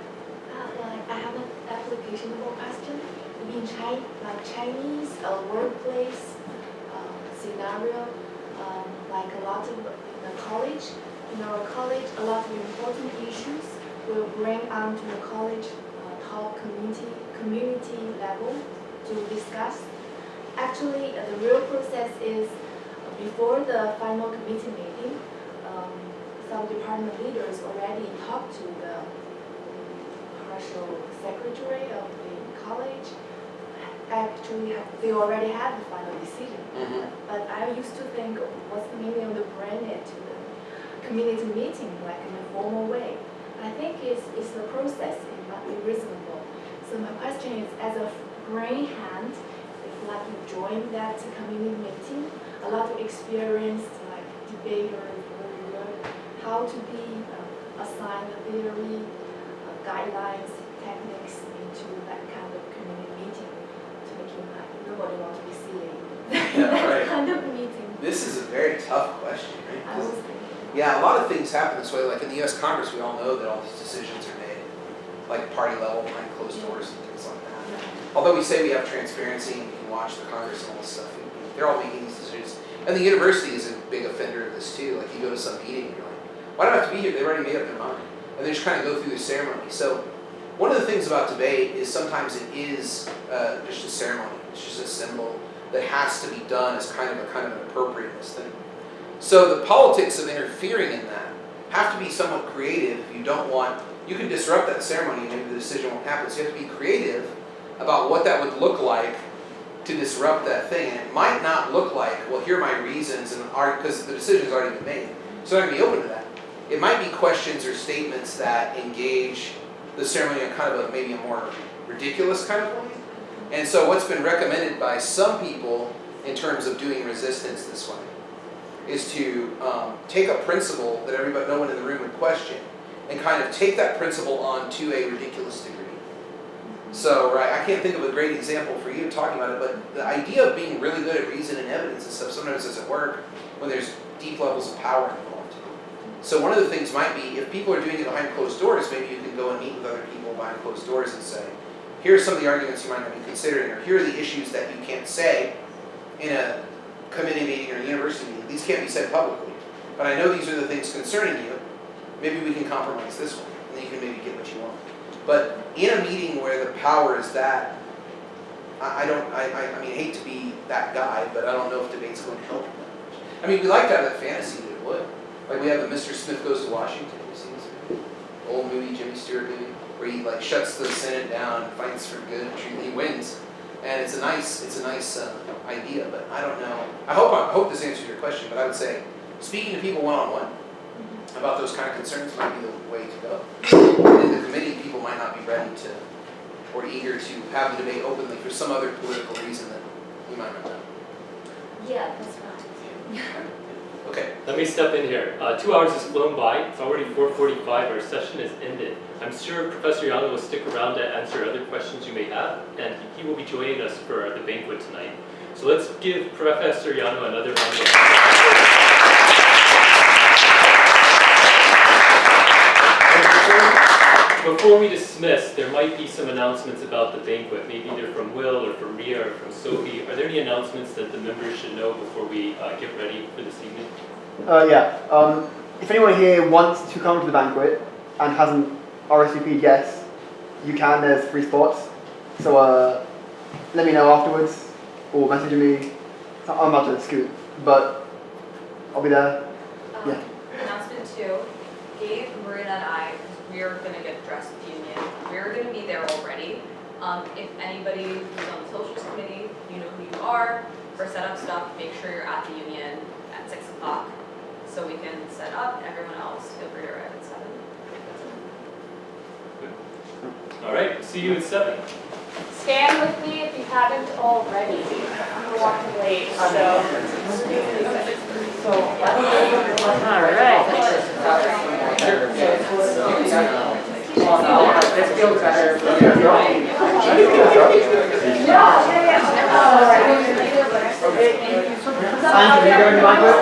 S7: I have an applicationable question. In Chinese workplace scenario, like a lot of in our college, a lot of important issues will bring onto the college top community level to discuss. Actually, the real process is before the final committee meeting, some department leaders already talked to the partial secretary of the college. Actually, they already had the final decision. But I used to think, what's the meaning of the bring it to the community meeting, like in a formal way? I think it's the process. It might be reasonable. So my question is, as a brain hand, if like you join that community meeting, a lot of experienced like debaters, very good, how to be assigned the theory, guidelines, techniques into that kind of community meeting to make it like nobody wants to be seeing that kind of meeting.
S1: This is a very tough question, right?
S7: I was thinking.
S1: Yeah, a lot of things happen this way. Like in the U.S. Congress, we all know that all these decisions are made, like party level, behind closed doors and things like that. Although we say we have transparency and you can watch the Congress and all this stuff, they're all making these decisions. And the university is a big offender of this too. Like you go to some meeting and you're like, why do I have to be here? They've already made up their mind. And they just kind of go through the ceremony. So one of the things about debate is sometimes it is just a ceremony. It's just a symbol that has to be done as kind of an appropriateness thing. So the politics of interfering in that have to be somewhat creative. If you don't want, you can disrupt that ceremony and maybe the decision won't happen. So you have to be creative about what that would look like to disrupt that thing. And it might not look like, well, here are my reasons, and because the decision's already been made. So I'm going to be open to that. It might be questions or statements that engage the ceremony in kind of maybe a more ridiculous kind of way. And so what's been recommended by some people in terms of doing resistance this way is to take a principle that no one in the room would question and kind of take that principle on to a ridiculous degree. So, right, I can't think of a great example for you talking about it, but the idea of being really good at reason and evidence and stuff sometimes doesn't work when there's deep levels of power involved. So one of the things might be, if people are doing it behind closed doors, maybe you can go and meet with other people behind closed doors and say, here are some of the arguments you might not be considering, or here are the issues that you can't say in a committee meeting or a university meeting. These can't be said publicly, but I know these are the things concerning you. Maybe we can compromise this one, and then you can maybe get what you want. But in a meeting where the power is that, I mean, I hate to be that guy, but I don't know if debate's going to help that much. I mean, we like to have that fantasy that it would. Like we have the Mr. Smith Goes to Washington. You see this movie? Old movie, Jimmy Stewart movie, where he like shuts the Senate down and fights for good, and he wins. And it's a nice idea, but I don't know. I hope this answers your question, but I would say speaking to people one-on-one about those kind of concerns might be the way to go. In the committee, people might not be ready to or eager to have the debate openly for some other political reason that we might not know.
S7: Yeah, that's right.
S1: Okay.
S5: Let me step in here. 2 hours has flown by. It's already 4:45. Our session is ended. I'm sure Professor Yano will stick around to answer other questions you may have, and he will be joining us for the banquet tonight. So let's give Professor Yano another round of applause. Before we dismiss, there might be some announcements about the banquet. Maybe they're from Will or from Ria or from Sophie. Are there any announcements that the members should know before we get ready for this evening?
S22: If anyone here wants to come to the banquet and hasn't RSVP'd yet, you can. There's free spots. So let me know afterwards or message me. I'm about to scoot, but I'll be there. Yeah.
S18: Announcement 2, Gabe, Marina, and I, we're going to get dressed with the union. We're going to be there already. If anybody who's on the socials committee, you know who you are. For setup stuff, make sure you're at the union at 6 o'clock so we can set up. Everyone else, feel free to arrive at 7.
S5: All right, see you at 7.
S4: Stand with me if you haven't already. We're walking late, so.
S23: All right. This feels better.
S22: Andrew, you going to banquet?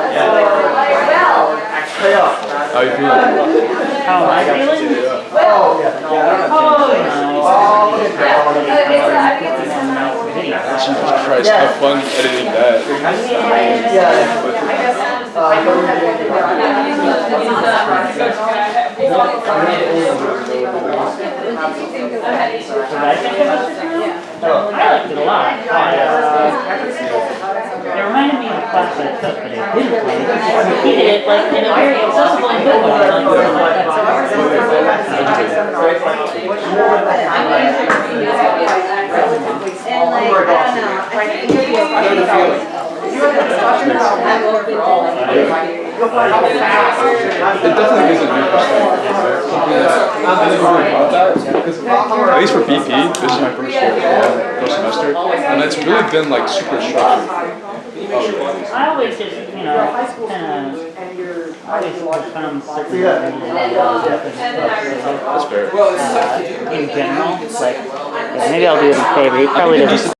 S22: Hey up.
S6: How you feeling?
S23: How am I feeling?
S22: Oh, yeah.
S6: Jesus Christ, have fun editing that.
S23: I liked it a lot. It reminded me of a class I took, but it didn't like. He did it like in a very accessible and good way.
S19: And like, I don't know, I think
S6: I know the feeling.
S19: I'm open to
S6: It definitely gives a new perspective. At least for BP, this is my first year, first semester, and it's really been like super structured.
S23: I always just, kind of, always found certain
S6: That's fair.
S23: in general, like, maybe I'll do him a favor, he probably doesn't